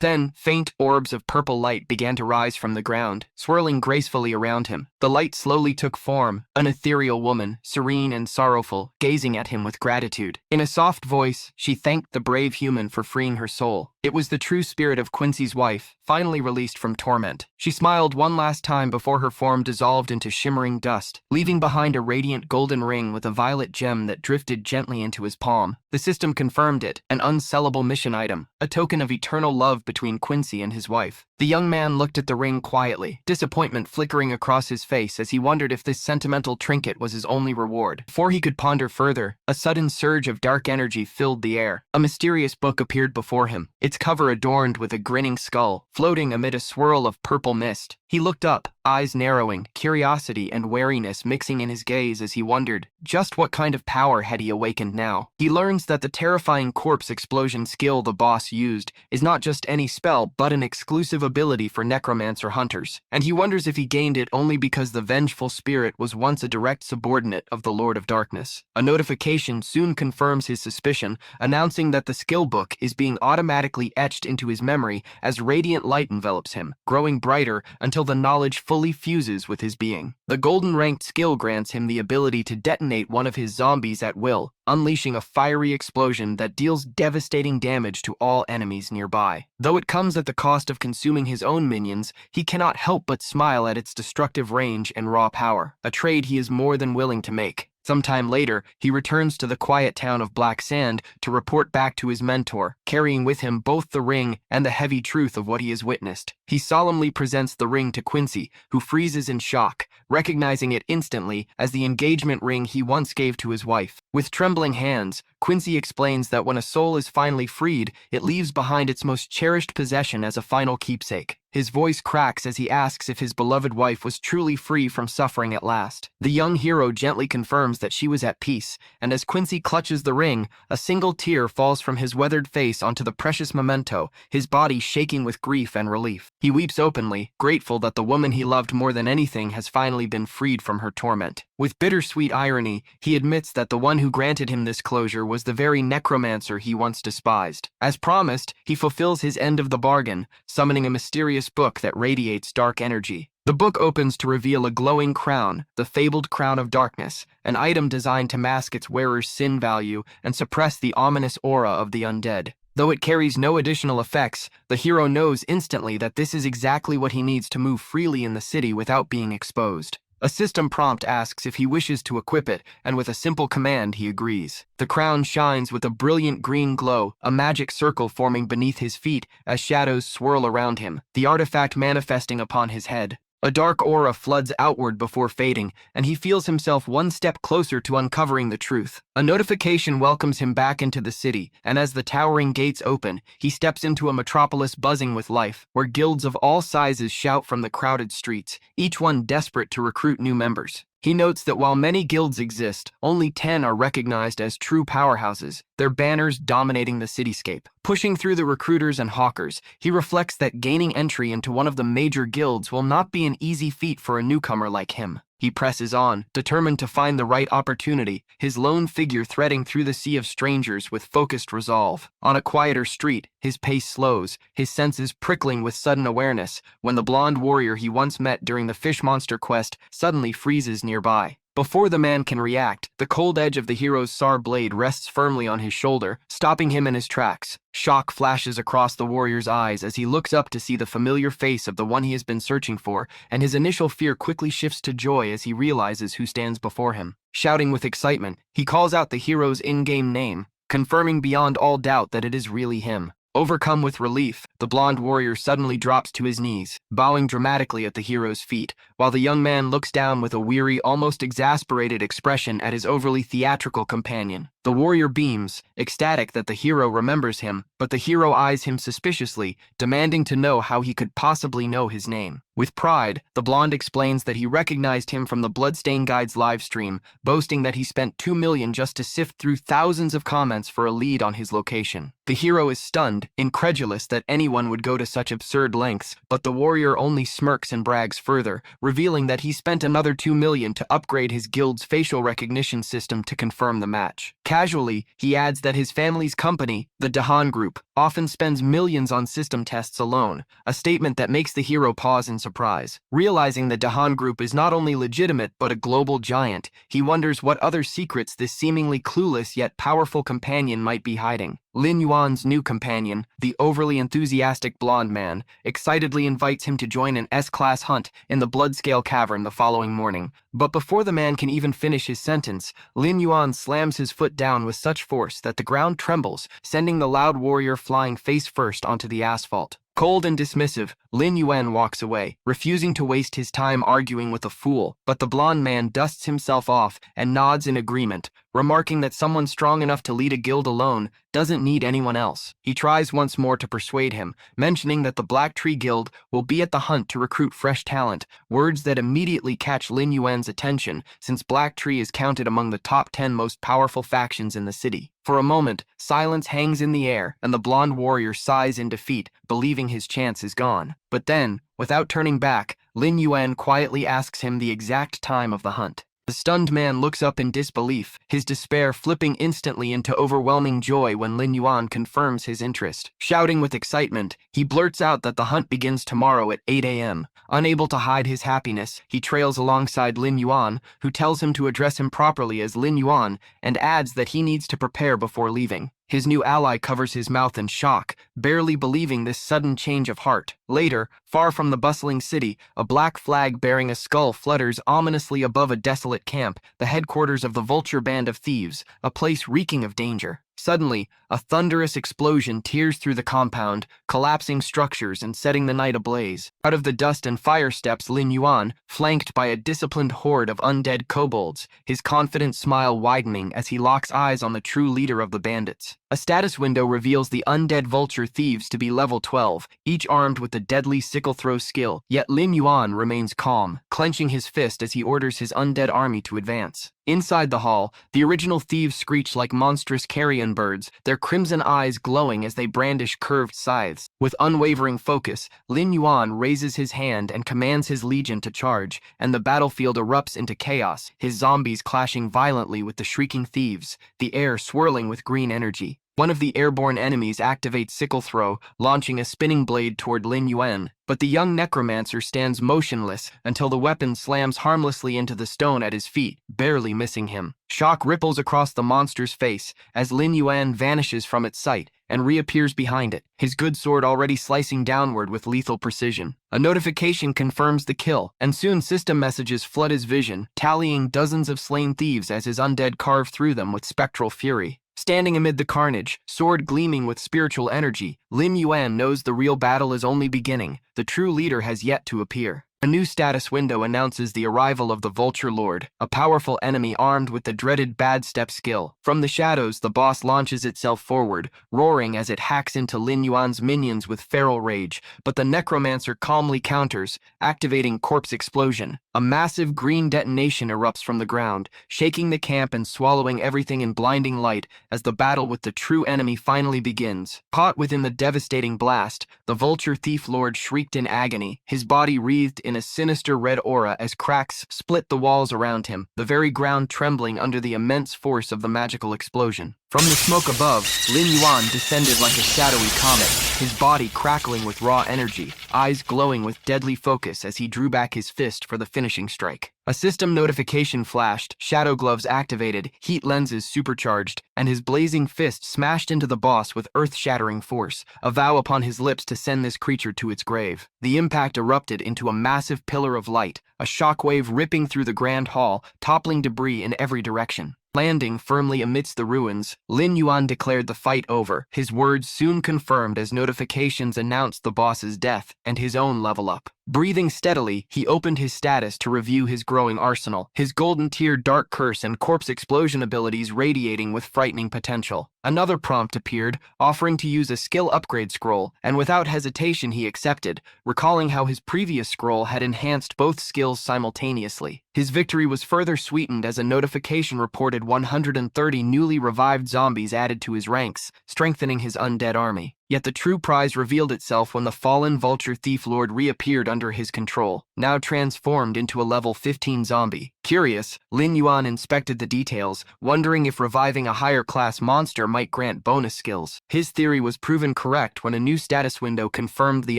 Then, faint orbs of purple light began to rise from the ground, swirling gracefully around him. The light slowly took form, an ethereal woman, serene and sorrowful, gazing at him with gratitude. In a soft voice, she thanked the brave human for freeing her soul. It was the true spirit of Quincy's wife, finally released from torment. She smiled one last time before her form dissolved into shimmering dust, leaving behind a radiant golden ring with a violet gem that drifted gently into his palm. The system confirmed it, an unsellable mission item, a token of eternal love between Quincy and his wife. The young man looked at the ring quietly, disappointment flickering across his face as he wondered if this sentimental trinket was his only reward. Before he could ponder further, a sudden surge of dark energy filled the air. A mysterious book appeared before him, its cover adorned with a grinning skull, floating amid a swirl of purple mist. He looked up, eyes narrowing, curiosity and wariness mixing in his gaze as he wondered, just what kind of power had he awakened now? He learns that the terrifying corpse explosion skill the boss used is not just any spell, but an exclusive ability for necromancer hunters, and he wonders if he gained it only because the vengeful spirit was once a direct subordinate of the Lord of Darkness. A notification soon confirms his suspicion, announcing that the skill book is being automatically etched into his memory as radiant light envelops him, growing brighter until the knowledge fully fuses with his being. The golden ranked skill grants him the ability to detonate one of his zombies at will, unleashing a fiery explosion that deals devastating damage to all enemies nearby. Though it comes at the cost of consuming his own minions, he cannot help but smile at its destructive range and raw power, a trade he is more than willing to make. Sometime later, he returns to the quiet town of Black Sand to report back to his mentor, carrying with him both the ring and the heavy truth of what he has witnessed. He solemnly presents the ring to Quincy, who freezes in shock, recognizing it instantly as the engagement ring he once gave to his wife. With trembling hands, Quincy explains that when a soul is finally freed, it leaves behind its most cherished possession as a final keepsake. His voice cracks as he asks if his beloved wife was truly free from suffering at last. The young hero gently confirms that she was at peace, and as Quincy clutches the ring, a single tear falls from his weathered face onto the precious memento, his body shaking with grief and relief. He weeps openly, grateful that the woman he loved more than anything has finally been freed from her torment. With bittersweet irony, he admits that the one who granted him this closure was the very necromancer he once despised. As promised, he fulfills his end of the bargain, summoning a mysterious book that radiates dark energy. The book opens to reveal a glowing crown, the fabled Crown of Darkness, an item designed to mask its wearer's sin value and suppress the ominous aura of the undead. Though it carries no additional effects, the hero knows instantly that this is exactly what he needs to move freely in the city without being exposed. A system prompt asks if he wishes to equip it, and with a simple command he agrees. The crown shines with a brilliant green glow, a magic circle forming beneath his feet as shadows swirl around him, the artifact manifesting upon his head. A dark aura floods outward before fading, and he feels himself one step closer to uncovering the truth. A notification welcomes him back into the city, and as the towering gates open, he steps into a metropolis buzzing with life, where guilds of all sizes shout from the crowded streets, each one desperate to recruit new members. He notes that while many guilds exist, only 10 are recognized as true powerhouses. their banners dominating the cityscape. Pushing through the recruiters and hawkers, he reflects that gaining entry into one of the major guilds will not be an easy feat for a newcomer like him. He presses on, determined to find the right opportunity, his lone figure threading through the sea of strangers with focused resolve. On a quieter street, his pace slows, his senses prickling with sudden awareness, when the blonde warrior he once met during the fish monster quest suddenly freezes nearby. Before the man can react, the cold edge of the hero's SAR blade rests firmly on his shoulder, stopping him in his tracks. Shock flashes across the warrior's eyes as he looks up to see the familiar face of the one he has been searching for, and his initial fear quickly shifts to joy as he realizes who stands before him. Shouting with excitement, he calls out the hero's in-game name, confirming beyond all doubt that it is really him. Overcome with relief, the blonde warrior suddenly drops to his knees, bowing dramatically at the hero's feet, while the young man looks down with a weary, almost exasperated expression at his overly theatrical companion. The warrior beams, ecstatic that the hero remembers him, but the hero eyes him suspiciously, demanding to know how he could possibly know his name. With pride, the blonde explains that he recognized him from the Bloodstain Guide's livestream, boasting that he spent $2 million just to sift through thousands of comments for a lead on his location. The hero is stunned, incredulous that anyone would go to such absurd lengths, but the warrior only smirks and brags further, revealing that he spent another $2 million to upgrade his guild's facial recognition system to confirm the match. Casually, he adds that his family's company, the Dahan Group, often spends millions on system tests alone, a statement that makes the hero pause in surprise. Realizing the Dahan Group is not only legitimate but a global giant, he wonders what other secrets this seemingly clueless yet powerful companion might be hiding. Lin Yuan's new companion, the overly enthusiastic blonde man, excitedly invites him to join an S-class hunt in the Bloodscale Cavern the following morning. But before the man can even finish his sentence, Lin Yuan slams his foot down with such force that the ground trembles, sending the loud warrior flying face first onto the asphalt. Cold and dismissive, Lin Yuan walks away, refusing to waste his time arguing with a fool, but the blonde man dusts himself off and nods in agreement, remarking that someone strong enough to lead a guild alone doesn't need anyone else. He tries once more to persuade him, mentioning that the Black Tree Guild will be at the hunt to recruit fresh talent, words that immediately catch Lin Yuan's attention, since Black Tree is counted among the top 10 most powerful factions in the city. For a moment, silence hangs in the air, and the blonde warrior sighs in defeat, believing his chance is gone. But then, without turning back, Lin Yuan quietly asks him the exact time of the hunt. The stunned man looks up in disbelief, his despair flipping instantly into overwhelming joy when Lin Yuan confirms his interest. Shouting with excitement, he blurts out that the hunt begins tomorrow at 8 a.m. Unable to hide his happiness, he trails alongside Lin Yuan, who tells him to address him properly as Lin Yuan, and adds that he needs to prepare before leaving. His new ally covers his mouth in shock, barely believing this sudden change of heart. Later, far from the bustling city, a black flag bearing a skull flutters ominously above a desolate camp, the headquarters of the Vulture Band of Thieves, a place reeking of danger. Suddenly, a thunderous explosion tears through the compound, collapsing structures and setting the night ablaze. Out of the dust and fire steps Lin Yuan, flanked by a disciplined horde of undead kobolds, his confident smile widening as he locks eyes on the true leader of the bandits. A status window reveals the undead vulture thieves to be level 12, each armed with the deadly sickle throw skill, yet Lin Yuan remains calm, clenching his fist as he orders his undead army to advance. Inside the hall, the original thieves screech like monstrous carrion birds, their crimson eyes glowing as they brandish curved scythes. With unwavering focus, Lin Yuan raises his hand and commands his legion to charge, and the battlefield erupts into chaos, his zombies clashing violently with the shrieking thieves, the air swirling with green energy. One of the airborne enemies activates Sickle Throw, launching a spinning blade toward Lin Yuan, but the young necromancer stands motionless until the weapon slams harmlessly into the stone at his feet, barely missing him. Shock ripples across the monster's face as Lin Yuan vanishes from its sight and reappears behind it, his good sword already slicing downward with lethal precision. A notification confirms the kill, and soon system messages flood his vision, tallying dozens of slain thieves as his undead carve through them with spectral fury. Standing amid the carnage, sword gleaming with spiritual energy, Lin Yuan knows the real battle is only beginning. The true leader has yet to appear. A new status window announces the arrival of the Vulture Lord, a powerful enemy armed with the dreaded Bad Step skill. From the shadows, the boss launches itself forward, roaring as it hacks into Lin Yuan's minions with feral rage, but the Necromancer calmly counters, activating Corpse Explosion. A massive green detonation erupts from the ground, shaking the camp and swallowing everything in blinding light as the battle with the true enemy finally begins. Caught within the devastating blast, the Vulture Thief Lord shrieked in agony, his body wreathed in a sinister red aura as cracks split the walls around him, the very ground trembling under the immense force of the magical explosion. From the smoke above, Lin Yuan descended like a shadowy comet, his body crackling with raw energy, eyes glowing with deadly focus as he drew back his fist for the finishing strike. A system notification flashed, shadow gloves activated, heat lenses supercharged, and his blazing fist smashed into the boss with earth-shattering force, a vow upon his lips to send this creature to its grave. The impact erupted into a massive pillar of light, a shockwave ripping through the grand hall, toppling debris in every direction. Landing firmly amidst the ruins, Lin Yuan declared the fight over, his words soon confirmed as notifications announced the boss's death and his own level up. Breathing steadily, he opened his status to review his growing arsenal, his golden tier Dark Curse and Corpse Explosion abilities radiating with frightening potential. Another prompt appeared, offering to use a skill upgrade scroll, and without hesitation he accepted, recalling how his previous scroll had enhanced both skills simultaneously. His victory was further sweetened as a notification reported 130 newly revived zombies added to his ranks, strengthening his undead army. Yet the true prize revealed itself when the fallen Vulture Thief Lord reappeared under his control, now transformed into a level 15 zombie. Curious, Lin Yuan inspected the details, wondering if reviving a higher-class monster might grant bonus skills. His theory was proven correct when a new status window confirmed the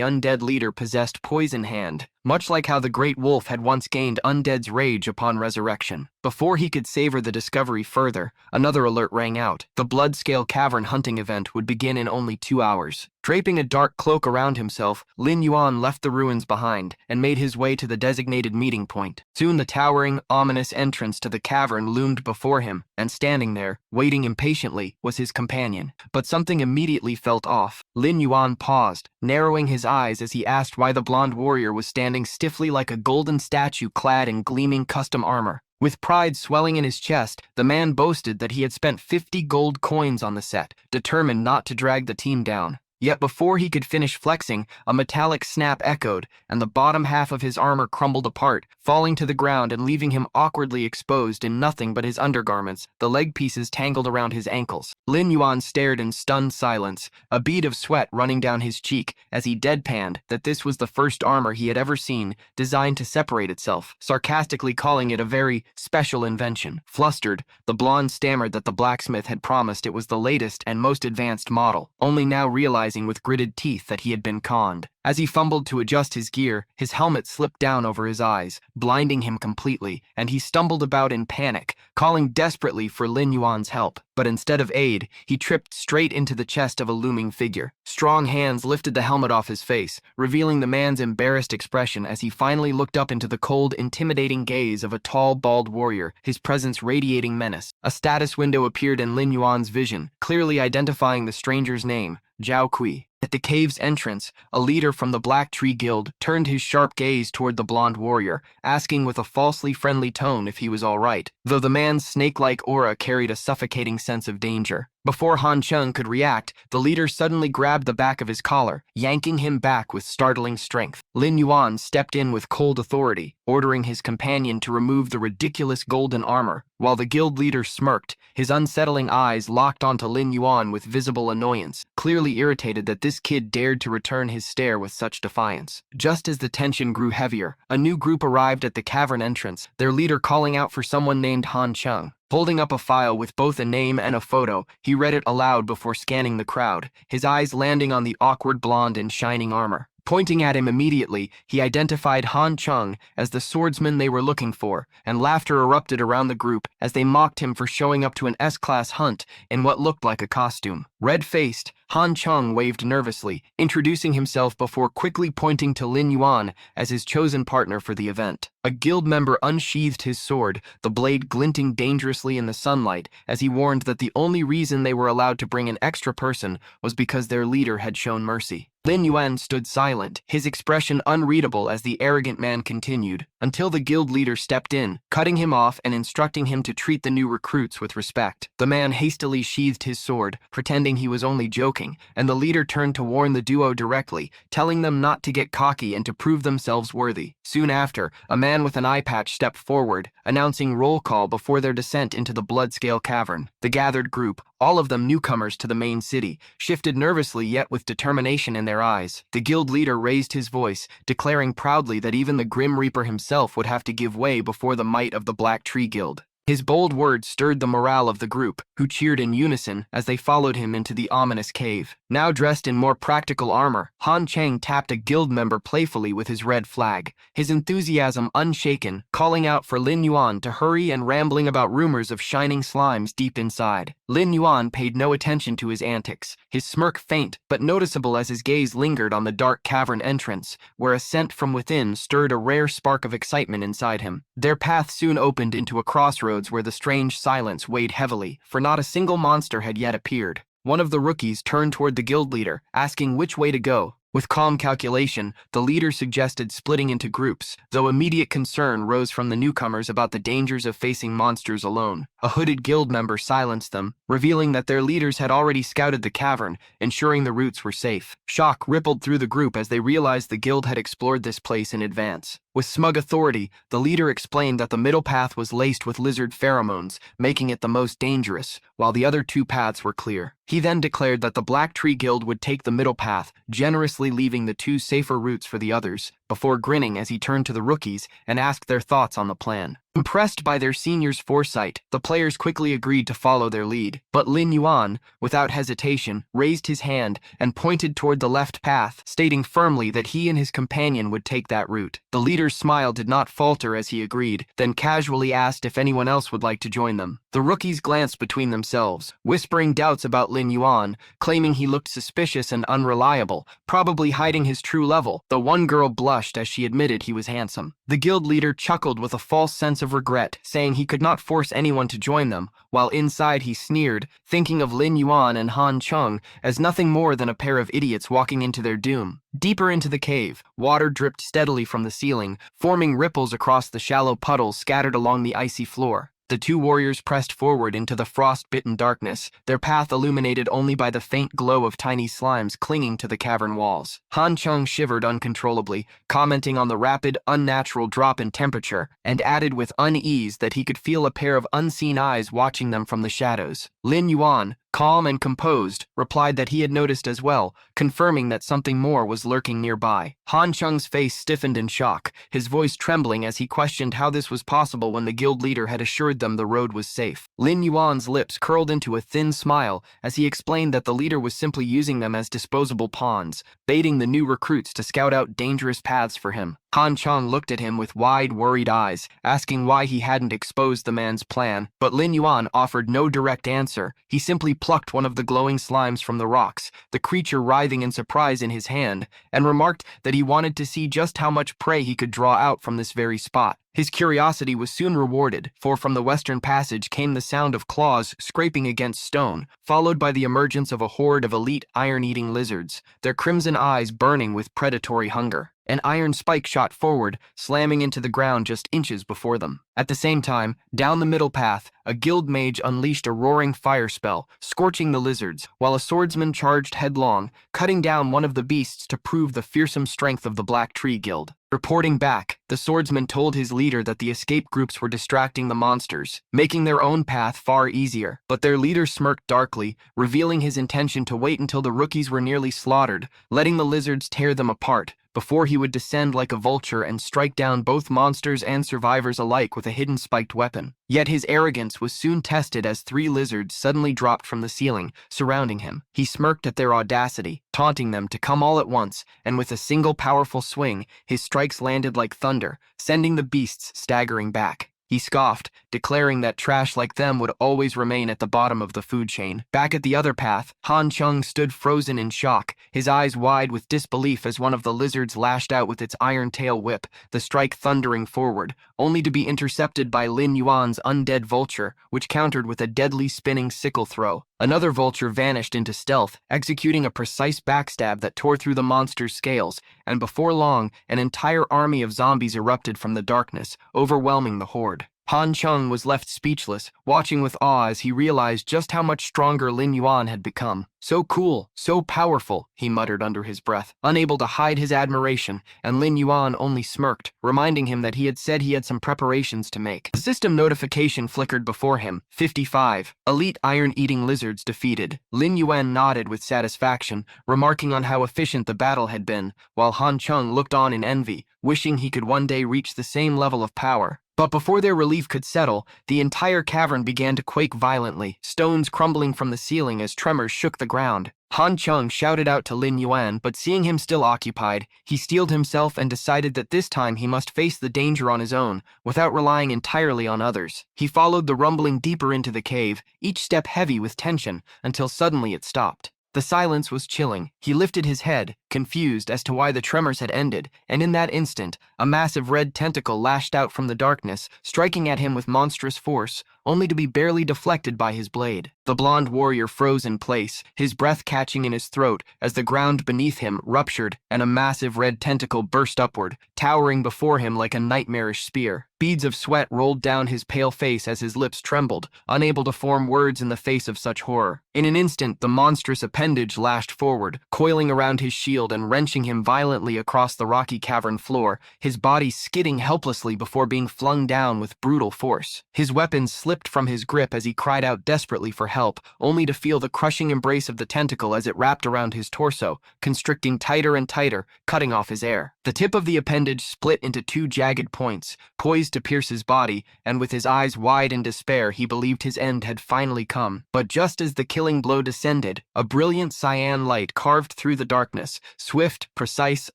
undead leader possessed Poison Hand, much like how the Great Wolf had once gained Undead's Rage upon resurrection. Before he could savor the discovery further, another alert rang out. The Bloodscale Cavern hunting event would begin in only 2 hours. Draping a dark cloak around himself, Lin Yuan left the ruins behind and made his way to the designated meeting point. Soon the towering, ominous entrance to the cavern loomed before him, and standing there, waiting impatiently, was his companion. But something immediately felt off. Lin Yuan paused, narrowing his eyes as he asked why the blonde warrior was standing stiffly like a golden statue clad in gleaming custom armor. With pride swelling in his chest, the man boasted that he had spent 50 gold coins on the set, determined not to drag the team down. Yet before he could finish flexing, a metallic snap echoed, and the bottom half of his armor crumbled apart, falling to the ground and leaving him awkwardly exposed in nothing but his undergarments, the leg pieces tangled around his ankles. Lin Yuan stared in stunned silence, a bead of sweat running down his cheek as he deadpanned that this was the first armor he had ever seen designed to separate itself, sarcastically calling it a very special invention. Flustered, the blonde stammered that the blacksmith had promised it was the latest and most advanced model, only now realizing with gritted teeth that he had been conned. As he fumbled to adjust his gear, his helmet slipped down over his eyes, blinding him completely, and he stumbled about in panic, calling desperately for Lin Yuan's help. But instead of aid, he tripped straight into the chest of a looming figure. Strong hands lifted the helmet off his face, revealing the man's embarrassed expression as he finally looked up into the cold, intimidating gaze of a tall, bald warrior, his presence radiating menace. A status window appeared in Lin Yuan's vision, clearly identifying the stranger's name, Zhao Kui. At the cave's entrance, a leader from the Black Tree Guild turned his sharp gaze toward the blonde warrior, asking with a falsely friendly tone if he was all right, though the man's snake-like aura carried a suffocating sense of danger. Before Han Chung could react, the leader suddenly grabbed the back of his collar, yanking him back with startling strength. Lin Yuan stepped in with cold authority, ordering his companion to remove the ridiculous golden armor, while the guild leader smirked, his unsettling eyes locked onto Lin Yuan with visible annoyance, clearly irritated that this kid dared to return his stare with such defiance. Just as the tension grew heavier, a new group arrived at the cavern entrance, their leader calling out for someone named Han Chung. Holding up a file with both a name and a photo, he read it aloud before scanning the crowd, his eyes landing on the awkward blonde in shining armor. Pointing at him immediately, he identified Han Chung as the swordsman they were looking for, and laughter erupted around the group as they mocked him for showing up to an S-class hunt in what looked like a costume. Red-faced, Han Chung waved nervously, introducing himself before quickly pointing to Lin Yuan as his chosen partner for the event. A guild member unsheathed his sword, the blade glinting dangerously in the sunlight, as he warned that the only reason they were allowed to bring an extra person was because their leader had shown mercy. Lin Yuan stood silent, his expression unreadable as the arrogant man continued, until the guild leader stepped in, cutting him off and instructing him to treat the new recruits with respect. The man hastily sheathed his sword, pretending he was only joking, and the leader turned to warn the duo directly, telling them not to get cocky and to prove themselves worthy. Soon after, a man with an eye patch stepped forward, announcing roll call before their descent into the Bloodscale Cavern. The gathered group, all of them newcomers to the main city, shifted nervously yet with determination in their eyes. The guild leader raised his voice, declaring proudly that even the Grim Reaper himself would have to give way before the might of the Black Tree Guild. His bold words stirred the morale of the group, who cheered in unison as they followed him into the ominous cave. Now dressed in more practical armor, Han Chang tapped a guild member playfully with his red flag, his enthusiasm unshaken, calling out for Lin Yuan to hurry and rambling about rumors of shining slimes deep inside. Lin Yuan paid no attention to his antics, his smirk faint but noticeable as his gaze lingered on the dark cavern entrance, where a scent from within stirred a rare spark of excitement inside him. Their path soon opened into a crossroads where the strange silence weighed heavily, for not a single monster had yet appeared. One of the rookies turned toward the guild leader, asking which way to go. With calm calculation, the leader suggested splitting into groups, though immediate concern rose from the newcomers about the dangers of facing monsters alone. A hooded guild member silenced them, revealing that their leaders had already scouted the cavern, ensuring the routes were safe. Shock rippled through the group as they realized the guild had explored this place in advance. With smug authority, the leader explained that the middle path was laced with lizard pheromones, making it the most dangerous, while the other two paths were clear. He then declared that the Black Tree Guild would take the middle path, generously leaving the two safer routes for the others, before grinning as he turned to the rookies and asked their thoughts on the plan. Impressed by their senior's foresight, the players quickly agreed to follow their lead. But Lin Yuan, without hesitation, raised his hand and pointed toward the left path, stating firmly that he and his companion would take that route. The leader's smile did not falter as he agreed, then casually asked if anyone else would like to join them. The rookies glanced between themselves, whispering doubts about Lin Yuan, claiming he looked suspicious and unreliable, probably hiding his true level, though one girl blushed as she admitted he was handsome. The guild leader chuckled with a false sense of regret, saying he could not force anyone to join them, while inside he sneered, thinking of Lin Yuan and Han Chung as nothing more than a pair of idiots walking into their doom. Deeper into the cave, water dripped steadily from the ceiling, forming ripples across the shallow puddles scattered along the icy floor. The two warriors pressed forward into the frost-bitten darkness, their path illuminated only by the faint glow of tiny slimes clinging to the cavern walls. Han Chung shivered uncontrollably, commenting on the rapid, unnatural drop in temperature, and added with unease that he could feel a pair of unseen eyes watching them from the shadows. Lin Yuan, calm and composed, replied that he had noticed as well, confirming that something more was lurking nearby. Han Chung's face stiffened in shock, his voice trembling as he questioned how this was possible when the guild leader had assured them the road was safe. Lin Yuan's lips curled into a thin smile as he explained that the leader was simply using them as disposable pawns, baiting the new recruits to scout out dangerous paths for him. Han Chung looked at him with wide, worried eyes, asking why he hadn't exposed the man's plan, but Lin Yuan offered no direct answer. He simply plucked one of the glowing slimes from the rocks, the creature writhing in surprise in his hand, and remarked that he wanted to see just how much prey he could draw out from this very spot. His curiosity was soon rewarded, for from the western passage came the sound of claws scraping against stone, followed by the emergence of a horde of elite iron-eating lizards, their crimson eyes burning with predatory hunger. An iron spike shot forward, slamming into the ground just inches before them. At the same time, down the middle path, a guild mage unleashed a roaring fire spell, scorching the lizards, while a swordsman charged headlong, cutting down one of the beasts to prove the fearsome strength of the Black Tree Guild. Reporting back, the swordsman told his leader that the escape groups were distracting the monsters, making their own path far easier. But their leader smirked darkly, revealing his intention to wait until the rookies were nearly slaughtered, letting the lizards tear them apart, before he would descend like a vulture and strike down both monsters and survivors alike with a hidden spiked weapon. Yet his arrogance was soon tested as 3 lizards suddenly dropped from the ceiling, surrounding him. He smirked at their audacity, taunting them to come all at once, and with a single powerful swing, his strikes landed like thunder, sending the beasts staggering back. He scoffed, declaring that trash like them would always remain at the bottom of the food chain. Back at the other path, Han Chung stood frozen in shock, his eyes wide with disbelief as one of the lizards lashed out with its iron tail whip, the strike thundering forward, only to be intercepted by Lin Yuan's undead vulture, which countered with a deadly spinning sickle throw. Another vulture vanished into stealth, executing a precise backstab that tore through the monster's scales, and before long, an entire army of zombies erupted from the darkness, overwhelming the horde. Han Chung was left speechless, watching with awe as he realized just how much stronger Lin Yuan had become. So cool, so powerful, he muttered under his breath, unable to hide his admiration, and Lin Yuan only smirked, reminding him that he had said he had some preparations to make. A system notification flickered before him. 55. Elite iron-eating lizards defeated. Lin Yuan nodded with satisfaction, remarking on how efficient the battle had been, while Han Chung looked on in envy, wishing he could one day reach the same level of power. But before their relief could settle, the entire cavern began to quake violently, stones crumbling from the ceiling as tremors shook the ground. Han Chung shouted out to Lin Yuan, but seeing him still occupied, he steeled himself and decided that this time he must face the danger on his own, without relying entirely on others. He followed the rumbling deeper into the cave, each step heavy with tension, until suddenly it stopped. The silence was chilling. He lifted his head, confused as to why the tremors had ended, and in that instant, a massive red tentacle lashed out from the darkness, striking at him with monstrous force, only to be barely deflected by his blade. The blonde warrior froze in place, his breath catching in his throat as the ground beneath him ruptured and a massive red tentacle burst upward, towering before him like a nightmarish spear. Beads of sweat rolled down his pale face as his lips trembled, unable to form words in the face of such horror. In an instant, the monstrous appendage lashed forward, coiling around his shield and wrenching him violently across the rocky cavern floor, his body skidding helplessly before being flung down with brutal force. His weapons slipped from his grip as he cried out desperately for help, only to feel the crushing embrace of the tentacle as it wrapped around his torso, constricting tighter and tighter, cutting off his air. The tip of the appendage split into two jagged points, poised to pierce his body, and with his eyes wide in despair, he believed his end had finally come. But just as the killing blow descended, a brilliant cyan light carved through the darkness, swift, precise,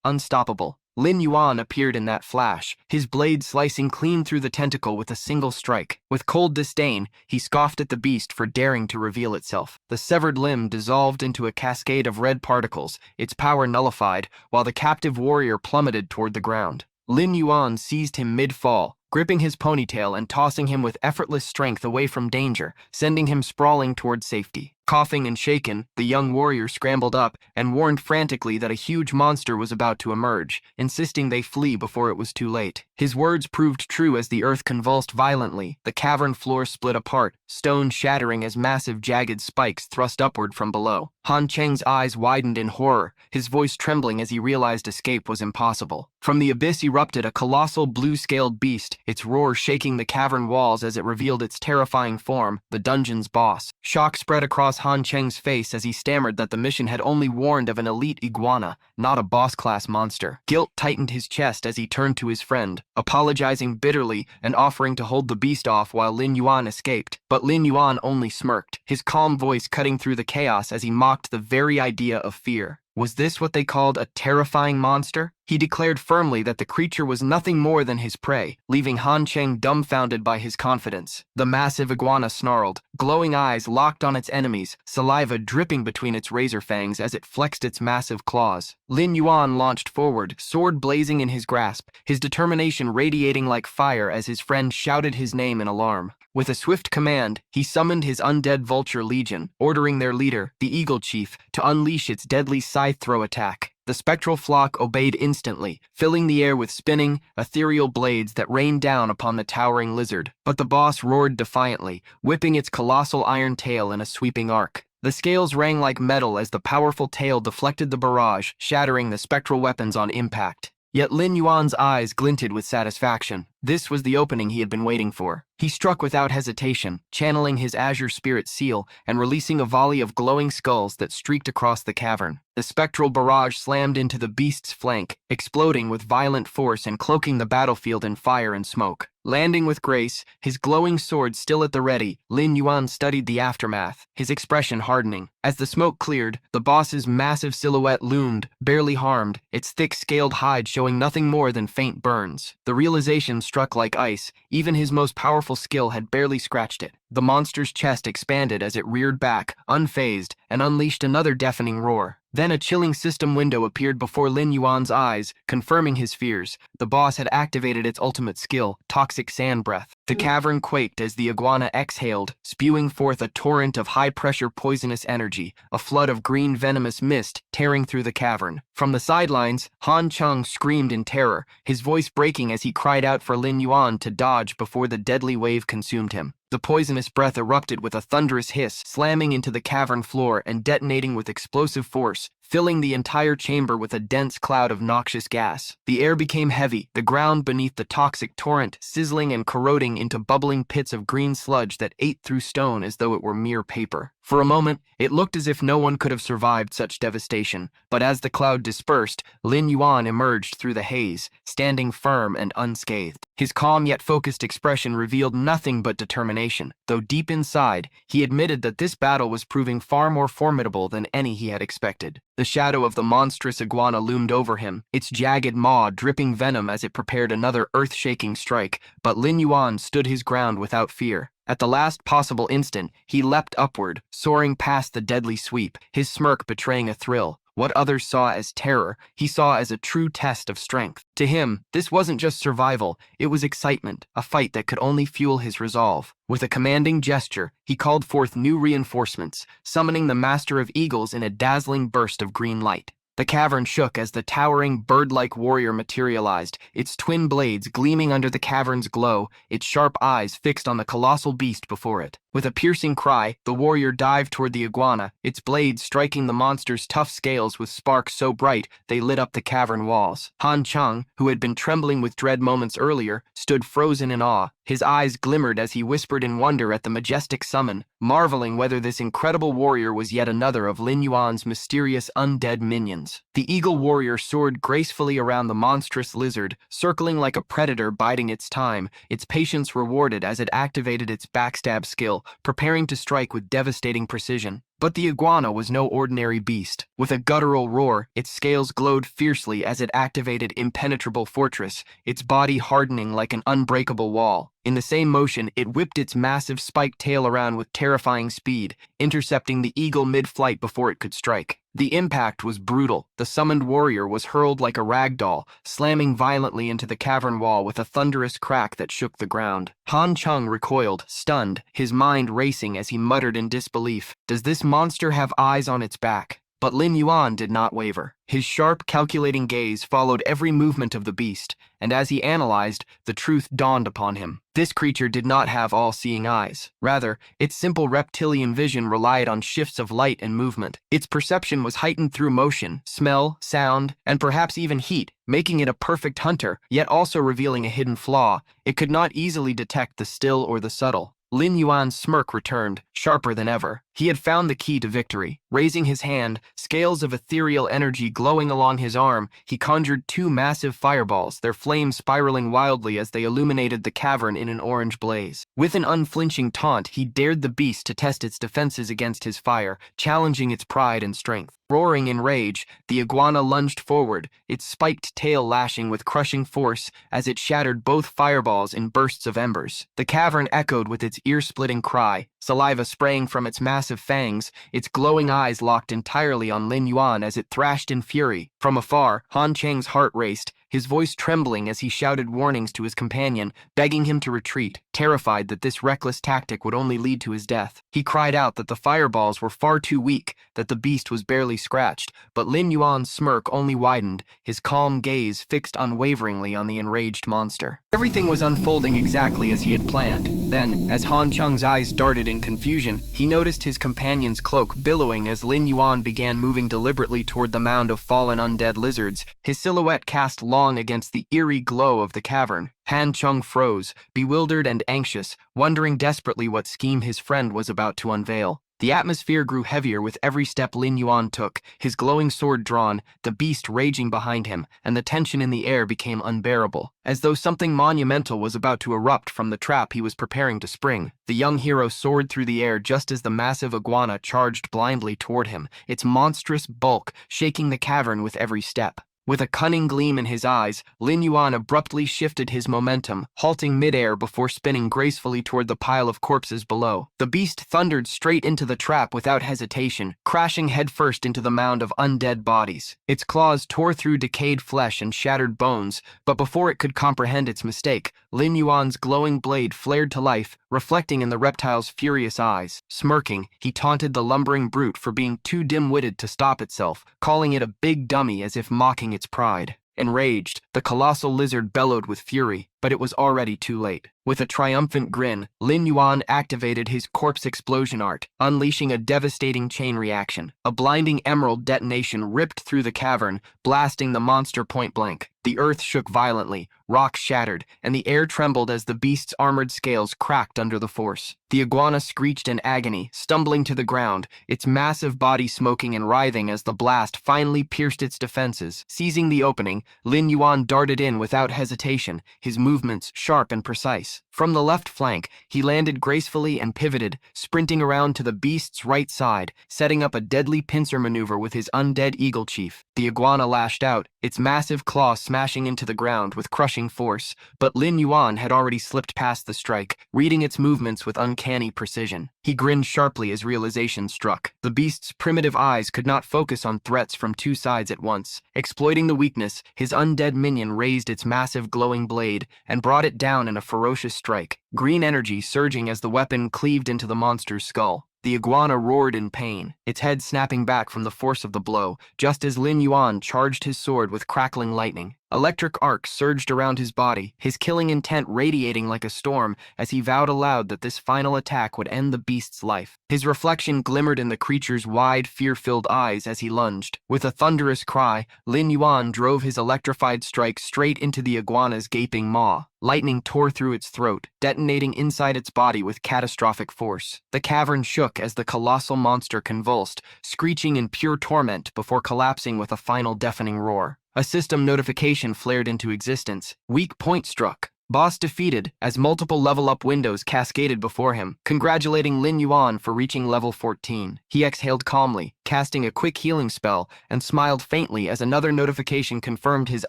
unstoppable. Lin Yuan appeared in that flash, his blade slicing clean through the tentacle with a single strike. With cold disdain, he scoffed at the beast for daring to reveal itself. The severed limb dissolved into a cascade of red particles, its power nullified, while the captive warrior plummeted toward the ground. Lin Yuan seized him mid-fall, gripping his ponytail and tossing him with effortless strength away from danger, sending him sprawling toward safety. Coughing and shaken, the young warrior scrambled up and warned frantically that a huge monster was about to emerge, insisting they flee before it was too late. His words proved true as the earth convulsed violently. The cavern floor split apart, stone shattering as massive jagged spikes thrust upward from below. Han Cheng's eyes widened in horror, his voice trembling as he realized escape was impossible. From the abyss erupted a colossal blue-scaled beast, its roar shaking the cavern walls as it revealed its terrifying form, the dungeon's boss. Shock spread across Han Cheng's face as he stammered that the mission had only warned of an elite iguana, not a boss-class monster. Guilt tightened his chest as he turned to his friend, apologizing bitterly and offering to hold the beast off while Lin Yuan escaped. But Lin Yuan only smirked, his calm voice cutting through the chaos as he mocked the very idea of fear. Was this what they called a terrifying monster? He declared firmly that the creature was nothing more than his prey, leaving Han Cheng dumbfounded by his confidence. The massive iguana snarled, glowing eyes locked on its enemies, saliva dripping between its razor fangs as it flexed its massive claws. Lin Yuan launched forward, sword blazing in his grasp, his determination radiating like fire as his friend shouted his name in alarm. With a swift command, he summoned his undead vulture legion, ordering their leader, the Eagle Chief, to unleash its deadly scythe throw attack. The spectral flock obeyed instantly, filling the air with spinning, ethereal blades that rained down upon the towering lizard. But the boss roared defiantly, whipping its colossal iron tail in a sweeping arc. The scales rang like metal as the powerful tail deflected the barrage, shattering the spectral weapons on impact. Yet Lin Yuan's eyes glinted with satisfaction. This was the opening he had been waiting for. He struck without hesitation, channeling his azure spirit seal and releasing a volley of glowing skulls that streaked across the cavern. The spectral barrage slammed into the beast's flank, exploding with violent force and cloaking the battlefield in fire and smoke. Landing with grace, his glowing sword still at the ready, Lin Yuan studied the aftermath, his expression hardening. As the smoke cleared, the boss's massive silhouette loomed, barely harmed, its thick scaled hide showing nothing more than faint burns. The realization struck like ice, even his most powerful skill had barely scratched it. The monster's chest expanded as it reared back, unfazed, and unleashed another deafening roar. Then a chilling system window appeared before Lin Yuan's eyes, confirming his fears. The boss had activated its ultimate skill, toxic sand breath. The cavern quaked as the iguana exhaled, spewing forth a torrent of high-pressure poisonous energy, a flood of green venomous mist tearing through the cavern. From the sidelines, Han Chung screamed in terror, his voice breaking as he cried out for Lin Yuan to dodge before the deadly wave consumed him. The poisonous breath erupted with a thunderous hiss, slamming into the cavern floor and detonating with explosive force, filling the entire chamber with a dense cloud of noxious gas. The air became heavy, the ground beneath the toxic torrent sizzling and corroding into bubbling pits of green sludge that ate through stone as though it were mere paper. For a moment, it looked as if no one could have survived such devastation, but as the cloud dispersed, Lin Yuan emerged through the haze, standing firm and unscathed. His calm yet focused expression revealed nothing but determination, though deep inside, he admitted that this battle was proving far more formidable than any he had expected. The shadow of the monstrous iguana loomed over him, its jagged maw dripping venom as it prepared another earth-shaking strike, but Lin Yuan stood his ground without fear. At the last possible instant, he leapt upward, soaring past the deadly sweep, his smirk betraying a thrill. What others saw as terror, he saw as a true test of strength. To him, this wasn't just survival, it was excitement, a fight that could only fuel his resolve. With a commanding gesture, he called forth new reinforcements, summoning the Master of Eagles in a dazzling burst of green light. The cavern shook as the towering, bird-like warrior materialized, its twin blades gleaming under the cavern's glow, its sharp eyes fixed on the colossal beast before it. With a piercing cry, the warrior dived toward the iguana, its blades striking the monster's tough scales with sparks so bright they lit up the cavern walls. Han Chung, who had been trembling with dread moments earlier, stood frozen in awe. His eyes glimmered as he whispered in wonder at the majestic summon, marveling whether this incredible warrior was yet another of Lin Yuan's mysterious undead minions. The eagle warrior soared gracefully around the monstrous lizard, circling like a predator biding its time, its patience rewarded as it activated its backstab skill, preparing to strike with devastating precision. But the iguana was no ordinary beast. With a guttural roar, its scales glowed fiercely as it activated impenetrable fortress, its body hardening like an unbreakable wall. In the same motion, it whipped its massive spiked tail around with terrifying speed, intercepting the eagle mid-flight before it could strike. The impact was brutal. The summoned warrior was hurled like a rag doll, slamming violently into the cavern wall with a thunderous crack that shook the ground. Han Chung recoiled, stunned, his mind racing as he muttered in disbelief, "Does this monster have eyes on its back?" But Lin Yuan did not waver. His sharp, calculating gaze followed every movement of the beast, and as he analyzed, the truth dawned upon him. This creature did not have all-seeing eyes. Rather, its simple reptilian vision relied on shifts of light and movement. Its perception was heightened through motion, smell, sound, and perhaps even heat, making it a perfect hunter, yet also revealing a hidden flaw. It could not easily detect the still or the subtle. Lin Yuan's smirk returned, sharper than ever. He had found the key to victory. Raising his hand, scales of ethereal energy glowing along his arm, he conjured two massive fireballs, their flames spiraling wildly as they illuminated the cavern in an orange blaze. With an unflinching taunt, he dared the beast to test its defenses against his fire, challenging its pride and strength. Roaring in rage, the iguana lunged forward, its spiked tail lashing with crushing force as it shattered both fireballs in bursts of embers. The cavern echoed with its ear-splitting cry, saliva spraying from its massive fangs, its glowing eyes locked entirely on Lin Yuan as it thrashed in fury. From afar, Han Chang's heart raced, his voice trembling as he shouted warnings to his companion, begging him to retreat, terrified that this reckless tactic would only lead to his death. He cried out that the fireballs were far too weak, that the beast was barely scratched, but Lin Yuan's smirk only widened, his calm gaze fixed unwaveringly on the enraged monster. Everything was unfolding exactly as he had planned. Then, as Han Chung's eyes darted in confusion, he noticed his companion's cloak billowing as Lin Yuan began moving deliberately toward the mound of fallen undead lizards, his silhouette cast long against the eerie glow of the cavern. Han Chung froze, bewildered and anxious, wondering desperately what scheme his friend was about to unveil. The atmosphere grew heavier with every step Lin Yuan took, his glowing sword drawn, the beast raging behind him, and the tension in the air became unbearable. As though something monumental was about to erupt from the trap he was preparing to spring, the young hero soared through the air just as the massive iguana charged blindly toward him, its monstrous bulk shaking the cavern with every step. With a cunning gleam in his eyes, Lin Yuan abruptly shifted his momentum, halting midair before spinning gracefully toward the pile of corpses below. The beast thundered straight into the trap without hesitation, crashing headfirst into the mound of undead bodies. Its claws tore through decayed flesh and shattered bones, but before it could comprehend its mistake, Lin Yuan's glowing blade flared to life, reflecting in the reptile's furious eyes. Smirking, he taunted the lumbering brute for being too dim-witted to stop itself, calling it a big dummy as if mocking its pride. Enraged, the colossal lizard bellowed with fury, but it was already too late. With a triumphant grin, Lin Yuan activated his corpse explosion art, unleashing a devastating chain reaction. A blinding emerald detonation ripped through the cavern, blasting the monster point blank. The earth shook violently, rocks shattered, and the air trembled as the beast's armored scales cracked under the force. The iguana screeched in agony, stumbling to the ground, its massive body smoking and writhing as the blast finally pierced its defenses. Seizing the opening, Lin Yuan darted in without hesitation, his movements sharp and precise. From the left flank, he landed gracefully and pivoted, sprinting around to the beast's right side, setting up a deadly pincer maneuver with his undead eagle chief. The iguana lashed out, its massive claw smashing into the ground with crushing force, but Lin Yuan had already slipped past the strike, reading its movements with uncanny precision. He grinned sharply as realization struck. The beast's primitive eyes could not focus on threats from two sides at once. Exploiting the weakness, his undead minion raised its massive glowing blade and brought it down in a ferocious strike, green energy surging as the weapon cleaved into the monster's skull. The iguana roared in pain, its head snapping back from the force of the blow, just as Lin Yuan charged his sword with crackling lightning. Electric arcs surged around his body, his killing intent radiating like a storm as he vowed aloud that this final attack would end the beast's life. His reflection glimmered in the creature's wide, fear-filled eyes as he lunged. With a thunderous cry, Lin Yuan drove his electrified strike straight into the iguana's gaping maw. Lightning tore through its throat, detonating inside its body with catastrophic force. The cavern shook as the colossal monster convulsed, screeching in pure torment before collapsing with a final deafening roar. A system notification flared into existence. Weak point struck. Boss defeated, as multiple level-up windows cascaded before him, congratulating Lin Yuan for reaching level 14. He exhaled calmly, casting a quick healing spell, and smiled faintly as another notification confirmed his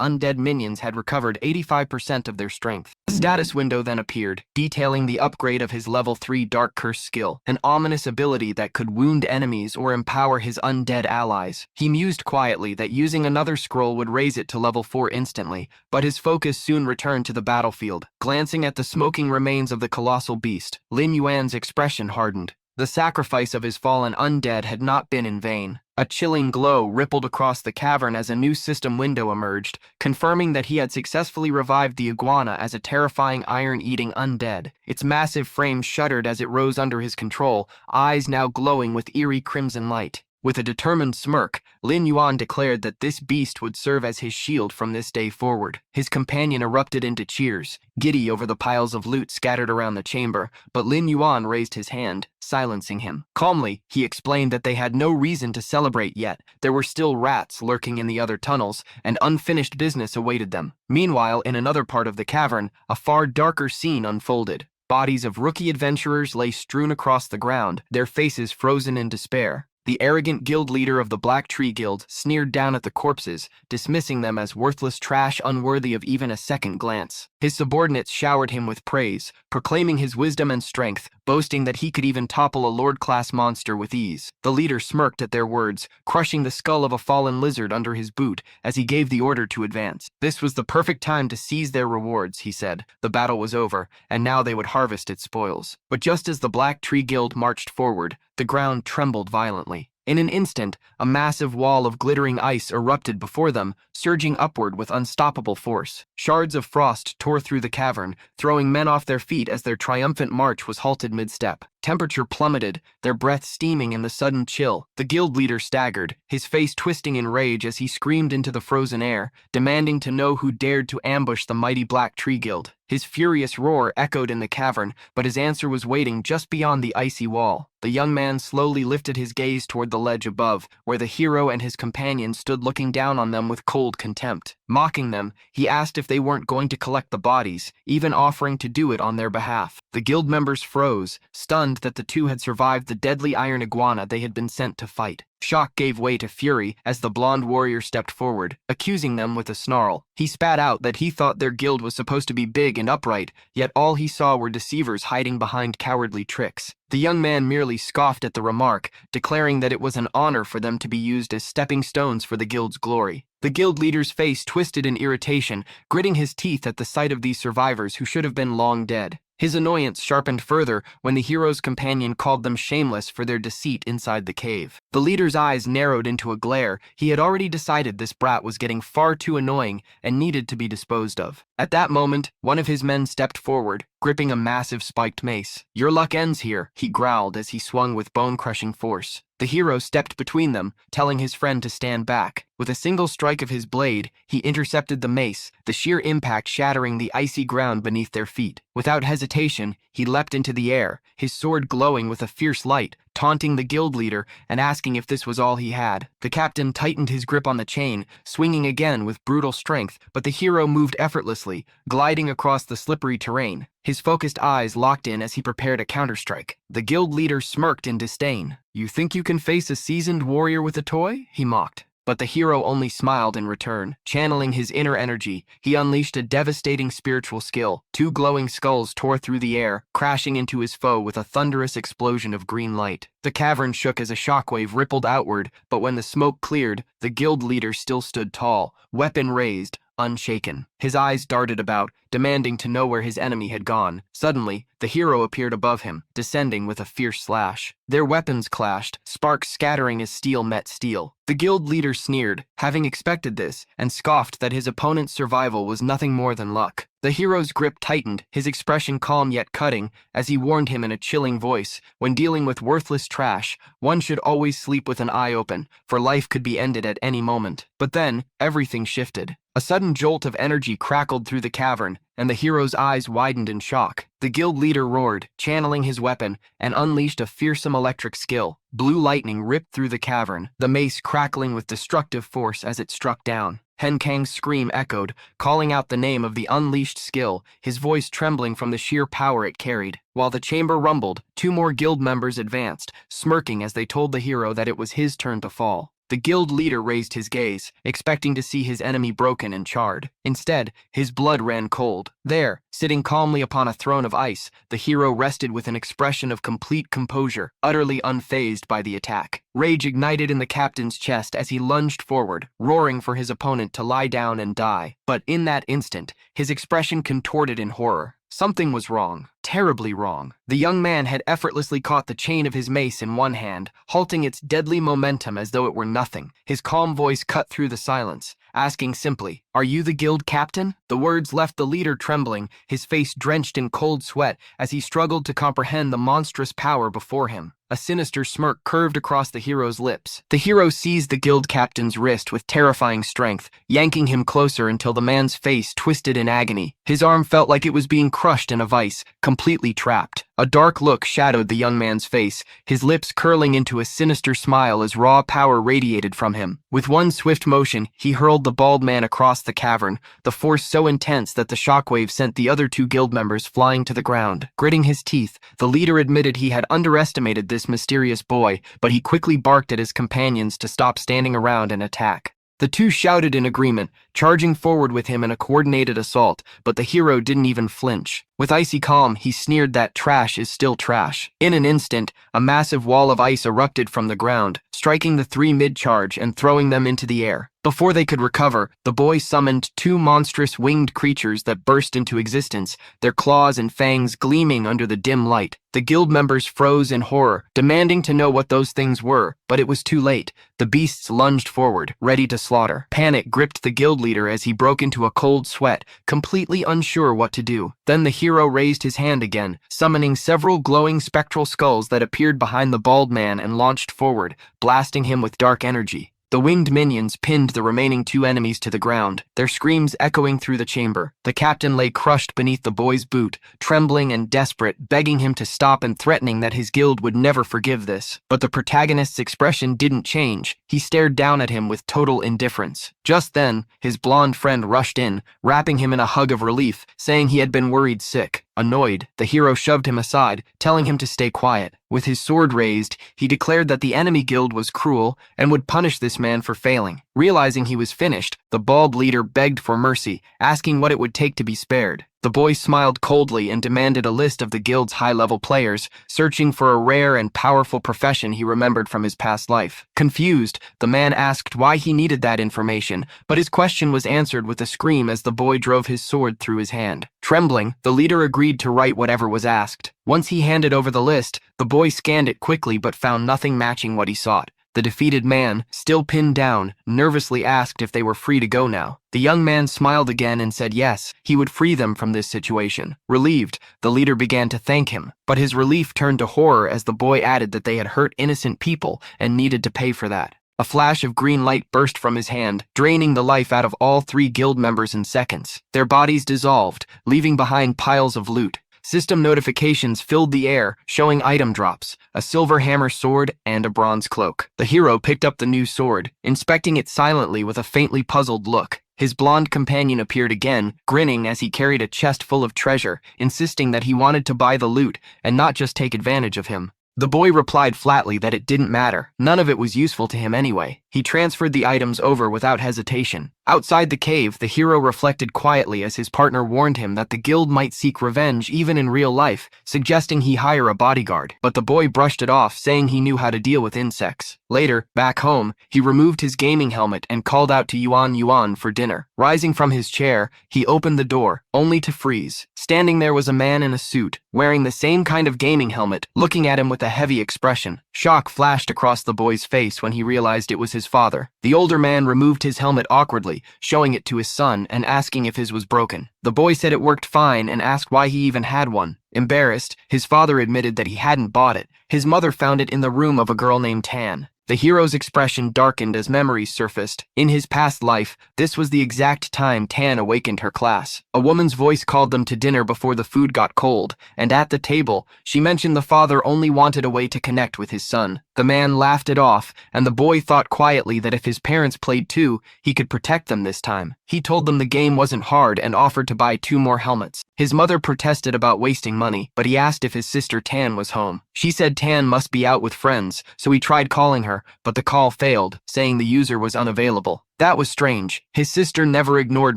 undead minions had recovered 85% of their strength. A status window then appeared, detailing the upgrade of his level 3 Dark Curse skill, an ominous ability that could wound enemies or empower his undead allies. He mused quietly that using another scroll would raise it to level 4 instantly, but his focus soon returned to the battlefield. Glancing at the smoking remains of the colossal beast, Lin Yuan's expression hardened. The sacrifice of his fallen undead had not been in vain. A chilling glow rippled across the cavern as a new system window emerged, confirming that he had successfully revived the iguana as a terrifying iron-eating undead. Its massive frame shuddered as it rose under his control, eyes now glowing with eerie crimson light. With a determined smirk, Lin Yuan declared that this beast would serve as his shield from this day forward. His companion erupted into cheers, giddy over the piles of loot scattered around the chamber, but Lin Yuan raised his hand, silencing him. Calmly, he explained that they had no reason to celebrate yet. There were still rats lurking in the other tunnels, and unfinished business awaited them. Meanwhile, in another part of the cavern, a far darker scene unfolded. Bodies of rookie adventurers lay strewn across the ground, their faces frozen in despair. The arrogant guild leader of the Black Tree Guild sneered down at the corpses, dismissing them as worthless trash unworthy of even a second glance. His subordinates showered him with praise, proclaiming his wisdom and strength, boasting that he could even topple a lord-class monster with ease. The leader smirked at their words, crushing the skull of a fallen lizard under his boot as he gave the order to advance. This was the perfect time to seize their rewards, he said. The battle was over, and now they would harvest its spoils. But just as the Black Tree Guild marched forward, the ground trembled violently. In an instant, a massive wall of glittering ice erupted before them, surging upward with unstoppable force. Shards of frost tore through the cavern, throwing men off their feet as their triumphant march was halted mid-step. Temperature plummeted, their breath steaming in the sudden chill. The guild leader staggered, his face twisting in rage as he screamed into the frozen air, demanding to know who dared to ambush the mighty Black Tree Guild. His furious roar echoed in the cavern, but his answer was waiting just beyond the icy wall. The young man slowly lifted his gaze toward the ledge above, where the hero and his companion stood looking down on them with cold contempt. Mocking them, he asked if they weren't going to collect the bodies, even offering to do it on their behalf. The The guild members froze, stunned that the two had survived the deadly iron iguana they had been sent to fight. Shock gave way to fury as the blonde warrior stepped forward, accusing them with a snarl. He spat out that he thought their guild was supposed to be big and upright, yet all he saw were deceivers hiding behind cowardly tricks. The young man merely scoffed at the remark, declaring that it was an honor for them to be used as stepping stones for the guild's glory. The guild leader's face twisted in irritation, gritting his teeth at the sight of these survivors who should have been long dead. His annoyance sharpened further when the hero's companion called them shameless for their deceit inside the cave. The leader's eyes narrowed into a glare. He had already decided this brat was getting far too annoying and needed to be disposed of. At that moment, one of his men stepped forward, gripping a massive spiked mace. "Your luck ends here," he growled as he swung with bone-crushing force. The hero stepped between them, telling his friend to stand back. With a single strike of his blade, he intercepted the mace, the sheer impact shattering the icy ground beneath their feet. Without hesitation, he leapt into the air, his sword glowing with a fierce light, taunting the guild leader and asking if this was all he had. The captain tightened his grip on the chain, swinging again with brutal strength, but the hero moved effortlessly, gliding across the slippery terrain. His focused eyes locked in as he prepared a counterstrike. The guild leader smirked in disdain. "You think you can face a seasoned warrior with a toy?" he mocked. But the hero only smiled in return. Channeling his inner energy, he unleashed a devastating spiritual skill. Two glowing skulls tore through the air, crashing into his foe with a thunderous explosion of green light. The cavern shook as a shockwave rippled outward, but when the smoke cleared, the guild leader still stood tall, weapon raised, unshaken. His eyes darted about, demanding to know where his enemy had gone. Suddenly, the hero appeared above him, descending with a fierce slash. Their weapons clashed, sparks scattering as steel met steel. The guild leader sneered, having expected this, and scoffed that his opponent's survival was nothing more than luck. The hero's grip tightened, his expression calm yet cutting, as he warned him in a chilling voice, "When dealing with worthless trash, one should always sleep with an eye open, for life could be ended at any moment." But then, everything shifted. A sudden jolt of energy crackled through the cavern, and the hero's eyes widened in shock. The guild leader roared, channeling his weapon, and unleashed a fearsome electric skill. Blue lightning ripped through the cavern, the mace crackling with destructive force as it struck down. Henkang's scream echoed, calling out the name of the unleashed skill, his voice trembling from the sheer power it carried. While the chamber rumbled, two more guild members advanced, smirking as they told the hero that it was his turn to fall. The guild leader raised his gaze, expecting to see his enemy broken and charred. Instead, his blood ran cold. There, sitting calmly upon a throne of ice, the hero rested with an expression of complete composure, utterly unfazed by the attack. Rage ignited in the captain's chest as he lunged forward, roaring for his opponent to lie down and die. But in that instant, his expression contorted in horror. Something was wrong. Terribly wrong. The young man had effortlessly caught the chain of his mace in one hand, halting its deadly momentum as though it were nothing. His calm voice cut through the silence, asking simply, "Are you the guild captain?" The words left the leader trembling, his face drenched in cold sweat as he struggled to comprehend the monstrous power before him. A sinister smirk curved across the hero's lips. The hero seized the guild captain's wrist with terrifying strength, yanking him closer until the man's face twisted in agony. His arm felt like it was being crushed in a vice, completely trapped. A dark look shadowed the young man's face, his lips curling into a sinister smile as raw power radiated from him. With one swift motion, he hurled the bald man across the cavern, the force so intense that the shockwave sent the other two guild members flying to the ground. Gritting his teeth, the leader admitted he had underestimated this mysterious boy, but he quickly barked at his companions to stop standing around and attack. The two shouted in agreement, charging forward with him in a coordinated assault, but the hero didn't even flinch. With icy calm, he sneered that trash is still trash. In an instant, a massive wall of ice erupted from the ground, striking the three mid-charge and throwing them into the air. Before they could recover, the boy summoned two monstrous winged creatures that burst into existence, their claws and fangs gleaming under the dim light. The guild members froze in horror, demanding to know what those things were, but it was too late. The beasts lunged forward, ready to slaughter. Panic gripped the guild leader as he broke into a cold sweat, completely unsure what to do. Then the hero raised his hand again, summoning several glowing spectral skulls that appeared behind the bald man and launched forward, blasting him with dark energy. The winged minions pinned the remaining two enemies to the ground, their screams echoing through the chamber. The captain lay crushed beneath the boy's boot, trembling and desperate, begging him to stop and threatening that his guild would never forgive this. But the protagonist's expression didn't change. He stared down at him with total indifference. Just then, his blonde friend rushed in, wrapping him in a hug of relief, saying he had been worried sick. Annoyed, the hero shoved him aside, telling him to stay quiet. With his sword raised, he declared that the enemy guild was cruel and would punish this man for failing. Realizing he was finished, the bulb leader begged for mercy, asking what it would take to be spared. The boy smiled coldly and demanded a list of the guild's high-level players, searching for a rare and powerful profession he remembered from his past life. Confused, the man asked why he needed that information, but his question was answered with a scream as the boy drove his sword through his hand. Trembling, the leader agreed to write whatever was asked. Once he handed over the list, the boy scanned it quickly but found nothing matching what he sought. The defeated man, still pinned down, nervously asked if they were free to go now. The young man smiled again and said yes, he would free them from this situation. Relieved, the leader began to thank him, but his relief turned to horror as the boy added that they had hurt innocent people and needed to pay for that. A flash of green light burst from his hand, draining the life out of all 3 guild members in seconds. Their bodies dissolved, leaving behind piles of loot. System notifications filled the air, showing item drops, a silver hammer sword and a bronze cloak. The hero picked up the new sword, inspecting it silently with a faintly puzzled look. His blonde companion appeared again, grinning as he carried a chest full of treasure, insisting that he wanted to buy the loot and not just take advantage of him. The boy replied flatly that it didn't matter. None of it was useful to him anyway. He transferred the items over without hesitation. Outside the cave, the hero reflected quietly as his partner warned him that the guild might seek revenge even in real life, suggesting he hire a bodyguard. But the boy brushed it off, saying he knew how to deal with insects. Later, back home, he removed his gaming helmet and called out to Yuan for dinner. Rising from his chair, he opened the door, only to freeze. Standing there was a man in a suit, wearing the same kind of gaming helmet, looking at him with a heavy expression. Shock flashed across the boy's face when he realized it was his father. The older man removed his helmet awkwardly, showing it to his son and asking if his was broken. The boy said it worked fine and asked why he even had one. Embarrassed, his father admitted that he hadn't bought it. His mother found it in the room of a girl named Tan. The hero's expression darkened as memories surfaced. In his past life, this was the exact time Tan awakened her class. A woman's voice called them to dinner before the food got cold, and at the table, she mentioned the father only wanted a way to connect with his son. The man laughed it off, and the boy thought quietly that if his parents played too, he could protect them this time. He told them the game wasn't hard and offered to buy 2 more helmets. His mother protested about wasting money, but he asked if his sister Tan was home. She said Tan must be out with friends, so he tried calling her, but the call failed, saying the user was unavailable. That was strange. His sister never ignored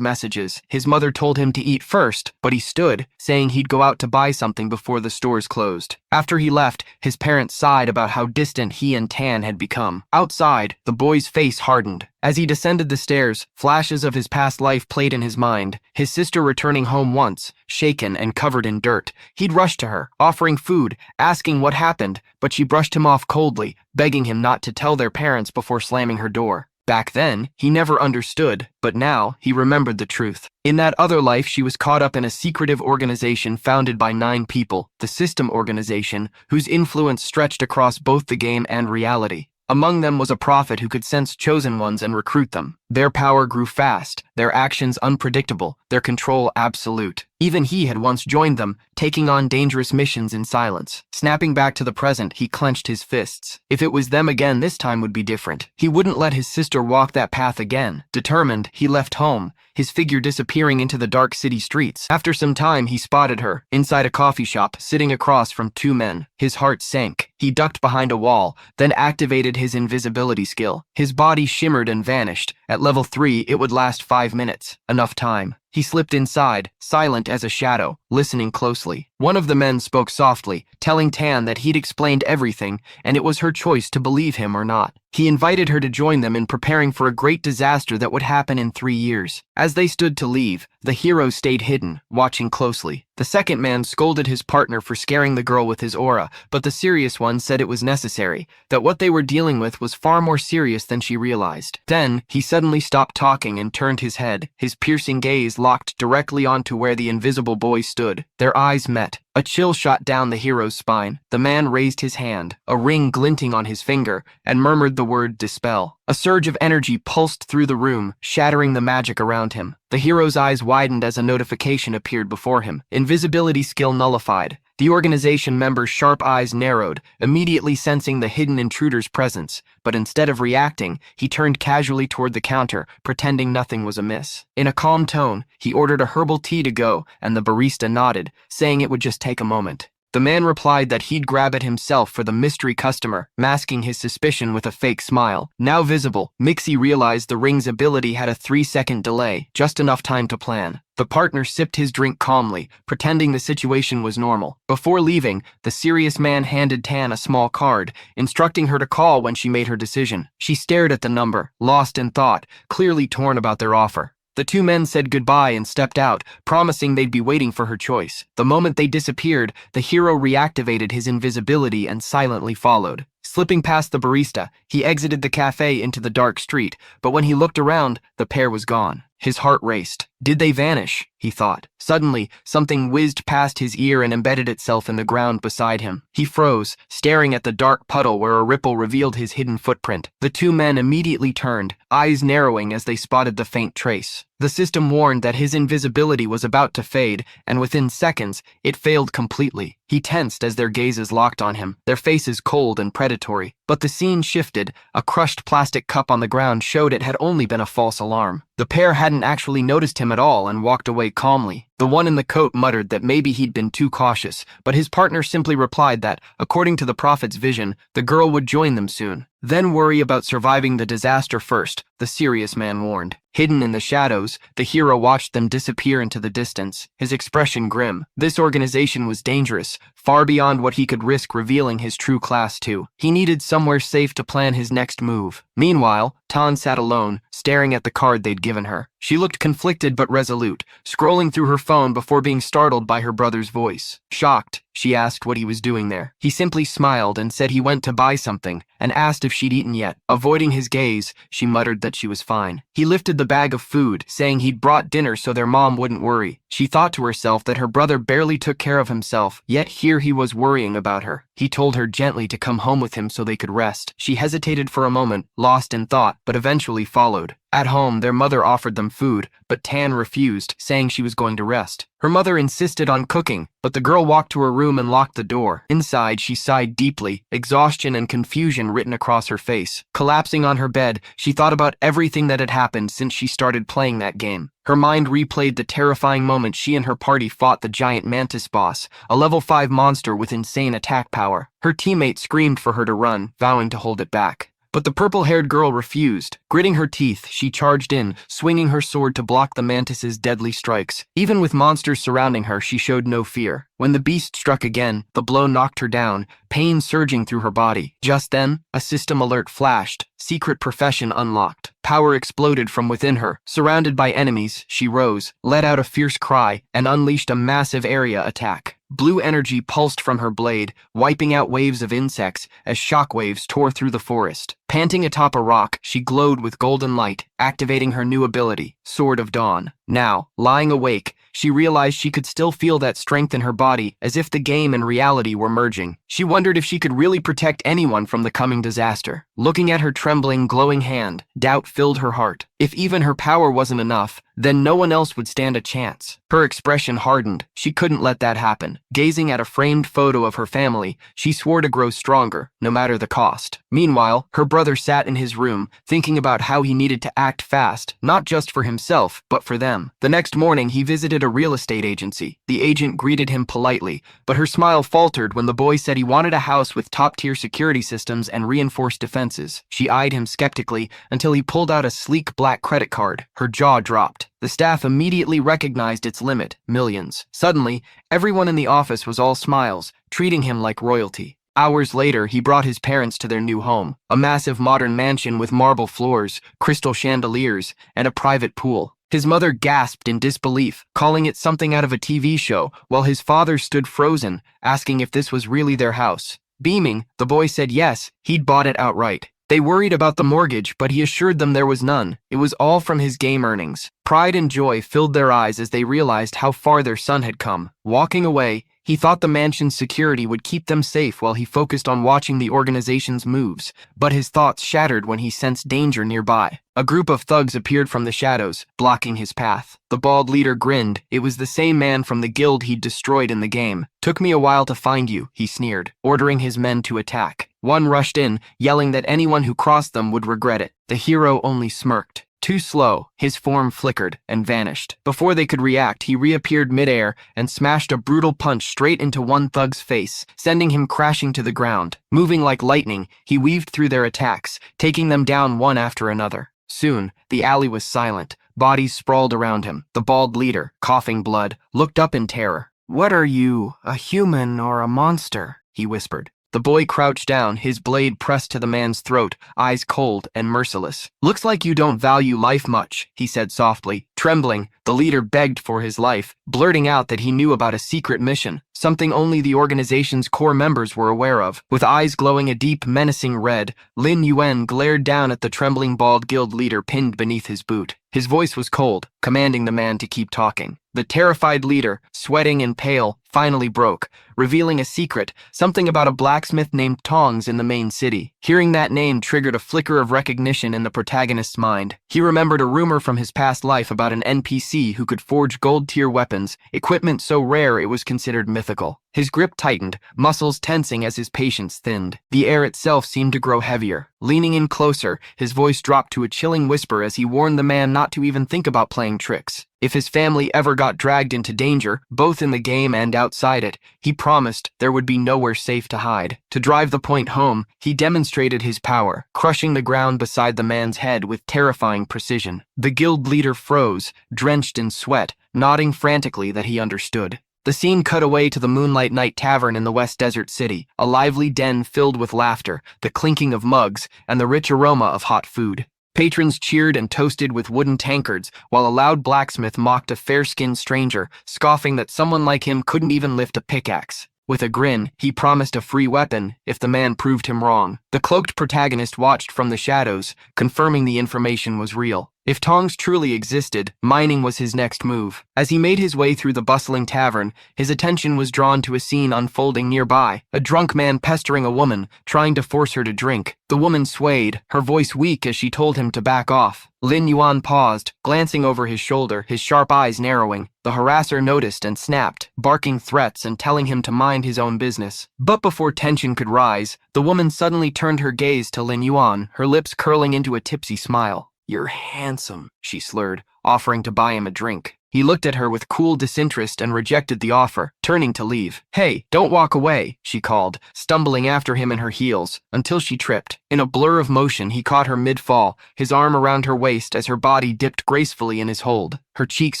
messages. His mother told him to eat first, but he stood, saying he'd go out to buy something before the stores closed. After he left, his parents sighed about how distant he and Tan had become. Outside, the boy's face hardened. As he descended the stairs, flashes of his past life played in his mind. His sister returning home once, shaken and covered in dirt. He'd rushed to her, offering food, asking what happened, but she brushed him off coldly, begging him not to tell their parents before slamming her door. Back then, he never understood, but now he remembered the truth. In that other life, she was caught up in a secretive organization founded by 9 people, the System Organization, whose influence stretched across both the game and reality. Among them was a prophet who could sense chosen ones and recruit them. Their power grew fast, their actions unpredictable, their control absolute. Even he had once joined them, taking on dangerous missions in silence. Snapping back to the present, he clenched his fists. If it was them again, this time would be different. He wouldn't let his sister walk that path again. Determined, he left home, his figure disappearing into the dark city streets. After some time, he spotted her, inside a coffee shop, sitting across from 2 men. His heart sank. He ducked behind a wall, then activated his invisibility skill. His body shimmered and vanished. At level 3, it would last 5 minutes. Enough time. He slipped inside, silent as a shadow, listening closely. One of the men spoke softly, telling Tan that he'd explained everything, and it was her choice to believe him or not. He invited her to join them in preparing for a great disaster that would happen in 3 years. As they stood to leave, the hero stayed hidden, watching closely. The second man scolded his partner for scaring the girl with his aura, but the serious one said it was necessary, that what they were dealing with was far more serious than she realized. Then, he suddenly stopped talking and turned his head, his piercing gaze locked directly onto where the invisible boy stood. Their eyes met. A chill shot down the hero's spine. The man raised his hand, a ring glinting on his finger, and murmured the word dispel. A surge of energy pulsed through the room, shattering the magic around him. The hero's eyes widened as a notification appeared before him. Invisibility skill nullified. The organization member's sharp eyes narrowed, immediately sensing the hidden intruder's presence, but instead of reacting, he turned casually toward the counter, pretending nothing was amiss. In a calm tone, he ordered a herbal tea to go, and the barista nodded, saying it would just take a moment. The man replied that he'd grab it himself for the mystery customer, masking his suspicion with a fake smile. Now visible, Mixie realized the ring's ability had a 3-second delay, just enough time to plan. The partner sipped his drink calmly, pretending the situation was normal. Before leaving, the serious man handed Tan a small card, instructing her to call when she made her decision. She stared at the number, lost in thought, clearly torn about their offer. The two men said goodbye and stepped out, promising they'd be waiting for her choice. The moment they disappeared, the hero reactivated his invisibility and silently followed. Slipping past the barista, he exited the cafe into the dark street, but when he looked around, the pair was gone. His heart raced. Did they vanish? He thought. Suddenly, something whizzed past his ear and embedded itself in the ground beside him. He froze, staring at the dark puddle where a ripple revealed his hidden footprint. The two men immediately turned, eyes narrowing as they spotted the faint trace. The system warned that his invisibility was about to fade, and within seconds, it failed completely. He tensed as their gazes locked on him, their faces cold and predatory. But the scene shifted. A crushed plastic cup on the ground showed it had only been a false alarm. The pair hadn't actually noticed him at all and walked away calmly. The one in the coat muttered that maybe he'd been too cautious, but his partner simply replied that, according to the prophet's vision, the girl would join them soon. Then worry about surviving the disaster first, the serious man warned. Hidden in the shadows, the hero watched them disappear into the distance, his expression grim. This organization was dangerous, far beyond what he could risk revealing his true class to. He needed somewhere safe to plan his next move. Meanwhile, Tan sat alone, staring at the card they'd given her. She looked conflicted but resolute, scrolling through her phone before being startled by her brother's voice. Shocked, she asked what he was doing there. He simply smiled and said he went to buy something, and asked if she'd eaten yet. Avoiding his gaze, she muttered that she was fine. He lifted the bag of food, saying he'd brought dinner so their mom wouldn't worry. She thought to herself that her brother barely took care of himself, yet here he was worrying about her. He told her gently to come home with him so they could rest. She hesitated for a moment, lost in thought, but eventually followed. At home, their mother offered them food, but Tan refused, saying she was going to rest. Her mother insisted on cooking, but the girl walked to her room and locked the door. Inside, she sighed deeply, exhaustion and confusion written across her face. Collapsing on her bed, she thought about everything that had happened since she started playing that game. Her mind replayed the terrifying moment she and her party fought the giant mantis boss, a level 5 monster with insane attack power. Her teammate screamed for her to run, vowing to hold it back. But the purple-haired girl refused. Gritting her teeth, she charged in, swinging her sword to block the mantis's deadly strikes. Even with monsters surrounding her, she showed no fear. When the beast struck again, the blow knocked her down, pain surging through her body. Just then, a system alert flashed. Secret profession unlocked. Power exploded from within her. Surrounded by enemies, she rose, let out a fierce cry, and unleashed a massive area attack. Blue energy pulsed from her blade, wiping out waves of insects as shockwaves tore through the forest. Panting atop a rock, she glowed with golden light, activating her new ability, Sword of Dawn. Now, lying awake, she realized she could still feel that strength in her body, as if the game and reality were merging. She wondered if she could really protect anyone from the coming disaster. Looking at her trembling, glowing hand, doubt filled her heart. If even her power wasn't enough, then no one else would stand a chance. Her expression hardened. She couldn't let that happen. Gazing at a framed photo of her family, she swore to grow stronger, no matter the cost. Meanwhile, her brother sat in his room, thinking about how he needed to act fast, not just for himself, but for them. The next morning, he visited a real estate agency. The agent greeted him politely, but her smile faltered when the boy said he wanted a house with top-tier security systems and reinforced defenses. She eyed him skeptically until he pulled out a sleek black credit card. Her jaw dropped. The staff immediately recognized its limit, millions. Suddenly, everyone in the office was all smiles, treating him like royalty. Hours later, he brought his parents to their new home, a massive modern mansion with marble floors, crystal chandeliers, and a private pool. His mother gasped in disbelief, calling it something out of a TV show, while his father stood frozen, asking if this was really their house. Beaming, the boy said yes, he'd bought it outright. They worried about the mortgage, but he assured them there was none. It was all from his game earnings. Pride and joy filled their eyes as they realized how far their son had come. Walking away, He thought the mansion's security would keep them safe while he focused on watching the organization's moves, but his thoughts shattered when he sensed danger nearby. A group of thugs appeared from the shadows, blocking his path. The bald leader grinned. It was the same man from the guild he'd destroyed in the game. "Took me a while to find you," he sneered, ordering his men to attack. One rushed in, yelling that anyone who crossed them would regret it. The hero only smirked. Too slow, his form flickered and vanished. Before they could react, he reappeared midair and smashed a brutal punch straight into one thug's face, sending him crashing to the ground. Moving like lightning, he weaved through their attacks, taking them down one after another. Soon, the alley was silent. Bodies sprawled around him. The bald leader, coughing blood, looked up in terror. "What are you, a human or a monster?" he whispered. The boy crouched down, his blade pressed to the man's throat, eyes cold and merciless. "Looks like you don't value life much," he said softly. Trembling, the leader begged for his life, blurting out that he knew about a secret mission, something only the organization's core members were aware of. With eyes glowing a deep, menacing red, Lin Yuan glared down at the trembling bald guild leader pinned beneath his boot. His voice was cold, commanding the man to keep talking. The terrified leader, sweating and pale, finally broke, revealing a secret, something about a blacksmith named Tongs in the main city. Hearing that name triggered a flicker of recognition in the protagonist's mind. He remembered a rumor from his past life about an NPC who could forge gold-tier weapons, equipment so rare it was considered mythical. His grip tightened, muscles tensing as his patience thinned. The air itself seemed to grow heavier. Leaning in closer, his voice dropped to a chilling whisper as he warned the man not to even think about playing tricks. If his family ever got dragged into danger, both in the game and outside it, he promised there would be nowhere safe to hide. To drive the point home, he demonstrated his power, crushing the ground beside the man's head with terrifying precision. The guild leader froze, drenched in sweat, nodding frantically that he understood. The scene cut away to the Moonlight Night Tavern in the West Desert City, a lively den filled with laughter, the clinking of mugs, and the rich aroma of hot food. Patrons cheered and toasted with wooden tankards, while a loud blacksmith mocked a fair-skinned stranger, scoffing that someone like him couldn't even lift a pickaxe. With a grin, he promised a free weapon if the man proved him wrong. The cloaked protagonist watched from the shadows, confirming the information was real. If Tongs truly existed, mining was his next move. As he made his way through the bustling tavern, his attention was drawn to a scene unfolding nearby. A drunk man pestering a woman, trying to force her to drink. The woman swayed, her voice weak as she told him to back off. Lin Yuan paused, glancing over his shoulder, his sharp eyes narrowing. The harasser noticed and snapped, barking threats and telling him to mind his own business. But before tension could rise, the woman suddenly turned her gaze to Lin Yuan, her lips curling into a tipsy smile. "You're handsome," she slurred, offering to buy him a drink. He looked at her with cool disinterest and rejected the offer, turning to leave. "Hey, don't walk away," she called, stumbling after him in her heels, until she tripped. In a blur of motion, he caught her mid-fall, his arm around her waist as her body dipped gracefully in his hold. Her cheeks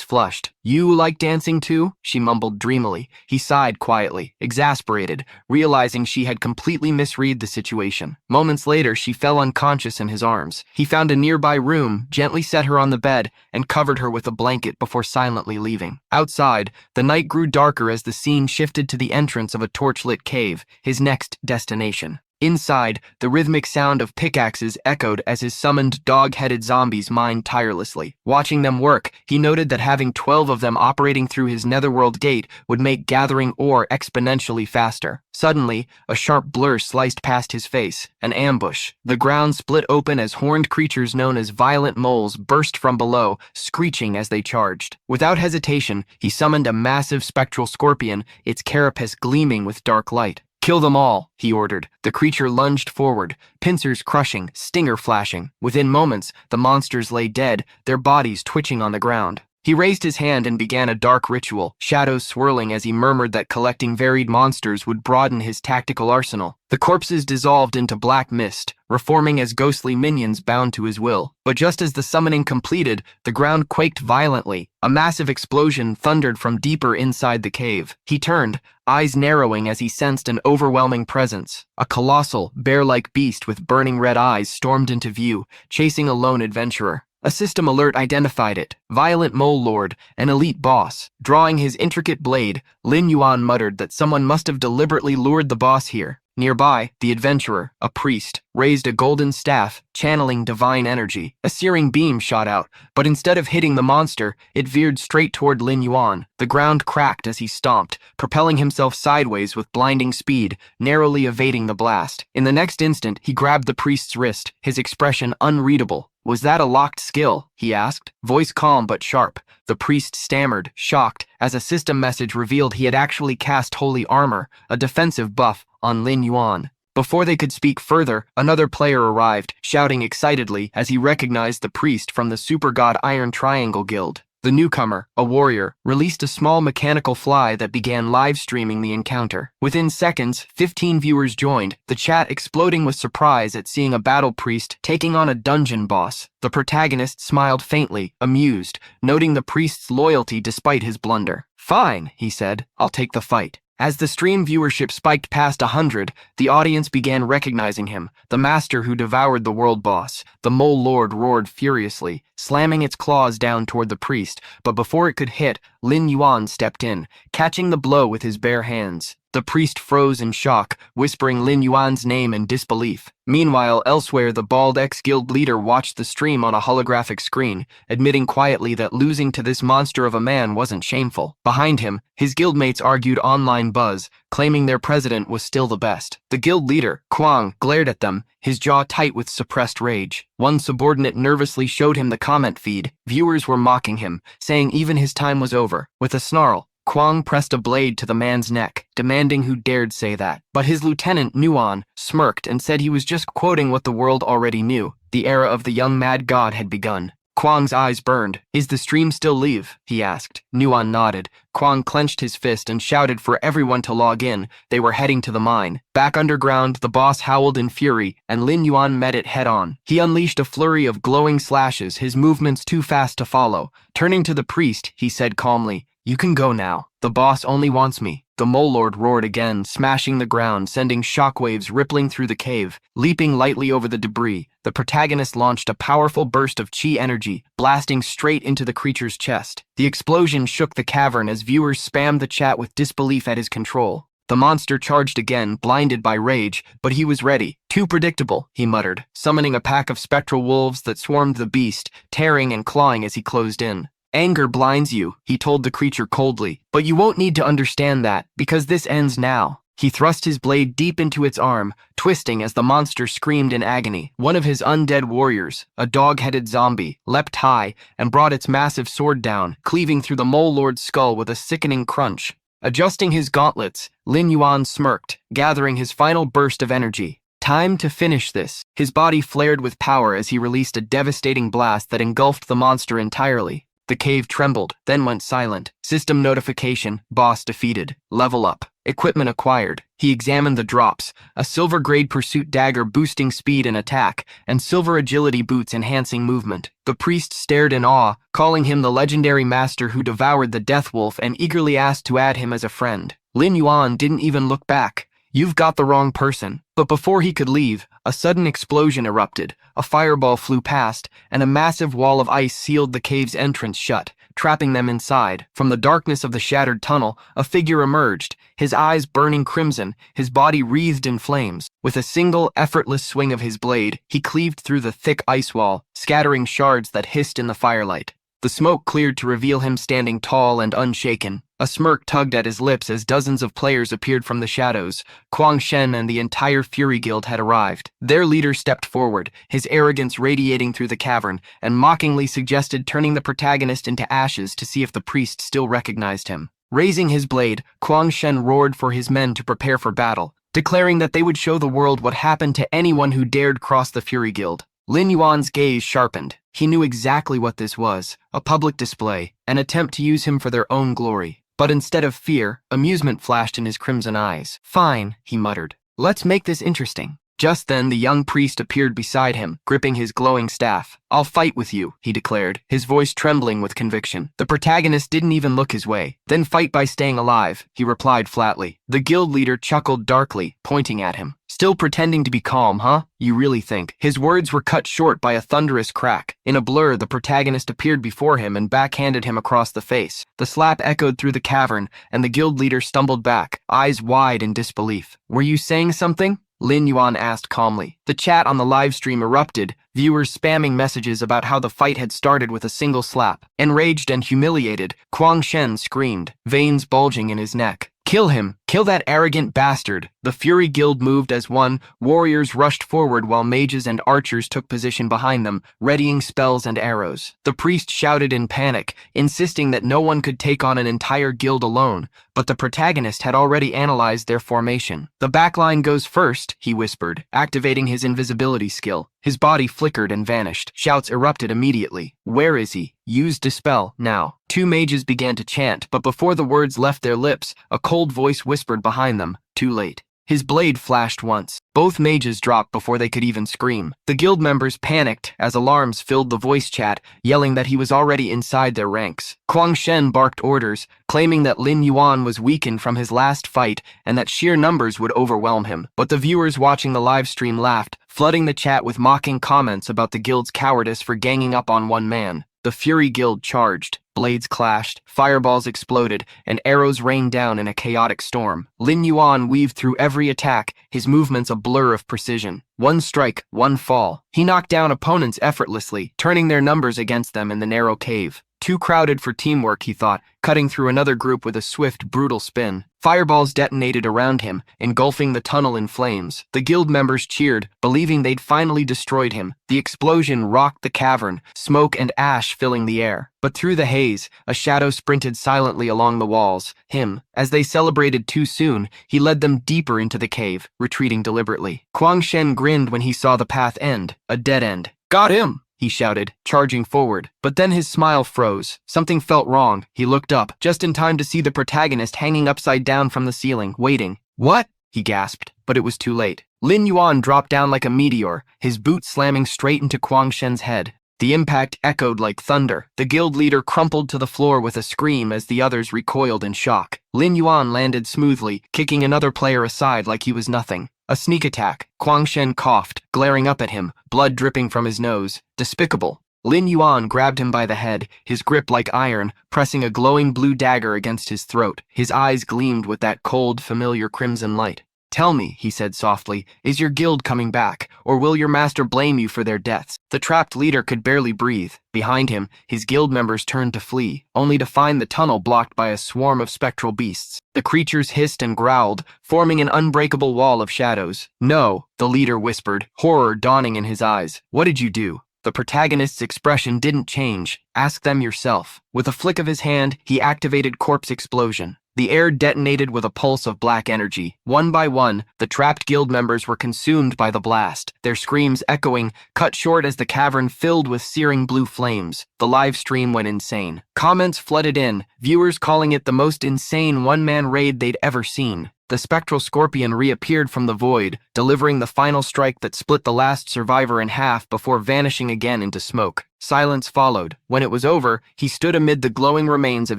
flushed. "You like dancing too?" she mumbled dreamily. He sighed quietly, exasperated, realizing she had completely misread the situation. Moments later, she fell unconscious in his arms. He found a nearby room, gently set her on the bed, and covered her with a blanket before silently leaving. Outside, the night grew darker as the scene shifted to the entrance of a torchlit cave, his next destination. Inside, the rhythmic sound of pickaxes echoed as his summoned dog-headed zombies mined tirelessly. Watching them work, he noted that having 12 of them operating through his netherworld gate would make gathering ore exponentially faster. Suddenly, a sharp blur sliced past his face. An ambush. The ground split open as horned creatures known as violent moles burst from below, screeching as they charged. Without hesitation, he summoned a massive spectral scorpion, its carapace gleaming with dark light. "Kill them all," he ordered. The creature lunged forward, pincers crushing, stinger flashing. Within moments, the monsters lay dead, their bodies twitching on the ground. He raised his hand and began a dark ritual, shadows swirling as he murmured that collecting varied monsters would broaden his tactical arsenal. The corpses dissolved into black mist, reforming as ghostly minions bound to his will. But just as the summoning completed, the ground quaked violently. A massive explosion thundered from deeper inside the cave. He turned, eyes narrowing as he sensed an overwhelming presence. A colossal, bear-like beast with burning red eyes stormed into view, chasing a lone adventurer. A system alert identified it. Violent Mole Lord, an elite boss. Drawing his intricate blade, Lin Yuan muttered that someone must have deliberately lured the boss here. Nearby, the adventurer, a priest, raised a golden staff, channeling divine energy. A searing beam shot out, but instead of hitting the monster, it veered straight toward Lin Yuan. The ground cracked as he stomped, propelling himself sideways with blinding speed, narrowly evading the blast. In the next instant, he grabbed the priest's wrist, his expression unreadable. "Was that a locked skill?" he asked, voice calm but sharp. The priest stammered, shocked, as a system message revealed he had actually cast holy armor, a defensive buff, on Lin Yuan. Before they could speak further, another player arrived, shouting excitedly as he recognized the priest from the Super God Iron Triangle Guild. The newcomer, a warrior, released a small mechanical fly that began live streaming the encounter. Within seconds, 15 viewers joined, the chat exploding with surprise at seeing a battle priest taking on a dungeon boss. The protagonist smiled faintly, amused, noting the priest's loyalty despite his blunder. "Fine," he said, "I'll take the fight." As the stream viewership spiked past 100, the audience began recognizing him, the master who devoured the world boss. The Mole Lord roared furiously, slamming its claws down toward the priest, but before it could hit, Lin Yuan stepped in, catching the blow with his bare hands. The priest froze in shock, whispering Lin Yuan's name in disbelief. Meanwhile, elsewhere, the bald ex-guild leader watched the stream on a holographic screen, admitting quietly that losing to this monster of a man wasn't shameful. Behind him, his guildmates argued online buzz, claiming their president was still the best. The guild leader, Kwang, glared at them, his jaw tight with suppressed rage. One subordinate nervously showed him the comment feed. Viewers were mocking him, saying even his time was over. With a snarl, Kwang pressed a blade to the man's neck, demanding who dared say that. But his lieutenant, Nuan, smirked and said he was just quoting what the world already knew. The era of the young mad god had begun. Kwang's eyes burned. "Is the stream still live?" he asked. Nuan nodded. Kwang clenched his fist and shouted for everyone to log in. They were heading to the mine. Back underground, the boss howled in fury, and Lin Yuan met it head-on. He unleashed a flurry of glowing slashes, his movements too fast to follow. Turning to the priest, he said calmly, "You can go now. The boss only wants me." The Mole Lord roared again, smashing the ground, sending shockwaves rippling through the cave. Leaping lightly over the debris, the protagonist launched a powerful burst of chi energy, blasting straight into the creature's chest. The explosion shook the cavern as viewers spammed the chat with disbelief at his control. The monster charged again, blinded by rage, but he was ready. "Too predictable," he muttered, summoning a pack of spectral wolves that swarmed the beast, tearing and clawing as he closed in. "Anger blinds you," he told the creature coldly, "but you won't need to understand that, because this ends now." He thrust his blade deep into its arm, twisting as the monster screamed in agony. One of his undead warriors, a dog-headed zombie, leapt high and brought its massive sword down, cleaving through the Mole Lord's skull with a sickening crunch. Adjusting his gauntlets, Lin Yuan smirked, gathering his final burst of energy. Time to finish this. His body flared with power as he released a devastating blast that engulfed the monster entirely. The cave trembled, then went silent. System notification, boss defeated. Level up. Equipment acquired. He examined the drops, a silver-grade pursuit dagger boosting speed and attack, and silver agility boots enhancing movement. The priest stared in awe, calling him the legendary master who devoured the death wolf and eagerly asked to add him as a friend. Lin Yuan didn't even look back. "You've got the wrong person." But before he could leave, a sudden explosion erupted, a fireball flew past, and a massive wall of ice sealed the cave's entrance shut, trapping them inside. From the darkness of the shattered tunnel, a figure emerged, his eyes burning crimson, his body wreathed in flames. With a single, effortless swing of his blade, he cleaved through the thick ice wall, scattering shards that hissed in the firelight. The smoke cleared to reveal him standing tall and unshaken. A smirk tugged at his lips as dozens of players appeared from the shadows. Kwang Shen and the entire Fury Guild had arrived. Their leader stepped forward, his arrogance radiating through the cavern, and mockingly suggested turning the protagonist into ashes to see if the priest still recognized him. Raising his blade, Kwang Shen roared for his men to prepare for battle, declaring that they would show the world what happened to anyone who dared cross the Fury Guild. Lin Yuan's gaze sharpened. He knew exactly what this was, a public display, an attempt to use him for their own glory. But instead of fear, amusement flashed in his crimson eyes. "Fine," he muttered. "Let's make this interesting." Just then, the young priest appeared beside him, gripping his glowing staff. "I'll fight with you," he declared, his voice trembling with conviction. The protagonist didn't even look his way. "Then fight by staying alive," he replied flatly. The guild leader chuckled darkly, pointing at him. Still pretending to be calm, huh? You really think? His words were cut short by a thunderous crack. In a blur, the protagonist appeared before him and backhanded him across the face. The slap echoed through the cavern, and the guild leader stumbled back, eyes wide in disbelief. Were you saying something? Lin Yuan asked calmly. The chat on the live stream erupted, viewers spamming messages about how the fight had started with a single slap. Enraged and humiliated, Kuang Shen screamed, veins bulging in his neck. Kill him! Kill that arrogant bastard! The Fury Guild moved as one, warriors rushed forward while mages and archers took position behind them, readying spells and arrows. The priest shouted in panic, insisting that no one could take on an entire guild alone, but the protagonist had already analyzed their formation. The backline goes first, he whispered, activating his invisibility skill. His body flickered and vanished. Shouts erupted immediately. Where is he? Use Dispel, now. Two mages began to chant, but before the words left their lips, a cold voice whispered behind them, too late. His blade flashed once. Both mages dropped before they could even scream. The guild members panicked as alarms filled the voice chat, yelling that he was already inside their ranks. Kuang Shen barked orders, claiming that Lin Yuan was weakened from his last fight and that sheer numbers would overwhelm him. But the viewers watching the live stream laughed, flooding the chat with mocking comments about the guild's cowardice for ganging up on one man. The Fury Guild charged. Blades clashed, fireballs exploded, and arrows rained down in a chaotic storm. Lin Yuan weaved through every attack, his movements a blur of precision. One strike, one fall. He knocked down opponents effortlessly, turning their numbers against them in the narrow cave. Too crowded for teamwork, he thought, cutting through another group with a swift, brutal spin. Fireballs detonated around him, engulfing the tunnel in flames. The guild members cheered, believing they'd finally destroyed him. The explosion rocked the cavern, smoke and ash filling the air. But through the haze, a shadow sprinted silently along the walls. Him. As they celebrated too soon, he led them deeper into the cave, retreating deliberately. Kuang Shen grinned when he saw the path end, a dead end. Got him! He shouted, charging forward. But then his smile froze. Something felt wrong. He looked up, just in time to see the protagonist hanging upside down from the ceiling, waiting. What? He gasped, but it was too late. Lin Yuan dropped down like a meteor, his boot slamming straight into Kuang Shen's head. The impact echoed like thunder. The guild leader crumpled to the floor with a scream as the others recoiled in shock. Lin Yuan landed smoothly, kicking another player aside like he was nothing. A sneak attack. Kuang Shen coughed, glaring up at him, blood dripping from his nose. Despicable. Lin Yuan grabbed him by the head, his grip like iron, pressing a glowing blue dagger against his throat. His eyes gleamed with that cold, familiar crimson light. Tell me, he said softly, is your guild coming back, or will your master blame you for their deaths? The trapped leader could barely breathe. Behind him, his guild members turned to flee, only to find the tunnel blocked by a swarm of spectral beasts. The creatures hissed and growled, forming an unbreakable wall of shadows. No, the leader whispered, horror dawning in his eyes. What did you do? The protagonist's expression didn't change. Ask them yourself. With a flick of his hand, he activated Corpse Explosion. The air detonated with a pulse of black energy. One by one, the trapped guild members were consumed by the blast, their screams echoing, cut short as the cavern filled with searing blue flames. The live stream went insane. Comments flooded in, viewers calling it the most insane one-man raid they'd ever seen. The spectral scorpion reappeared from the void, delivering the final strike that split the last survivor in half before vanishing again into smoke. Silence followed. When it was over, he stood amid the glowing remains of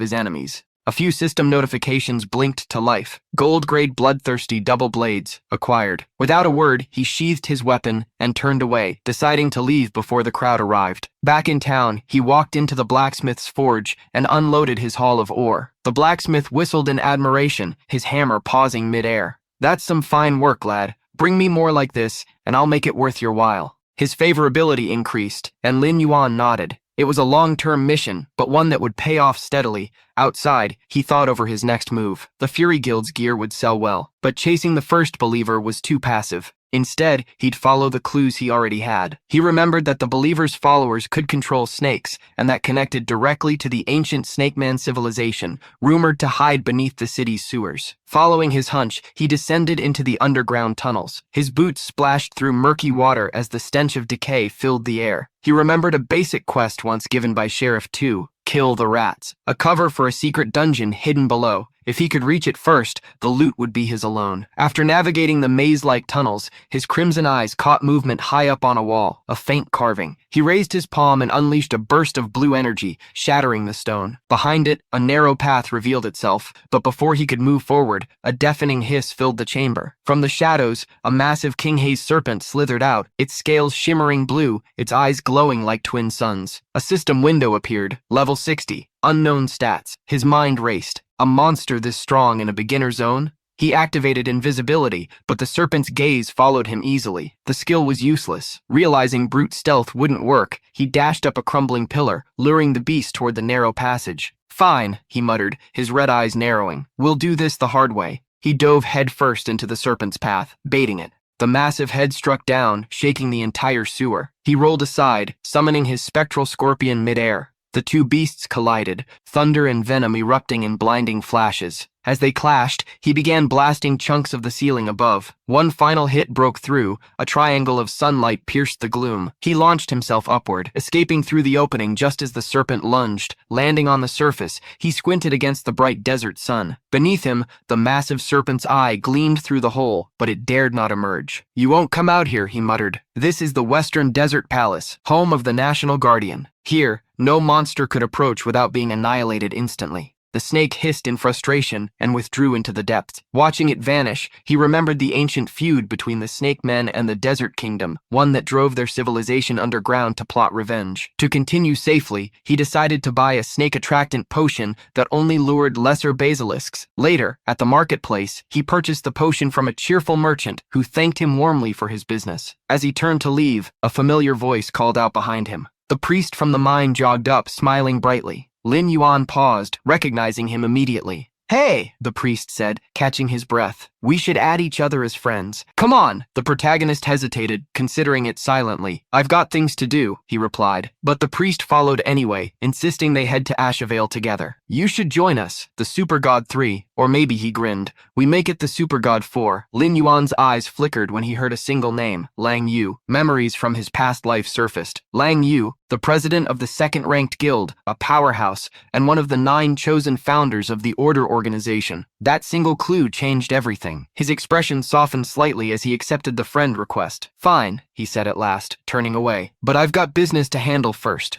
his enemies. A few system notifications blinked to life. Gold-grade bloodthirsty double blades, acquired. Without a word, he sheathed his weapon and turned away, deciding to leave before the crowd arrived. Back in town, he walked into the blacksmith's forge and unloaded his haul of ore. The blacksmith whistled in admiration, his hammer pausing mid-air. That's some fine work, lad. Bring me more like this, and I'll make it worth your while. His favorability increased, and Lin Yuan nodded. It was a long-term mission, but one that would pay off steadily. Outside, he thought over his next move. The Fury Guild's gear would sell well, but chasing the first believer was too passive. Instead, he'd follow the clues he already had. He remembered that the believer's followers could control snakes, and that connected directly to the ancient Snakeman civilization, rumored to hide beneath the city's sewers. Following his hunch, he descended into the underground tunnels. His boots splashed through murky water as the stench of decay filled the air. He remembered a basic quest once given by Sheriff 2, Kill the Rats, a cover for a secret dungeon hidden below. If he could reach it first, the loot would be his alone. After navigating the maze-like tunnels, his crimson eyes caught movement high up on a wall, a faint carving. He raised his palm and unleashed a burst of blue energy, shattering the stone. Behind it, a narrow path revealed itself, but before he could move forward, a deafening hiss filled the chamber. From the shadows, a massive king haze serpent slithered out, its scales shimmering blue, its eyes glowing like twin suns. A system window appeared, level 60, unknown stats. His mind raced. A monster this strong in a beginner zone? He activated invisibility, but the serpent's gaze followed him easily. The skill was useless. Realizing brute stealth wouldn't work, he dashed up a crumbling pillar, luring the beast toward the narrow passage. "Fine," he muttered, his red eyes narrowing. "We'll do this the hard way." He dove headfirst into the serpent's path, baiting it. The massive head struck down, shaking the entire sewer. He rolled aside, summoning his spectral scorpion midair. The two beasts collided, thunder and venom erupting in blinding flashes. As they clashed, he began blasting chunks of the ceiling above. One final hit broke through, a triangle of sunlight pierced the gloom. He launched himself upward, escaping through the opening just as the serpent lunged. Landing on the surface, he squinted against the bright desert sun. Beneath him, the massive serpent's eye gleamed through the hole, but it dared not emerge. "You won't come out here," he muttered. "This is the Western Desert Palace, home of the National Guardian. Here, no monster could approach without being annihilated instantly." The snake hissed in frustration and withdrew into the depths. Watching it vanish, he remembered the ancient feud between the Snake Men and the Desert Kingdom, one that drove their civilization underground to plot revenge. To continue safely, he decided to buy a snake attractant potion that only lured lesser basilisks. Later, at the marketplace, he purchased the potion from a cheerful merchant who thanked him warmly for his business. As he turned to leave, a familiar voice called out behind him. The priest from the mine jogged up, smiling brightly. Lin Yuan paused, recognizing him immediately. "Hey," the priest said, catching his breath. "We should add each other as friends. Come on." The protagonist hesitated, considering it silently. "I've got things to do," he replied. But the priest followed anyway, insisting they head to Ashavale together. "You should join us, the Super God 3, or maybe," he grinned, "we make it the Super God 4. Lin Yuan's eyes flickered when he heard a single name, Lang Yu. Memories from his past life surfaced. Lang Yu, the president of the second-ranked guild, a powerhouse, and one of the 9 chosen founders of the Order organization. That single clue changed everything. His expression softened slightly as he accepted the friend request. "Fine," he said at last, turning away. "But I've got business to handle first."